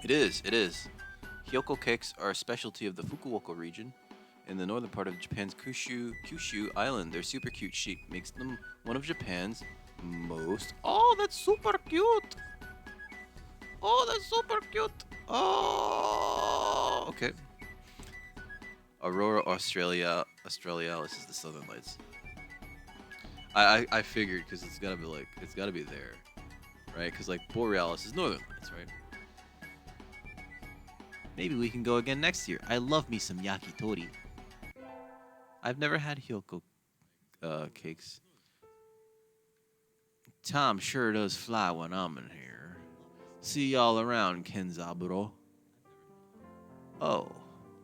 It is. Hyoko cakes are a specialty of the Fukuoka region in the northern part of Japan's Kyushu Island. Their super cute shape makes them one of Japan's most... Oh, that's super cute! Oh, okay. Aurora Australis is the southern lights. I figured because it's gotta be there, right? Because like Borealis is northern lights, right? Maybe we can go again next year. I love me some yakitori. I've never had Hyoko cakes. Time sure does fly when I'm in here. See y'all around, Kenzaburo. Oh,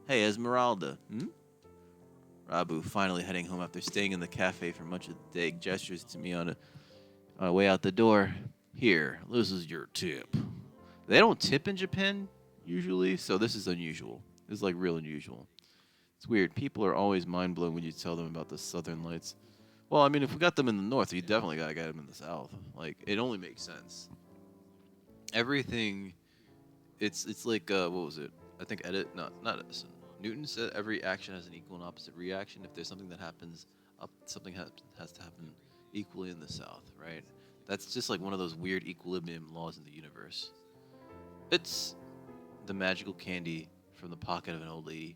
hey Esmeralda. Rabu finally heading home after staying in the cafe for much of the day. Gestures to me on a way out the door. Here, this is your tip. They don't tip in Japan usually, so this is unusual. This is like real unusual. It's weird. People are always mind blown when you tell them about the southern lights. Well, I mean, if we got them in the north, you definitely gotta get them in the south. Like, it only makes sense. Everything, it's like what was it? I think not Edison. Newton said every action has an equal and opposite reaction. If there's something that happens up, something has to happen equally in the south, right? That's just like one of those weird equilibrium laws in the universe. It's the magical candy from the pocket of an old lady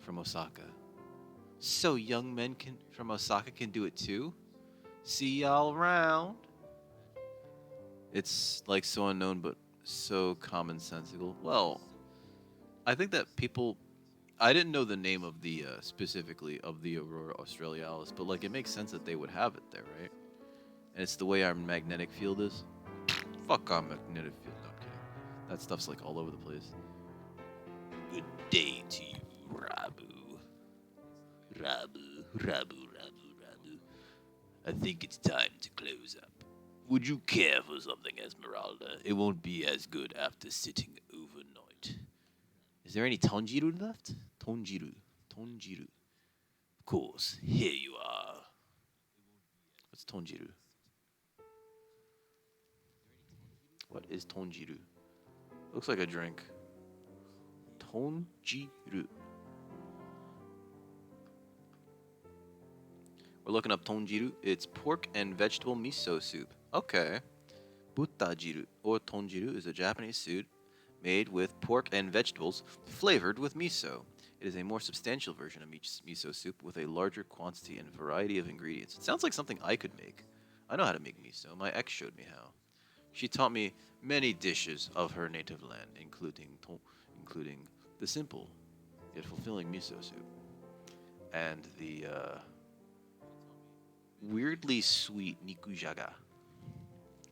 from Osaka. So young men from Osaka can do it too? See y'all around. It's like so unknown but so commonsensical. Well, I think that people... I didn't know the name of the, specifically, of the Aurora Australis, but like it makes sense that they would have it there, right? And it's the way our magnetic field is. Fuck our magnetic field. No, I'm kidding. That stuff's like all over the place. Good day to you, Rabu. Rabu. I think it's time to close up. Would you care for something, Esmeralda? It won't be as good after sitting overnight. Is there any Tonjiru left? Tonjiru. Of course, here you are. What's Tonjiru? What is Tonjiru? Looks like a drink. Tonjiru. We're looking up Tonjiru. It's pork and vegetable miso soup. Okay. Butajiru or Tonjiru is a Japanese soup made with pork and vegetables flavored with miso. It is a more substantial version of miso soup with a larger quantity and variety of ingredients. It sounds like something I could make. I know how to make miso. My ex showed me how. She taught me many dishes of her native land, including the simple yet fulfilling miso soup and the weirdly sweet nikujaga.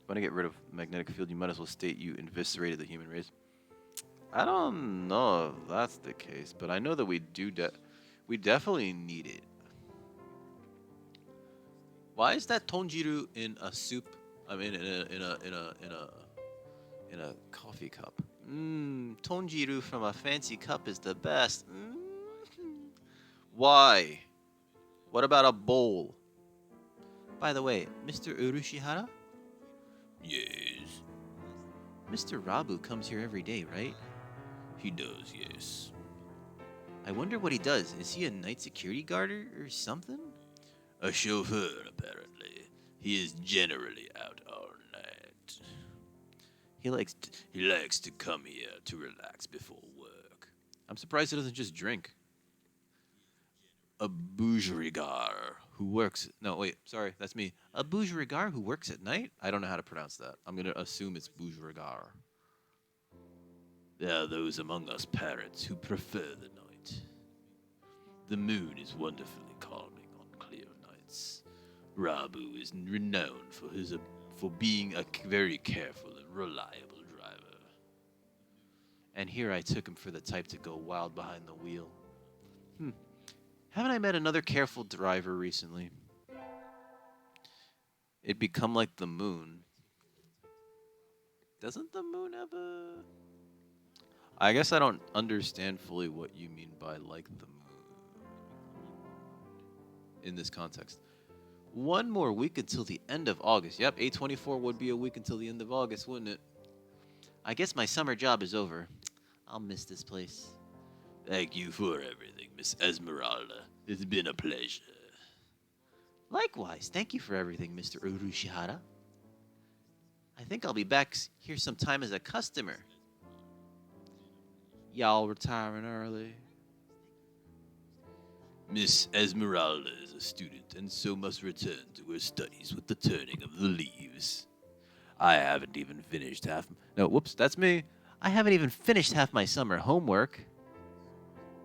Want to get rid of magnetic field? You might as well state you eviscerated the human race. I don't know if that's the case, but I know that we definitely need it. Why is that Tonjiru in a soup? I mean, in a coffee cup. Tonjiru from a fancy cup is the best. Why? What about a bowl? By the way, Mr. Urushihara? Yes, Mr. Rabu comes here every day, right? he does, yes. I wonder what he does. Is he a night security guard or something? A chauffeur, apparently. He is generally out all night. He likes He likes to come here to relax before work. I'm surprised he doesn't just drink. A bourgeois Who works? No, wait, sorry, that's me. A bourgeois who works at night? I don't know how to pronounce that. I'm gonna assume it's bourgeois. There are those among us parrots who prefer the night. The moon is wonderfully calming on clear nights. Rabu is renowned for being a very careful and reliable driver. And here I took him for the type to go wild behind the wheel. Haven't I met another careful driver recently? It'd become like the moon. Doesn't the moon have a... I guess I don't understand fully what you mean by like the moon in this context. One more week until the end of August. Yep, 8/24 would be a week until the end of August, wouldn't it? I guess my summer job is over. I'll miss this place. Thank you for everything, Miss Esmeralda. It's been a pleasure. Likewise, thank you for everything, Mr. Urushihara. I think I'll be back here sometime as a customer. Y'all retiring early? Miss Esmeralda is a student and so must return to her studies with the turning of the leaves. I haven't even finished half... No, whoops, that's me. I haven't even finished half my summer homework.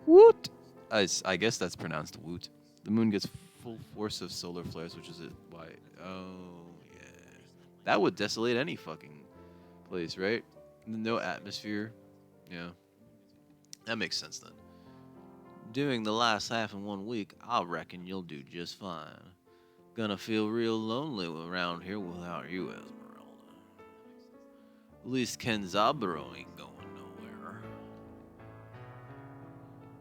Woot! I guess that's pronounced woot. The moon gets full force of solar flares, which is it? Why? Oh, yeah. That would desolate any fucking place, right? No atmosphere. Yeah. That makes sense then. Doing the last half in 1 week, I reckon you'll do just fine. Gonna feel real lonely around here without you, Esmeralda. At least Kenzaburo ain't going nowhere.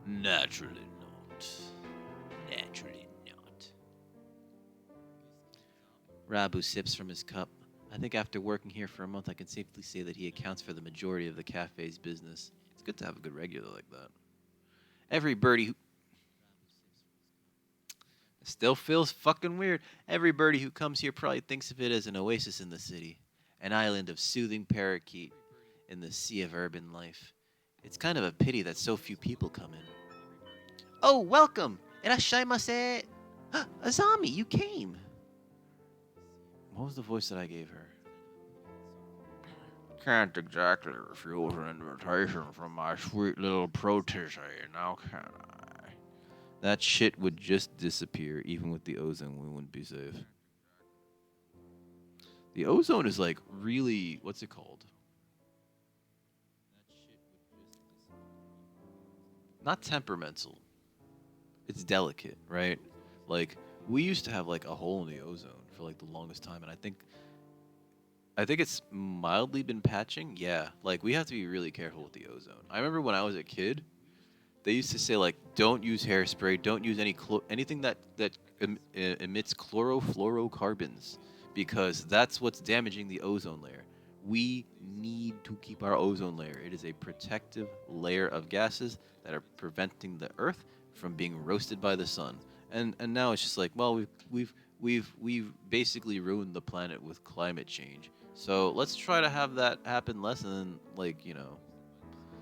Naturally not. Naturally not. Rabu sips from his cup. I think after working here for a month, I can safely say that he accounts for the majority of the cafe's business. It's good to have a good regular like that. Every birdie who... It still feels fucking weird. Every birdie who comes here probably thinks of it as an oasis in the city. An island of soothing parakeet in the sea of urban life. It's kind of a pity that so few people come in. Oh, welcome! Irashaimase! Azami, you came! What was the voice that I gave her? Can't exactly refuse an invitation from my sweet little protege, now can I? That shit would just disappear. Even with the ozone, we wouldn't be safe. The ozone is like really... What's it called? Not temperamental. It's delicate, right? Like, we used to have like a hole in the ozone for like the longest time, and I think it's mildly been patching. Yeah, like we have to be really careful with the ozone. I remember when I was a kid, they used to say like, don't use hairspray, don't use anything that emits chlorofluorocarbons, because that's what's damaging the ozone layer. We need to keep our ozone layer. It is a protective layer of gases that are preventing the Earth from being roasted by the sun. And now it's just like, well, we've basically ruined the planet with climate change. So let's try to have that happen less. And then, like, you know,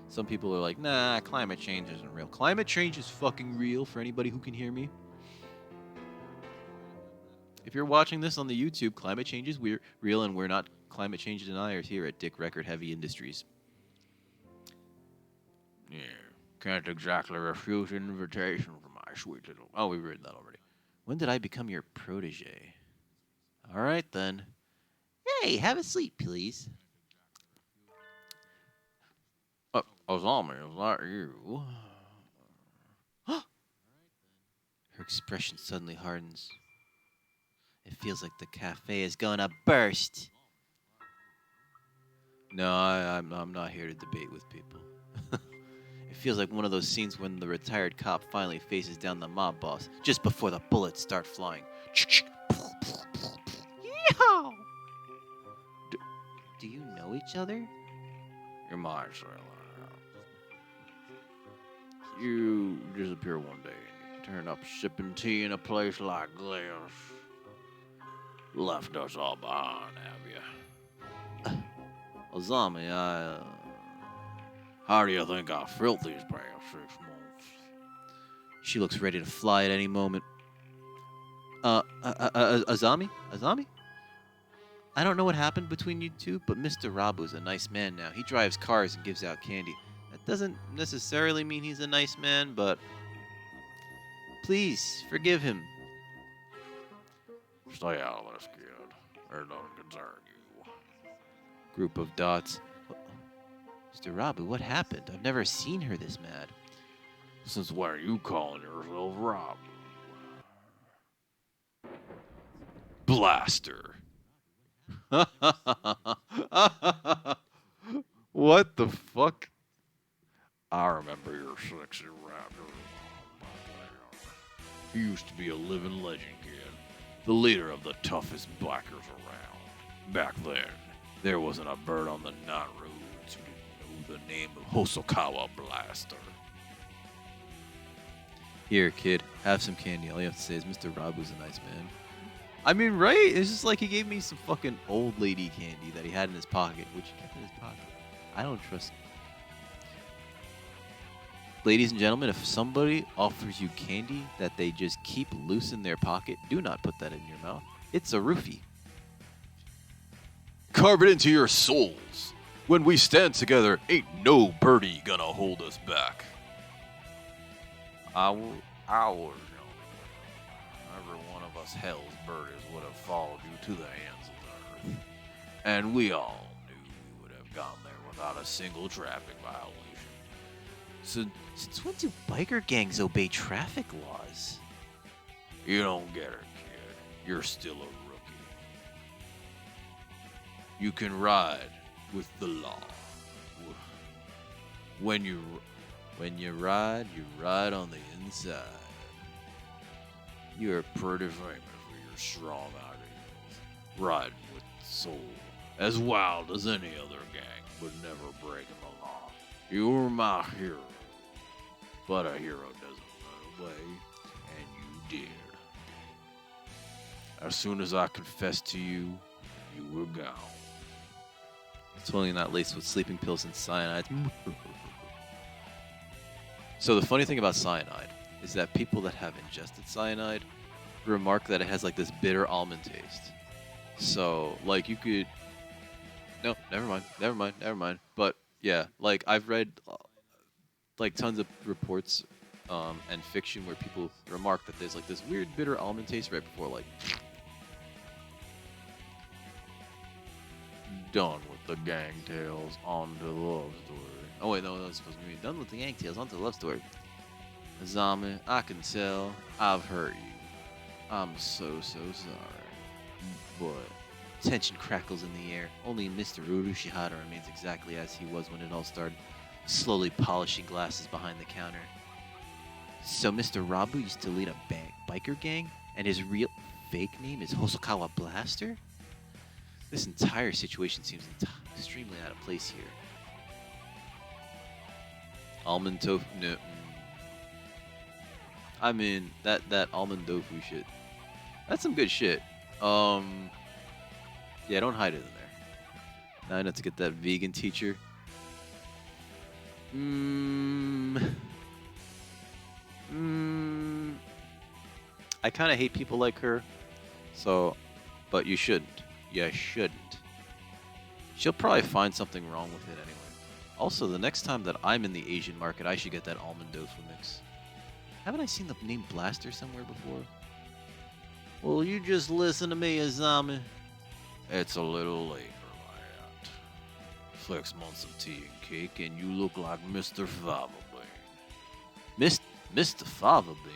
some people are like, nah, climate change isn't real. Climate change is fucking real for anybody who can hear me. If you're watching this on the YouTube, climate change is real, and we're not climate change deniers here at Dick Record Heavy Industries. Yeah, can't exactly refuse an invitation from my sweet little... Oh, we've written that already. When did I become your protege? All right, then. Hey, have a seat, please. Azami, is that you? Her expression suddenly hardens. It feels like the cafe is gonna burst. No, I'm not here to debate with people. It feels like one of those scenes when the retired cop finally faces down the mob boss just before the bullets start flying. Yeehaw! Do you know each other? You're my sailor. You disappear one day and you turn up sipping tea in a place like this. Left us all behind, have you? Ozami, How do you think I felt these past 6 months? She looks ready to fly at any moment. Azami? Azami? I don't know what happened between you two, but Mr. Rabu's a nice man now. He drives cars and gives out candy. That doesn't necessarily mean he's a nice man, but please forgive him. Stay out of this, kid. It doesn't concern you. Group of dots. Mr. Rabu, what happened? I've never seen her this mad. Since when are you calling yourself Rob? Blaster. What the fuck? I remember your sexy rapper. He used to be a living legend, kid. The leader of the toughest bikers around. Back then, there wasn't a bird on the night roads who didn't know the name of Hosokawa Blaster. Here, kid, have some candy. All you have to say is Mr. Rabu's a nice man. I mean, right? It's just like he gave me some fucking old lady candy that he had in his pocket, which he kept in his pocket. I don't trust. Ladies and gentlemen, if somebody offers you candy that they just keep loose in their pocket, do not put that in your mouth. It's a roofie. Carve it into your souls. When we stand together, ain't no birdie gonna hold us back. Hours, every one of us hell's birdies would have followed you to the ends of the earth. And we all knew we would have gone there without a single traffic violation. Since when do biker gangs obey traffic laws? You don't get it, kid. You're still a rookie. You can ride with the law. When you ride on the inside. You're pretty famous for your strong ideals. Riding with soul. As wild as any other gang, but never breaking the law. You were my hero. But a hero doesn't run away, and you did. As soon as I confessed to you, you were gone. It's only not laced with sleeping pills and cyanide. So the funny thing about cyanide is that people that have ingested cyanide remark that it has like this bitter almond taste. So like you could, no, never mind. But yeah, like I've read like tons of reports and fiction where people remark that there's like this weird bitter almond taste right before like. Done with the gang tales, on to the love story. Oh wait, no, that's supposed to be done with the gang tales. On to the love story. Azami, I can tell I've hurt you. I'm so sorry. But tension crackles in the air. Only Mr. Uru Shihada remains exactly as he was when it all started, slowly polishing glasses behind the counter. So Mr. Rabu used to lead a biker gang, and his real fake name is Hosokawa Blaster? This entire situation seems extremely out of place here. Almond tofu. No. I mean, that almond tofu shit. That's some good shit. Yeah, don't hide it in there. Now I have to get that vegan teacher. I kind of hate people like her. So, but you shouldn't. You shouldn't. She'll probably find something wrong with it anyway. Also, the next time that I'm in the Asian market, I should get that almond tofu mix. Haven't I seen the name Blaster somewhere before? Well, you just listen to me, Azami. It's a little late for that. Flex months of tea and cake, and you look like Mr. Fava Bean. Mr. Fava Bean?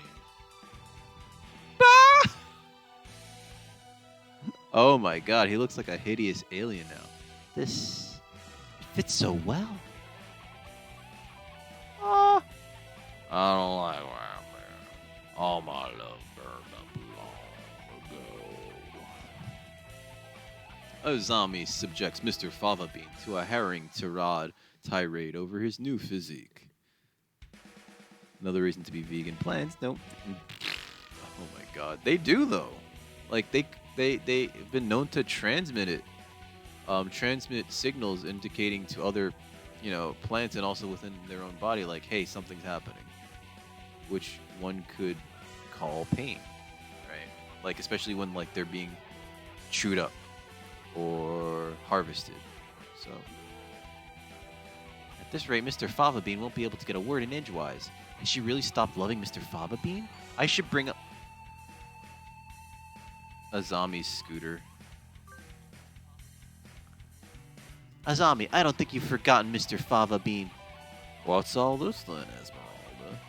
Oh my god, he looks like a hideous alien now. This fits so well. I don't like where I'm at. All my love burned up long ago. Azami subjects Mr. Fava Bean to a herring tirade tirade over his new physique. Another reason to be vegan. Plants don't. Oh my god, they do though. Like they've been known to transmit it, transmit signals indicating to other, plants and also within their own body, like, hey, something's happening, which one could call pain, right? Like especially when like they're being chewed up or harvested. So At this rate, Mr. Fava Bean won't be able to get a word in edgewise. Has she really stopped loving Mr. Fava Bean? I should bring up Azami's scooter. Azami. I don't think you've forgotten Mr. Fava Bean. What's all this then, Esmeralda?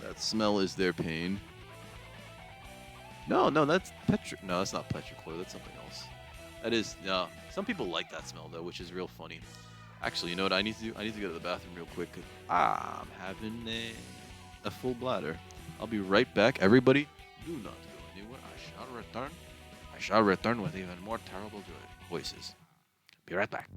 That smell is their pain. No, that's No, that's not petrichlor. That's something else. That is no. Some people like that smell though, which is real funny. Actually, you know what I need to do? I need to go to the bathroom real quick. 'Cause I'm having a full bladder. I'll be right back. Everybody, do not go anywhere. I shall return. I shall return with even more terrible voices. Be right back.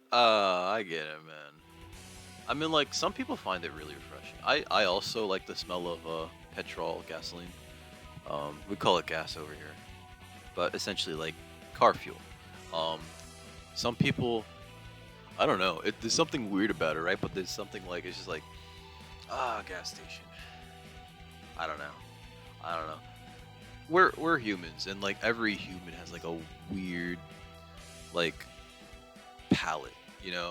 I get it, man. I mean, like, some people find it really refreshing. I also like the smell of petrol, gasoline. We call it gas over here, but essentially like car fuel. Um, some people, I don't know. There's something weird about it, right? But there's something like it's just like, gas station. I don't know. I don't know. We're humans, and like every human has like a weird, like, palette,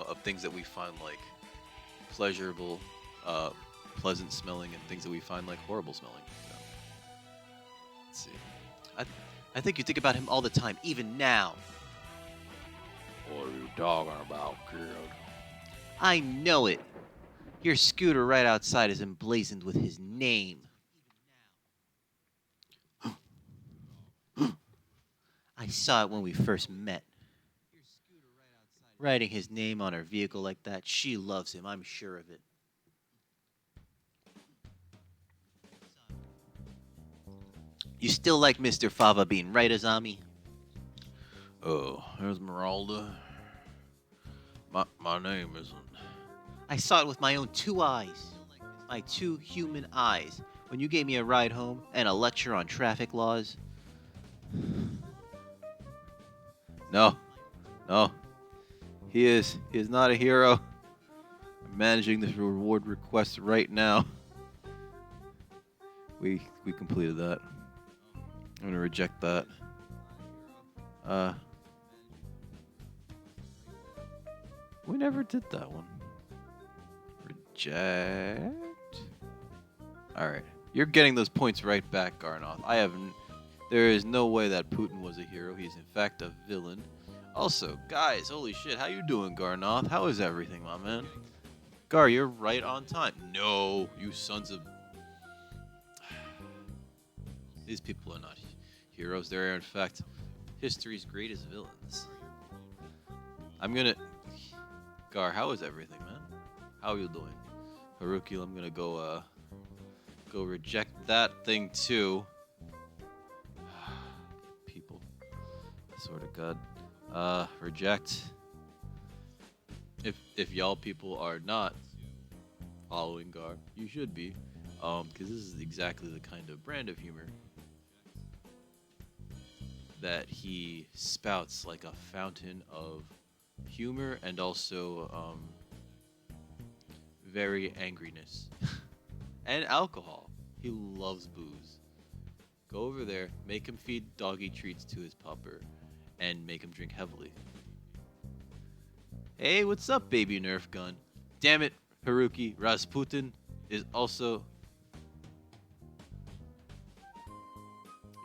of things that we find like pleasurable, pleasant smelling, and things that we find like horrible smelling. Let's see. I think you think about him all the time, even now. What are you talking about, kid? I know it. Your scooter right outside is emblazoned with his name. I saw it when we first met. Writing his name on her vehicle like that, she loves him, I'm sure of it. You still like Mr. Fava Bean, right, Azami? Oh, Esmeralda. My name isn't. I saw it with my own 2 eyes. My 2 human eyes. When you gave me a ride home and a lecture on traffic laws. No. He is not a hero. I'm managing this reward request right now. We completed that. I'm gonna reject that. We never did that one. Reject. All right, you're getting those points right back, Garnoth. There is no way that Putin was a hero. He's in fact a villain. Also, guys, holy shit, how you doing, Garnoth? How is everything, my man? Gar, you're right on time. No, you sons of... These people are not heroes. They're, in fact, history's greatest villains. I'm gonna... Gar, how is everything, man? How are you doing? Haruki, I'm gonna go reject that thing, too. People. I swear to God. Reject. If y'all people are not following Gar, you should be. Because this is exactly the kind of brand of humor that he spouts like a fountain of humor and also very angriness and alcohol. He loves booze. Go over there, make him feed doggy treats to his pupper, and make him drink heavily. Hey, what's up, baby Nerf gun? Damn it, Haruki, Rasputin is also...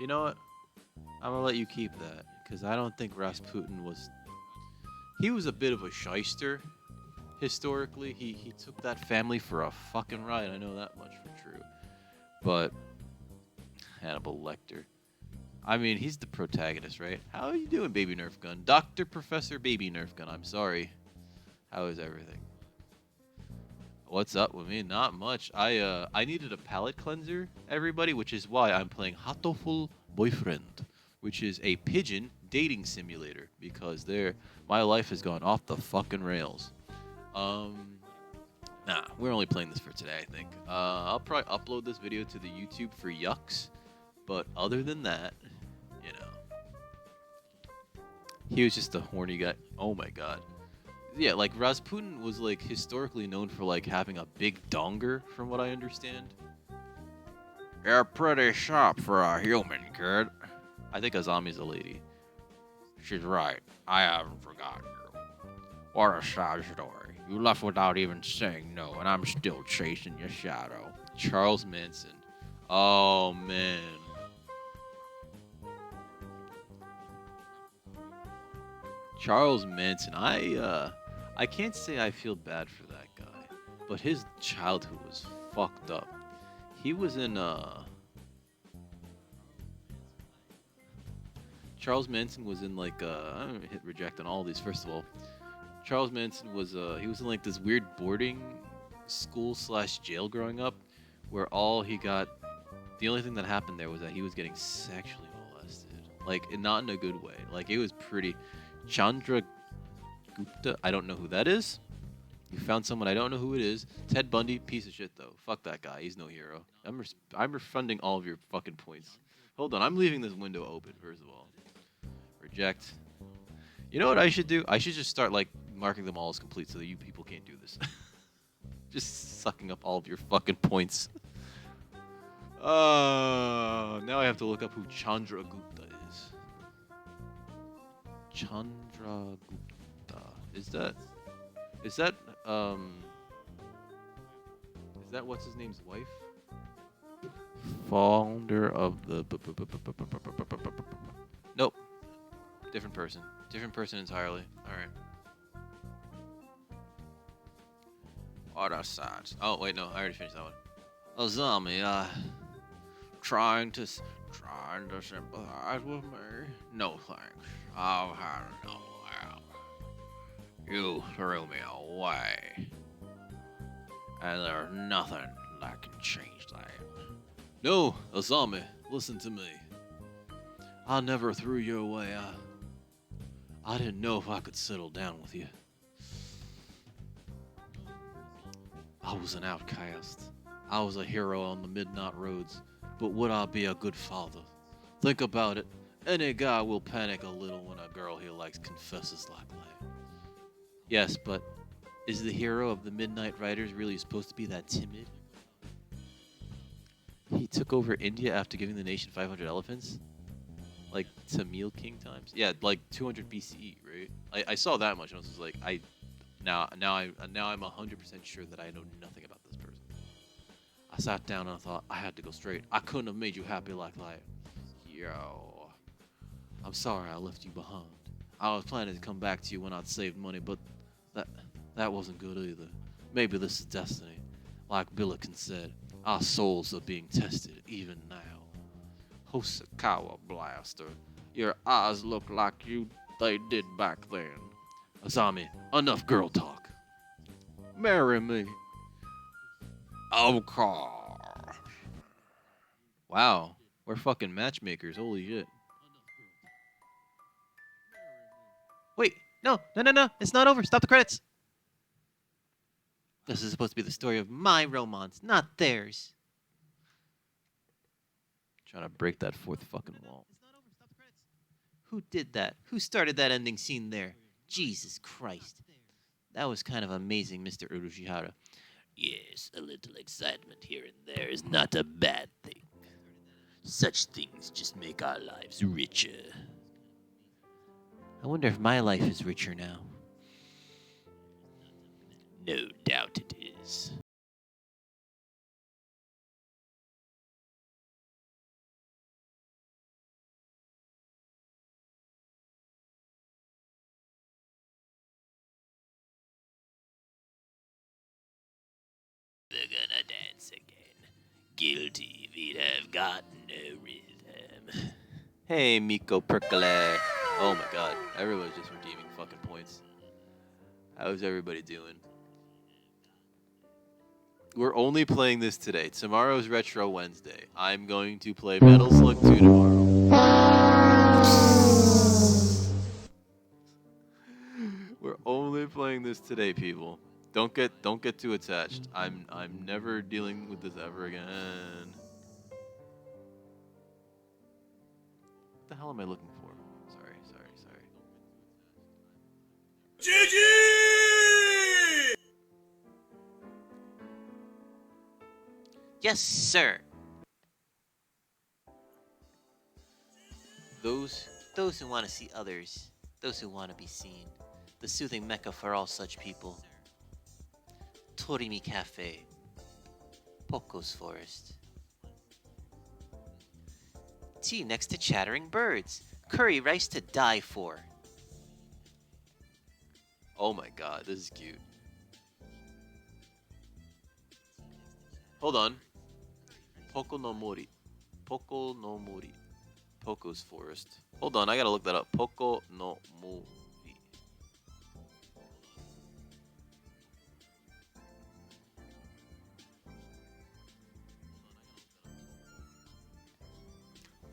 You know what? I'm gonna let you keep that, because I don't think Rasputin was... He was a bit of a shyster, historically. He took that family for a fucking ride, I know that much for true. But... Hannibal Lecter. I mean, he's the protagonist, right? How are you doing, baby Nerf gun? Dr. Professor Baby Nerf gun, I'm sorry. How is everything? What's up with me? Not much. I needed a palate cleanser, everybody, which is why I'm playing Hatoful Boyfriend, which is a pigeon dating simulator, because my life has gone off the fucking rails. Nah, we're only playing this for today, I think. I'll probably upload this video to the YouTube for yucks, but other than that, you know, he was just a horny guy. Oh my god. Yeah, like Rasputin was like historically known for like having a big donger, from what I understand. You're pretty sharp for a human, kid. I think Azami's a lady. She's right. I haven't forgotten you. What a sad story. You left without even saying no, and I'm still chasing your shadow. Charles Manson. Oh man. Charles Manson. I can't say I feel bad for that guy, but his childhood was fucked up. He was in Charles Manson was in like I'm gonna hit reject on all these. First of all, Charles Manson was he was in like this weird boarding school / jail growing up, where the only thing that happened there was that he was getting sexually molested, like not in a good way. Like it was pretty. Chandra Gupta, I don't know who that is. You found someone, I don't know who it is. Ted Bundy, piece of shit though. Fuck that guy, he's no hero. I'm refunding all of your fucking points. Hold on, I'm leaving this window open first of all. Reject. You know what I should do? I should just start like marking them all as complete so that you people can't do this. Just sucking up all of your fucking points. Now I have to look up who Chandra Gupta is. Chandra Gupta. Is that what's his name's wife? Founder of the Nope. Different person. Different person entirely. Alright. What a sad. Oh wait, no, I already finished that one. Azami, trying to sympathize with me? No thanks. I've had enough. You threw me away, and there's nothing that can change that. No, Azami, listen to me. I never threw you away. I didn't know if I could settle down with you. I was an outcast. I was a hero on the midnight roads, but would I be a good father? Think about it. Any guy will panic a little when a girl he likes confesses like that. Yes, but is the hero of the Midnight Riders really supposed to be that timid? He took over India after giving the nation 500 elephants? Like Tamil King times? Yeah, like 200 BCE, right? I saw that much and I was just like, Now I'm 100% sure that I know nothing about this person. I sat down and I thought I had to go straight. I couldn't have made you happy like yo. I'm sorry I left you behind. I was planning to come back to you when I'd saved money, but that wasn't good either. Maybe this is destiny. Like Billiken said, our souls are being tested even now. Hosokawa Blaster, your eyes look like they did back then. Asami, enough girl talk. Marry me. Okay. Wow, we're fucking matchmakers. Holy shit. Wait, no, it's not over. Stop the credits. This is supposed to be the story of my romance, not theirs. Trying to break that fourth fucking wall. Who did that? Who started that ending scene there? Jesus Christ. That was kind of amazing, Mr. Urushihara. Yes, a little excitement here and there is not a bad thing. Such things just make our lives richer. I wonder if my life is richer now. No doubt it is. We're gonna dance again. Guilty, we'd have got no rhythm. Hey, Miko Perkele. Oh my god, everybody's just redeeming fucking points. How's everybody doing? We're only playing this today. Tomorrow's Retro Wednesday. I'm going to play Metal Slug 2 tomorrow. We're only playing this today, people. Don't get too attached. I'm never dealing with this ever again. What the hell am I looking for? Sorry. Yes, sir. Those who want to see others, those who want to be seen, the soothing mecca for all such people. Torimi Cafe, Poco's Forest. Tea next to chattering birds. Curry rice to die for. Oh my god, this is cute. Hold on. Poco no Mori. Poco's Forest. Hold on, I gotta look that up. Poco no Mori.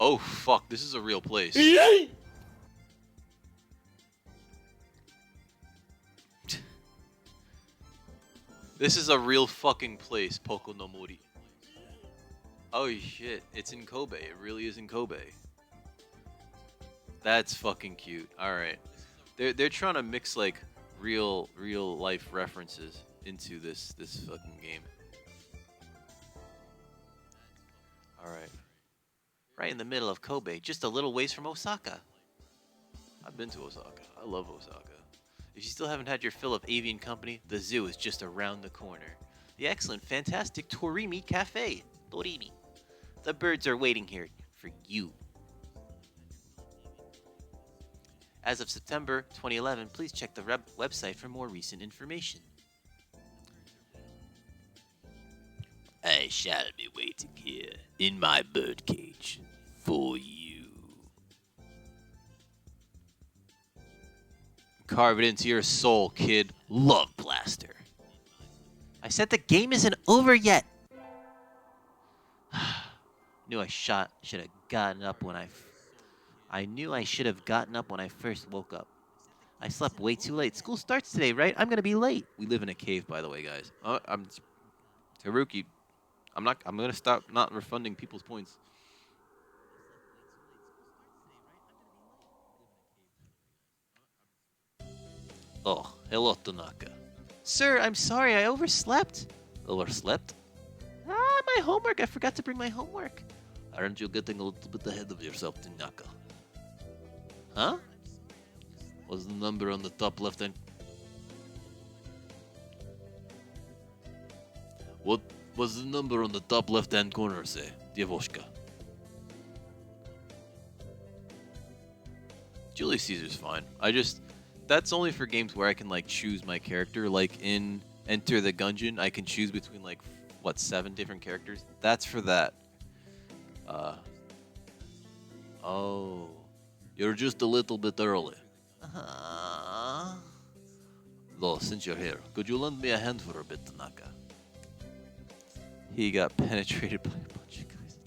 Oh fuck, this is a real place. This is a real fucking place, Poco no Mori. Oh shit, it's in Kobe. It really is in Kobe. That's fucking cute. All right, they're trying to mix like real life references into this fucking game. All right, right in the middle of Kobe, just a little ways from Osaka. I've been to Osaka. I love Osaka. If you still haven't had your fill of avian company, the zoo is just around the corner. The excellent, fantastic Torimi Cafe. Torimi. The birds are waiting here for you. As of September 2011, please check the website for more recent information. I shall be waiting here in my birdcage for you. Carve it into your soul, kid. Love Blaster. I said the game isn't over yet. Knew I should have gotten up when I knew I should have gotten up when I first woke up. I slept way too late. School starts today, right? I'm gonna be late. We live in a cave, by the way, guys. I'm Haruki. I'm gonna stop not refunding people's points. Oh, hello, Tanaka. Sir, I'm sorry. I overslept. Overslept? My homework. I forgot to bring my homework. Aren't you getting a little bit ahead of yourself, Tanaka? Huh? Was the number on the top left hand? What was the number on the top left-hand corner say? Dievoshka. Julius Caesar's fine. That's only for games where I can like choose my character. Like in Enter the Gungeon, I can choose between like what 7 different characters. That's for that. Oh, you're just a little bit early. Though, since you're here, could you lend me a hand for a bit, Tanaka? He got penetrated by a bunch of guys.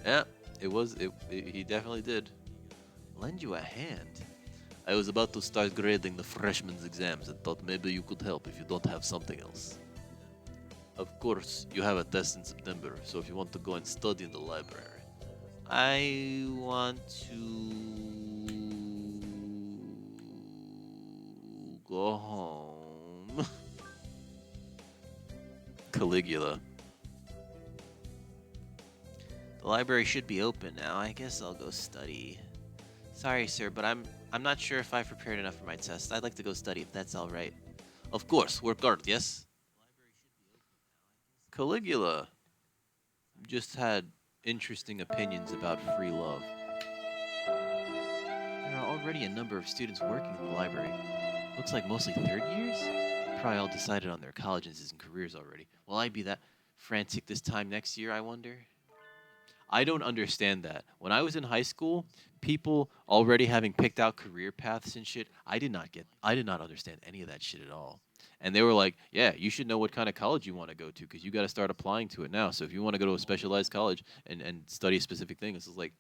Yeah, he definitely did. Lend you a hand? I was about to start grading the freshman's exams and thought maybe you could help if you don't have something else. Of course, you have a test in September, so if you want to go and study in the library. I want to go home. Caligula. The library should be open now. I guess I'll go study. Sorry, sir, but I'm not sure if I've prepared enough for my test. I'd like to go study if that's all right. Of course, work hard, yes? Caligula just had interesting opinions about free love. There are already a number of students working in the library. Looks like mostly third years? Probably all decided on their colleges and careers already. Will I be that frantic this time next year, I wonder? I don't understand that. When I was in high school, people already having picked out career paths and shit, I did not understand any of that shit at all. And they were like, yeah, you should know what kind of college you want to go to because you got to start applying to it now. So if you want to go to a specialized college and study a specific thing, it's like,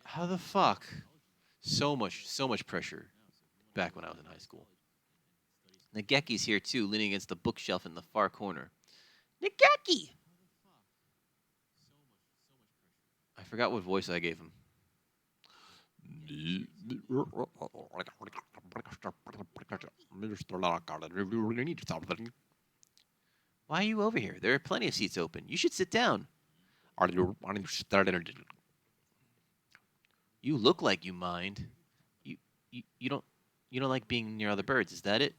how the fuck? So much pressure back when I was in high school. Nageki's here too, leaning against the bookshelf in the far corner. Nageki! I forgot what voice I gave him. Why are you over here? There are plenty of seats open. You should sit down. You look like you mind. You don't like being near other birds, is that it?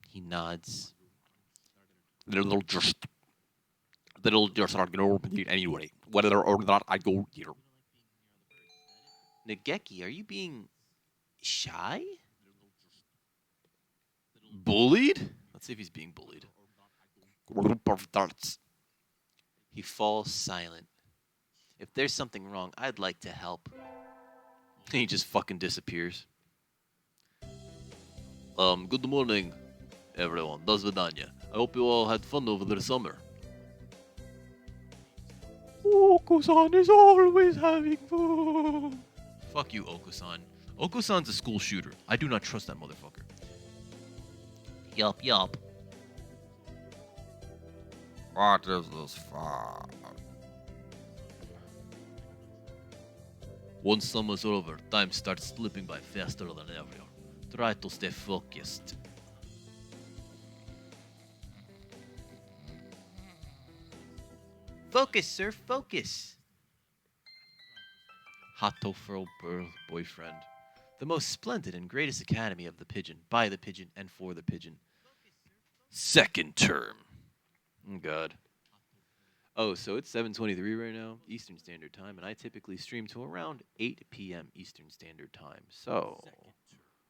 He nods. They'll just anyway, whether or not I go here. Nageki, are you being shy? Bullied? Let's see if he's being bullied. Group of darts. He falls silent. If there's something wrong, I'd like to help. He just fucking disappears. Good morning, everyone. До свидания. I hope you all had fun over the summer. Oko-san is always having fun. Fuck you, Oko-san. Oko-san's a school shooter. I do not trust that motherfucker. Yup. What is this for? Once summer's over, time starts slipping by faster than ever. Try to stay focused. Focus, sir, focus. Hatoful Boyfriend. The most splendid and greatest academy of the pigeon, by the pigeon, and for the pigeon. Second term. Oh, God. Oh, so it's 7:23 right now, Eastern Standard Time, and I typically stream to around 8 p.m. Eastern Standard Time. So,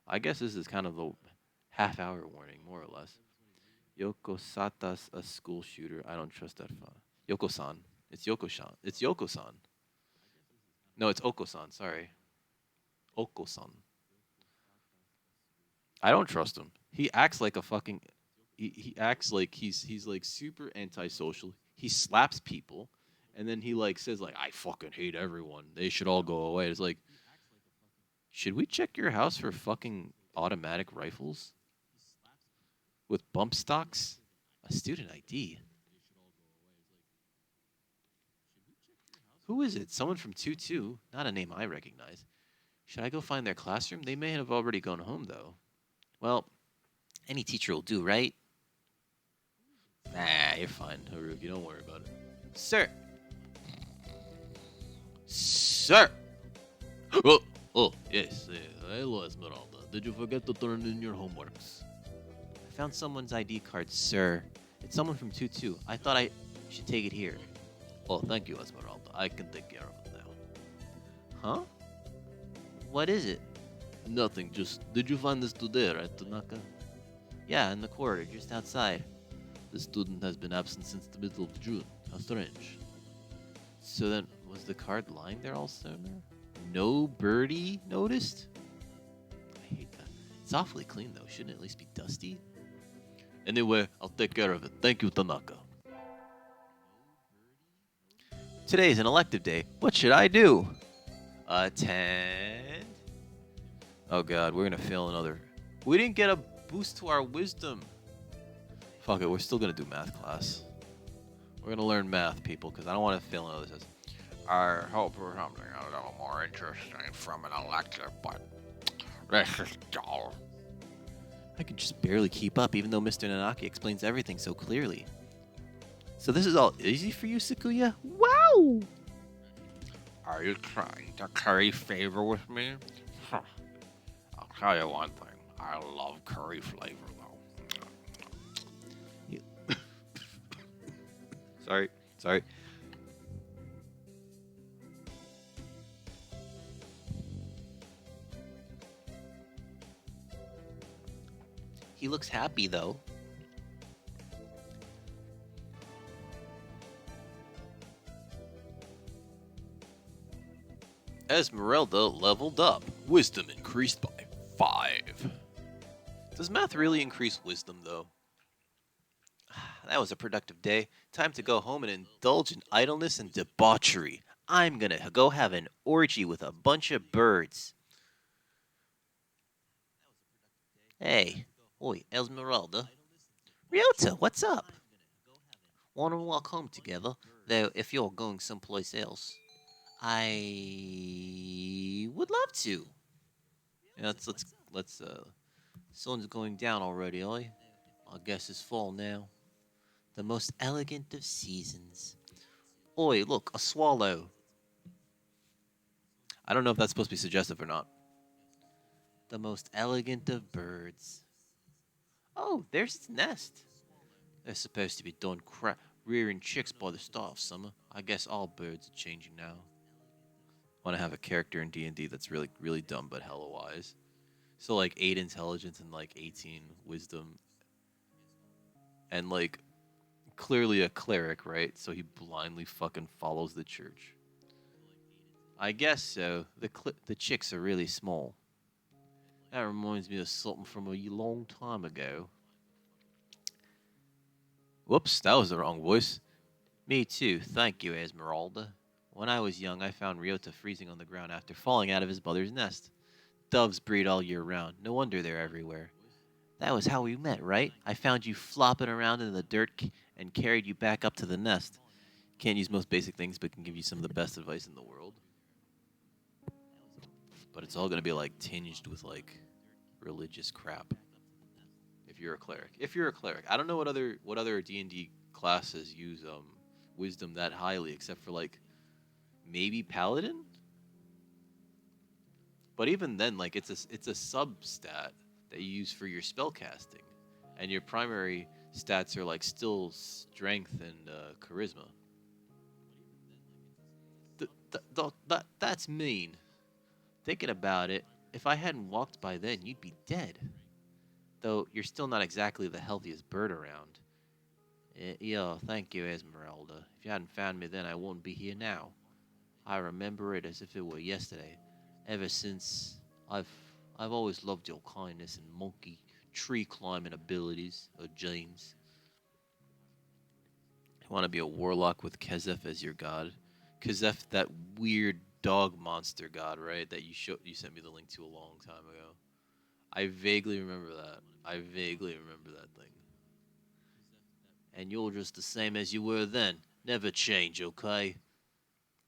I guess this is kind of the half-hour warning, more or less. Yoko Sata's a school shooter. I don't trust that. Yoko-san. It's Yoko-san. It's Yoko-san. No, it's Oko-san. Sorry. Oko-san. I don't trust him. He acts like a fucking... He acts like he's like super antisocial. He slaps people, and then he like says like, I fucking hate everyone. They should all go away. It's like, should we check your house for fucking automatic rifles? With bump stocks? A student ID? Who is it? Someone from 2-2. Not a name I recognize. Should I go find their classroom? They may have already gone home, though. Well, any teacher will do, right? Nah, you're fine, Haruki. Don't worry about it. Sir! Sir! Oh, Oh, yes. Hello, Esmeralda. Did you forget to turn in your homeworks? I found someone's ID card, sir. It's someone from 2-2. I thought I should take it here. Oh, thank you, Esmeralda. I can take care of it now. Huh? What is it? Nothing, just did you find this today, right, Tanaka? Yeah, in the corridor, just outside. The student has been absent since the middle of June. How strange. So then, was the card lying there all summer? No birdie noticed? I hate that. It's awfully clean, though. Shouldn't it at least be dusty? Anyway, I'll take care of it. Thank you, Tanaka. Today's an elective day. What should I do? Attend. Oh god, we're gonna fail another. We didn't get a boost to our wisdom. Fuck it, we're still gonna do math class. We're gonna learn math, people, because I don't want to fail another test. I hope for something a little more interesting from an elective, but this is dull. I can just barely keep up, even though Mr. Nanaki explains everything so clearly. So this is all easy for you, Sakuya? Wow! Are you trying to curry favor with me? Huh. I'll tell you one thing. I love curry flavor, though. Sorry. He looks happy, though. Esmeralda leveled up. Wisdom increased by 5. Does math really increase wisdom, though? That was a productive day. Time to go home and indulge in idleness and debauchery. I'm gonna go have an orgy with a bunch of birds. Hey, oi, Esmeralda. Ryota, what's up? Wanna walk home together? Though, if you're going someplace else, I would love to. Yeah, let's. Sun's going down already, oi. I guess it's fall now. The most elegant of seasons. Oi, look, a swallow. I don't know if that's supposed to be suggestive or not. The most elegant of birds. Oh, there's its nest. They're supposed to be done rearing chicks by the start of summer. I guess all birds are changing now. Want to have a character in D&D that's really, really dumb but hella wise. So like 8 intelligence and like 18 wisdom. And like clearly a cleric, right? So he blindly fucking follows the church. I guess so. The chicks are really small. That reminds me of something from a long time ago. Whoops, that was the wrong voice. Me too, thank you, Esmeralda. When I was young, I found Ryota freezing on the ground after falling out of his mother's nest. Doves breed all year round. No wonder they're everywhere. That was how we met, right? I found you flopping around in the dirt and carried you back up to the nest. Can't use most basic things, but can give you some of the best advice in the world. But it's all gonna be like tinged with like religious crap. If you're a cleric, I don't know what other D&D classes use wisdom that highly, except for like maybe paladin. But even then, like it's a sub-stat that you use for your spell casting, and your primary stats are like still strength and charisma. That's mean. Thinking about it, if I hadn't walked by then, you'd be dead. Though you're still not exactly the healthiest bird around. Yeah, thank you, Esmeralda. If you hadn't found me then, I wouldn't be here now. I remember it as if it were yesterday. Ever since, I've always loved your kindness and monkey tree climbing abilities, James. You want to be a warlock with Kezef as your god? Kezef, that weird dog monster god, right? That you sent me the link to a long time ago. I vaguely remember that. Thing. And you're just the same as you were then. Never change, okay?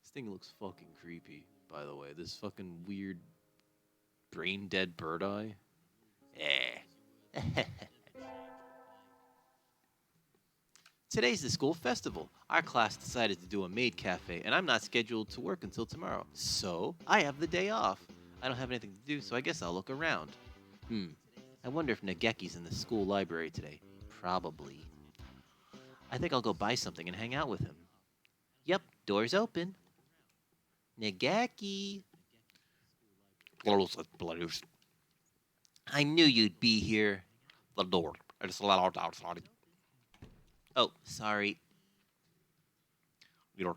This thing looks fucking creepy, by the way. This fucking weird brain dead bird eye. Eh. Today's the school festival. Our class decided to do a maid cafe, and I'm not scheduled to work until tomorrow. So, I have the day off. I don't have anything to do, so I guess I'll look around. I wonder if Nageki's in the school library today. Probably. I think I'll go buy something and hang out with him. Yep, door's open. Nageki. Close it, please. I knew you'd be here. The door. It's loud outside. Oh, sorry. You're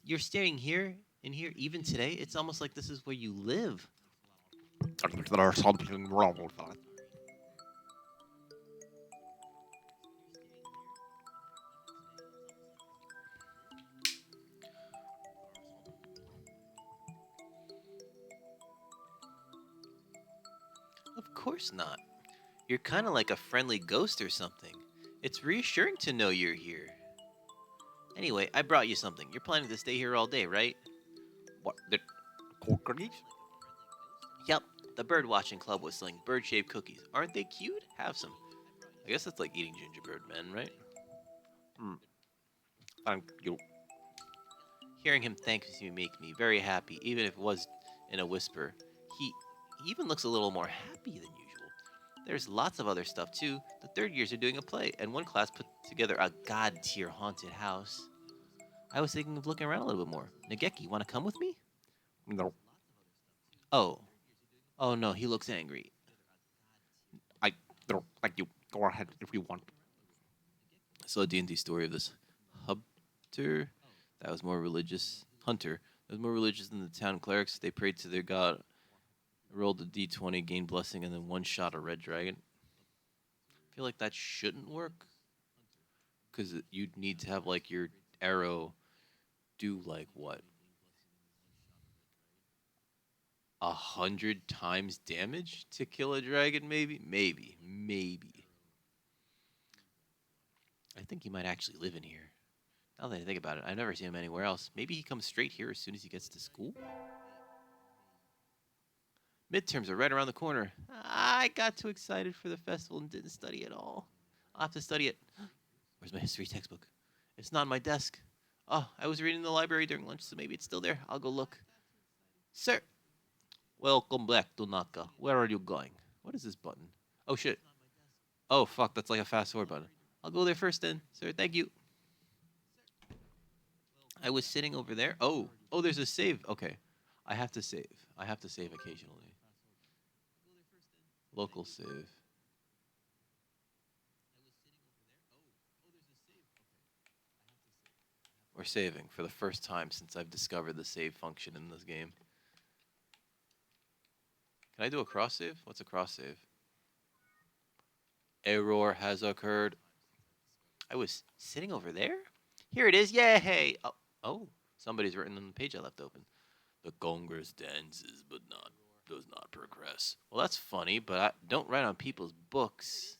You're staying here, in here, even today? It's almost like this is where you live. there's something wrong with that. Of course not. You're kind of like a friendly ghost or something. It's reassuring to know you're here. Anyway, I brought you something. You're planning to stay here all day, right? What? The cookies? Yep, the bird watching club was selling bird-shaped cookies. Aren't they cute? Have some. I guess that's like eating gingerbread men, right? Thank you. Hearing him thank you make me very happy, even if it was in a whisper. He even looks a little more happy than usual. There's lots of other stuff too. The third years are doing a play, and one class put together a god-tier haunted house. I was thinking of looking around a little bit more. Nageki, want to come with me? No. Oh. Oh no, he looks angry. No, thank you. Go ahead if you want. I saw a D&D story of this hunter that was more religious. Hunter that was more religious than the town clerics. They prayed to their god, rolled a d20, gained blessing, and then one shot a red dragon. I feel like that shouldn't work because you'd need to have like your arrow do like what 100 times damage to kill a dragon. Maybe. I think he might actually live in here. Now that I think about it, I've never seen him anywhere else. Maybe he comes straight here as soon as he gets to school? Midterms are right around the corner. I got too excited for the festival and didn't study at all. I'll have to study it. Where's my history textbook? It's not on my desk. Oh, I was reading in the library during lunch, so maybe it's still there. I'll go look. Sir! Welcome back to Naka. Where are you going? What is this button? Oh, shit. Oh, fuck, that's like a fast forward button. I'll go there first then. Sir, thank you. I was sitting over there. Oh, there's a save. Okay. I have to save. Occasionally. Local save. We're saving for the first time since I've discovered the save function in this game. Can I do a cross save? What's a cross save? Error has occurred. I was sitting over there? Here it is. Yay! Oh, somebody's written on the page I left open. The Congress dances, but does not progress. Well, that's funny, but I don't write on people's books.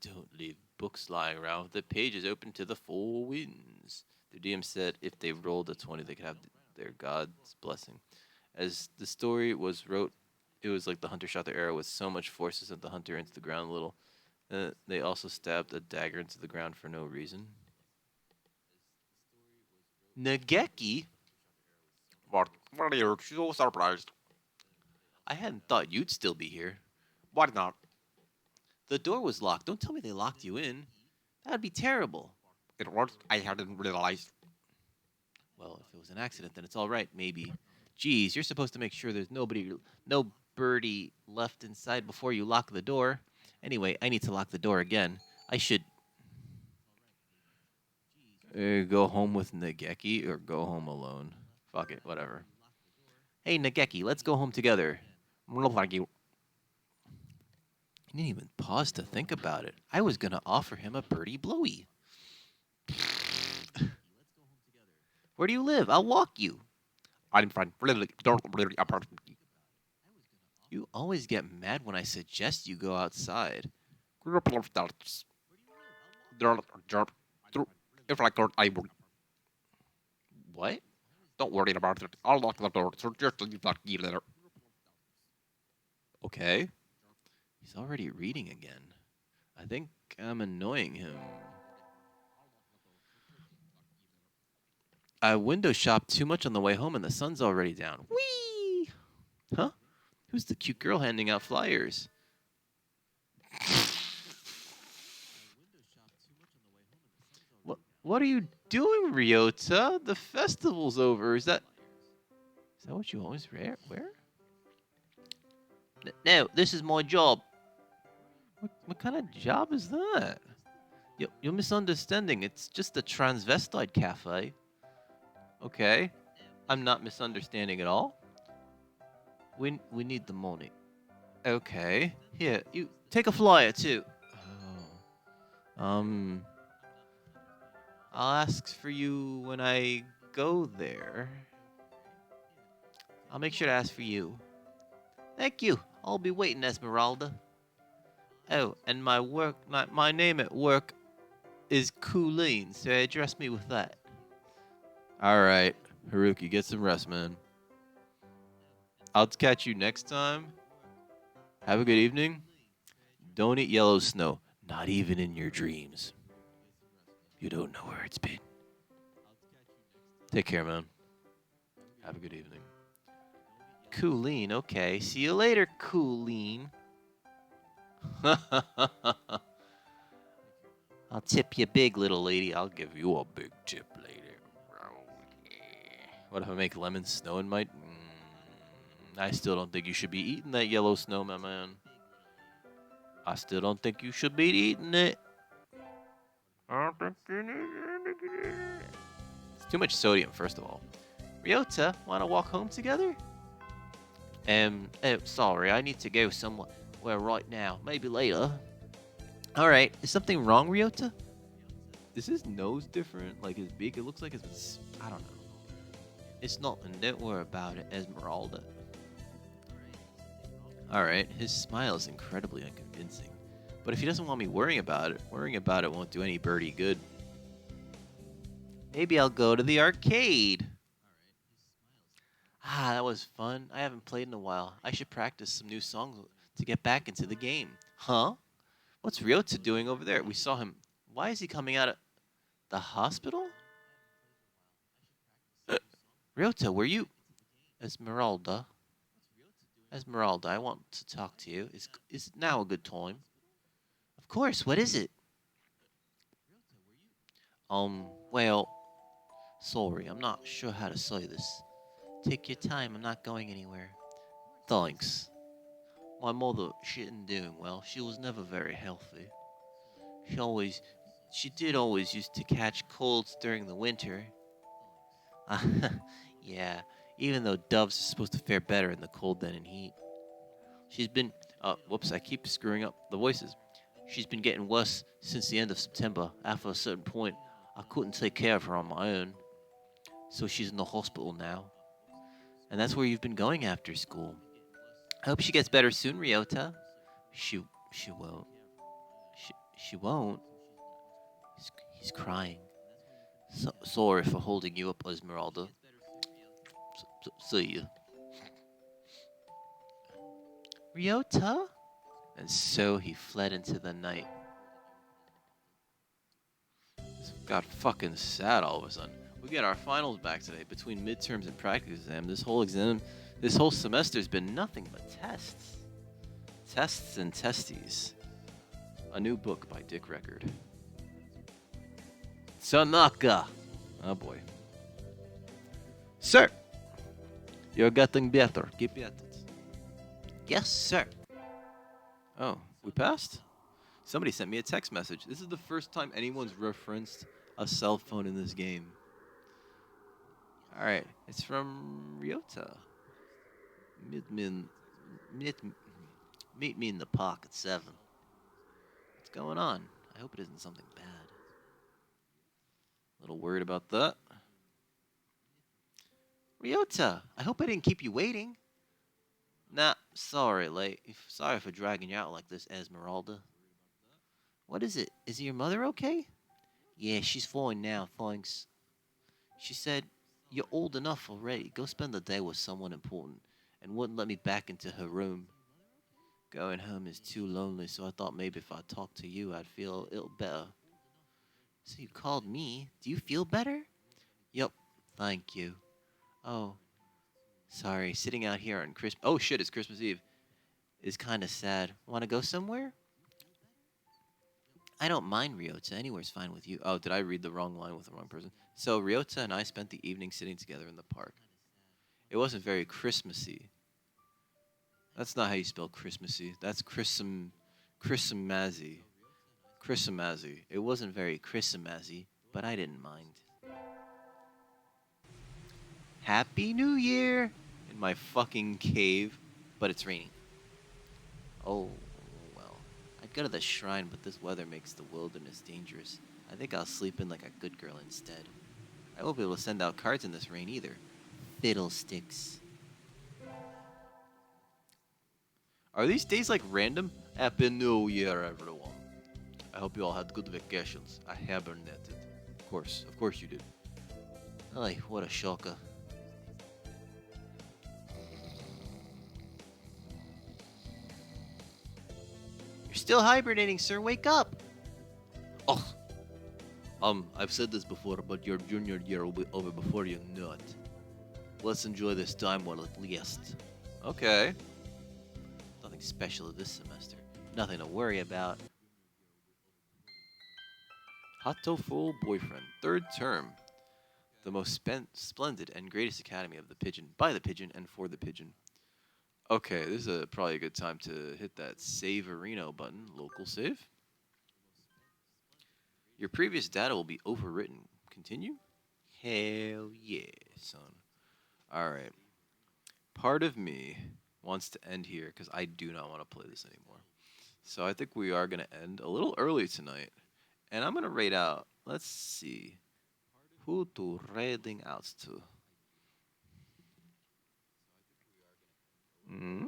Don't leave books lying around with the pages open to the four winds. The DM said if they rolled a 20, they could have their god's blessing. As the story was wrote, it was like the hunter shot the arrow with so much force to send the hunter into the ground a little. They also stabbed a dagger into the ground for no reason. Nageki? What are you so surprised? I hadn't thought you'd still be here. Why not? The door was locked. Don't tell me they locked you in. That would be terrible. It was. I hadn't realized. Well, if it was an accident, then it's all right, maybe. Geez, you're supposed to make sure there's no birdie left inside before you lock the door. Anyway, I need to lock the door again. I should go home with Nageki or go home alone. Fuck it, whatever. Hey, Nageki, let's go home together. No, thank you. He didn't even pause to think about it. I was going to offer him a birdie blowy. Where do you live? I'll walk you. I'm fine. Really, don't really apart. You always get mad when I suggest you go outside. If I could, I would. What? Don't worry about it. I'll lock the door, so just leave that key there. Okay. He's already reading again. I think I'm annoying him. I window shopped too much on the way home and the sun's already down. Whee! Huh? Who's the cute girl handing out flyers? What are you doing, Ryota? The festival's over. Is that what you always wear? No, this is my job. What kind of job is that? You're misunderstanding. It's just a transvestite cafe. Okay. I'm not misunderstanding at all. We need the money. Okay. Here, you take a flyer too. Oh. I'll ask for you when I go there. I'll make sure to ask for you. Thank you. I'll be waiting, Esmeralda. Oh, and my name at work is Colleen, so address me with that. All right, Haruki, get some rest, man. I'll catch you next time. Have a good evening. Don't eat yellow snow, not even in your dreams. You don't know where it's been. Take care, man. Have a good evening. Colleen, okay. See you later, Colleen. I'll tip you big, little lady. I'll give you a big tip later. What if I make lemon snow in my... I still don't think you should be eating that yellow snow, my man. I still don't think you should be eating it. It's too much sodium, first of all. Ryota, want to walk home together? Oh, sorry. I need to go somewhere right now. Maybe later. All right. Is something wrong, Ryota? Is his nose different? Like his beak? It looks like it's... I don't know. It's nothing. Don't worry about it, Esmeralda. All right. His smile is incredibly unconvincing. But if he doesn't want me worrying about it won't do any birdie good. Maybe I'll go to the arcade. Ah, that was fun. I haven't played in a while. I should practice some new songs to get back into the game. Huh? What's Ryota doing over there? We saw him. Why is he coming out of the hospital? Ryota, were you... Esmeralda, I want to talk to you. Is now a good time? Of course, what is it? Well, sorry, I'm not sure how to say this. Take your time, I'm not going anywhere. Thanks. My mother, she isn't doing well. She was never very healthy. She did always used to catch colds during the winter. Yeah, even though doves are supposed to fare better in the cold than in heat. She's been... whoops, I keep screwing up the voices. She's been getting worse since the end of September. After a certain point, I couldn't take care of her on my own. So she's in the hospital now. And that's where you've been going after school. I hope she gets better soon, Ryota. She won't. She won't? He's crying. Sorry for holding you up, Esmeralda. See you. Ryota? And so he fled into the night. This got fucking sad all of a sudden. We get our finals back today. Between midterms and practice exam, this whole semester's been nothing but tests. Tests and testes. A new book by Dick Record. Tanaka! Oh boy. Sir! You're getting better. Keep at it. Yes, sir. Oh, we passed? Somebody sent me a text message. This is the first time anyone's referenced a cell phone in this game. Alright, it's from Ryota. Meet me in the park at 7. What's going on? I hope it isn't something bad. A little worried about that. Ryota, I hope I didn't keep you waiting. Nah, sorry, sorry for dragging you out like this, Esmeralda. What is it? Is your mother okay? Yeah, she's fine now, thanks. She said, "You're old enough already. Go spend the day with someone important," and wouldn't let me back into her room. Going home is too lonely, so I thought maybe if I talked to you, I'd feel a little better. So you called me. Do you feel better? Yup, thank you. Oh, Sorry, sitting out here on Christmas. Oh shit, it's Christmas Eve. Is kind of sad. Want to go somewhere? I don't mind, Ryota. Anywhere's fine with you. Oh, did I read the wrong line with the wrong person? So Ryota and I spent the evening sitting together in the park. It wasn't very Christmassy. That's not how you spell Christmassy. That's Christmazzy. Christmazzy. It wasn't very Christmazzy, but I didn't mind. Happy New Year! In my fucking cave, but it's raining. Oh, well. I'd go to the shrine, but this weather makes the wilderness dangerous. I think I'll sleep in like a good girl instead. I won't be able to send out cards in this rain either. Fiddlesticks. Are these days like random? Happy New Year, everyone. I hope you all had good vacations. I hibernated. Of course you did. Ay, what a shocker. You're still hibernating, sir. Wake up. Oh. I've said this before, but your junior year will be over before you know it. Let's enjoy this time while it lasts. Okay. Nothing special this semester. Nothing to worry about. Hatoful Boyfriend. Third term. The most splendid and greatest academy of the pigeon. By the pigeon and for the pigeon. Okay, this is probably a good time to hit that Save Areno button. Local save. Your previous data will be overwritten. Continue? Hell yeah, son. Alright. Part of me wants to end here because I do not want to play this anymore. So I think we are going to end a little early tonight. And I'm going to rate out, let's see, who to rating out to. Hmm?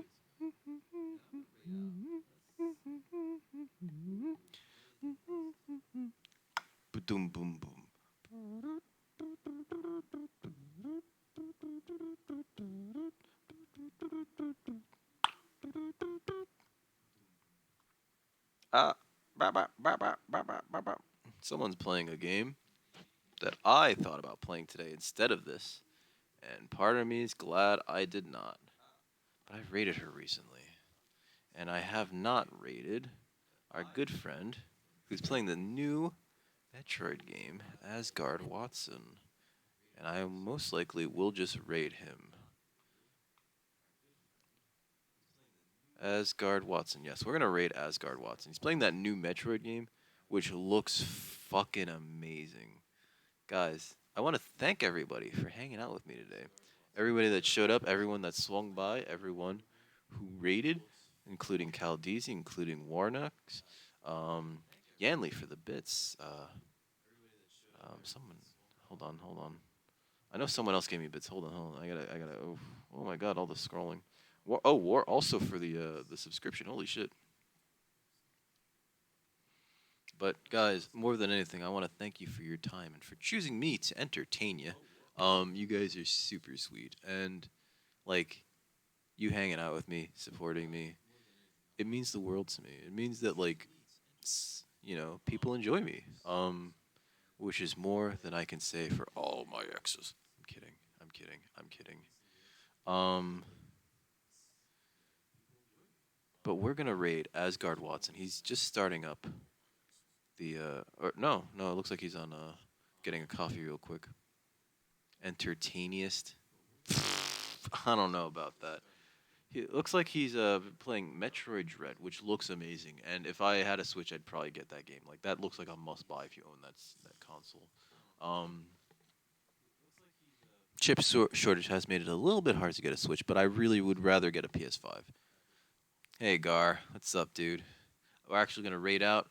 Boom, boom, boom. Someone's playing a game that I thought about playing today instead of this, and part of me is glad I did not. But I've rated her recently, and I have not rated our good friend who's playing the new Metroid game, Asgard Watson, and I most likely will just rate him. Asgard Watson. Yes, we're gonna rate Asgard Watson. He's playing that new Metroid game, which looks fucking amazing. Guys, I want to thank everybody for hanging out with me today. Everybody that showed up, everyone that swung by, everyone who rated, including Caldeezy, including Warnock, Yanley for the bits. Someone, hold on. I know someone else gave me bits. Hold on. I gotta. Oh my God, all the scrolling. War also for the subscription. Holy shit. But guys, more than anything, I want to thank you for your time and for choosing me to entertain you. You guys are super sweet, and like you hanging out with me, supporting me, it means the world to me. It means that like people enjoy me. Which is more than I can say for all my exes. I'm kidding. But we're gonna raid Asgard Watson. He's just starting up the or no, it looks like he's on getting a coffee real quick. Entertainiest. I don't know about that. It looks like he's playing Metroid Dread, which looks amazing. And if I had a Switch, I'd probably get that game. Like that looks like a must-buy if you own that console. Chip shortage has made it a little bit hard to get a Switch, but I really would rather get a PS5. Hey Gar, what's up, dude? We're actually gonna raid out.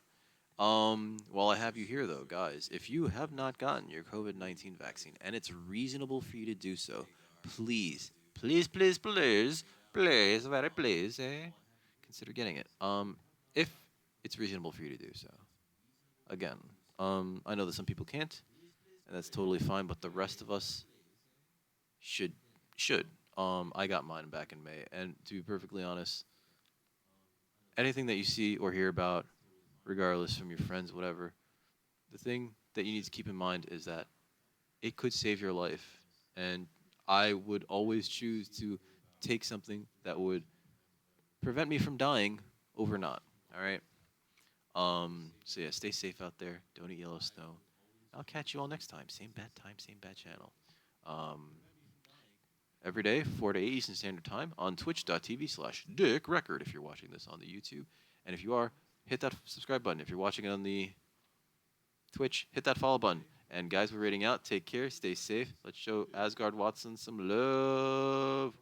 While I have you here, though, guys, if you have not gotten your COVID-19 vaccine and it's reasonable for you to do so, please, very please, consider getting it. If it's reasonable for you to do so. Again, I know that some people can't, and that's totally fine, but the rest of us should. I got mine back in May, and to be perfectly honest, anything that you see or hear about, regardless from your friends, whatever, the thing that you need to keep in mind is that it could save your life. And I would always choose to take something that would prevent me from dying over not. All right. So yeah, stay safe out there. Don't eat yellow snow. I'll catch you all next time. Same bad time, same bad channel. Um, every day, 4 to 8 Eastern Standard Time on twitch.tv/Dick Record if you're watching this on the YouTube. And if you are, hit that subscribe button. If you're watching it on the Twitch, hit that follow button. And guys, we're rating out. Take care. Stay safe. Let's show Asgard Watson some love.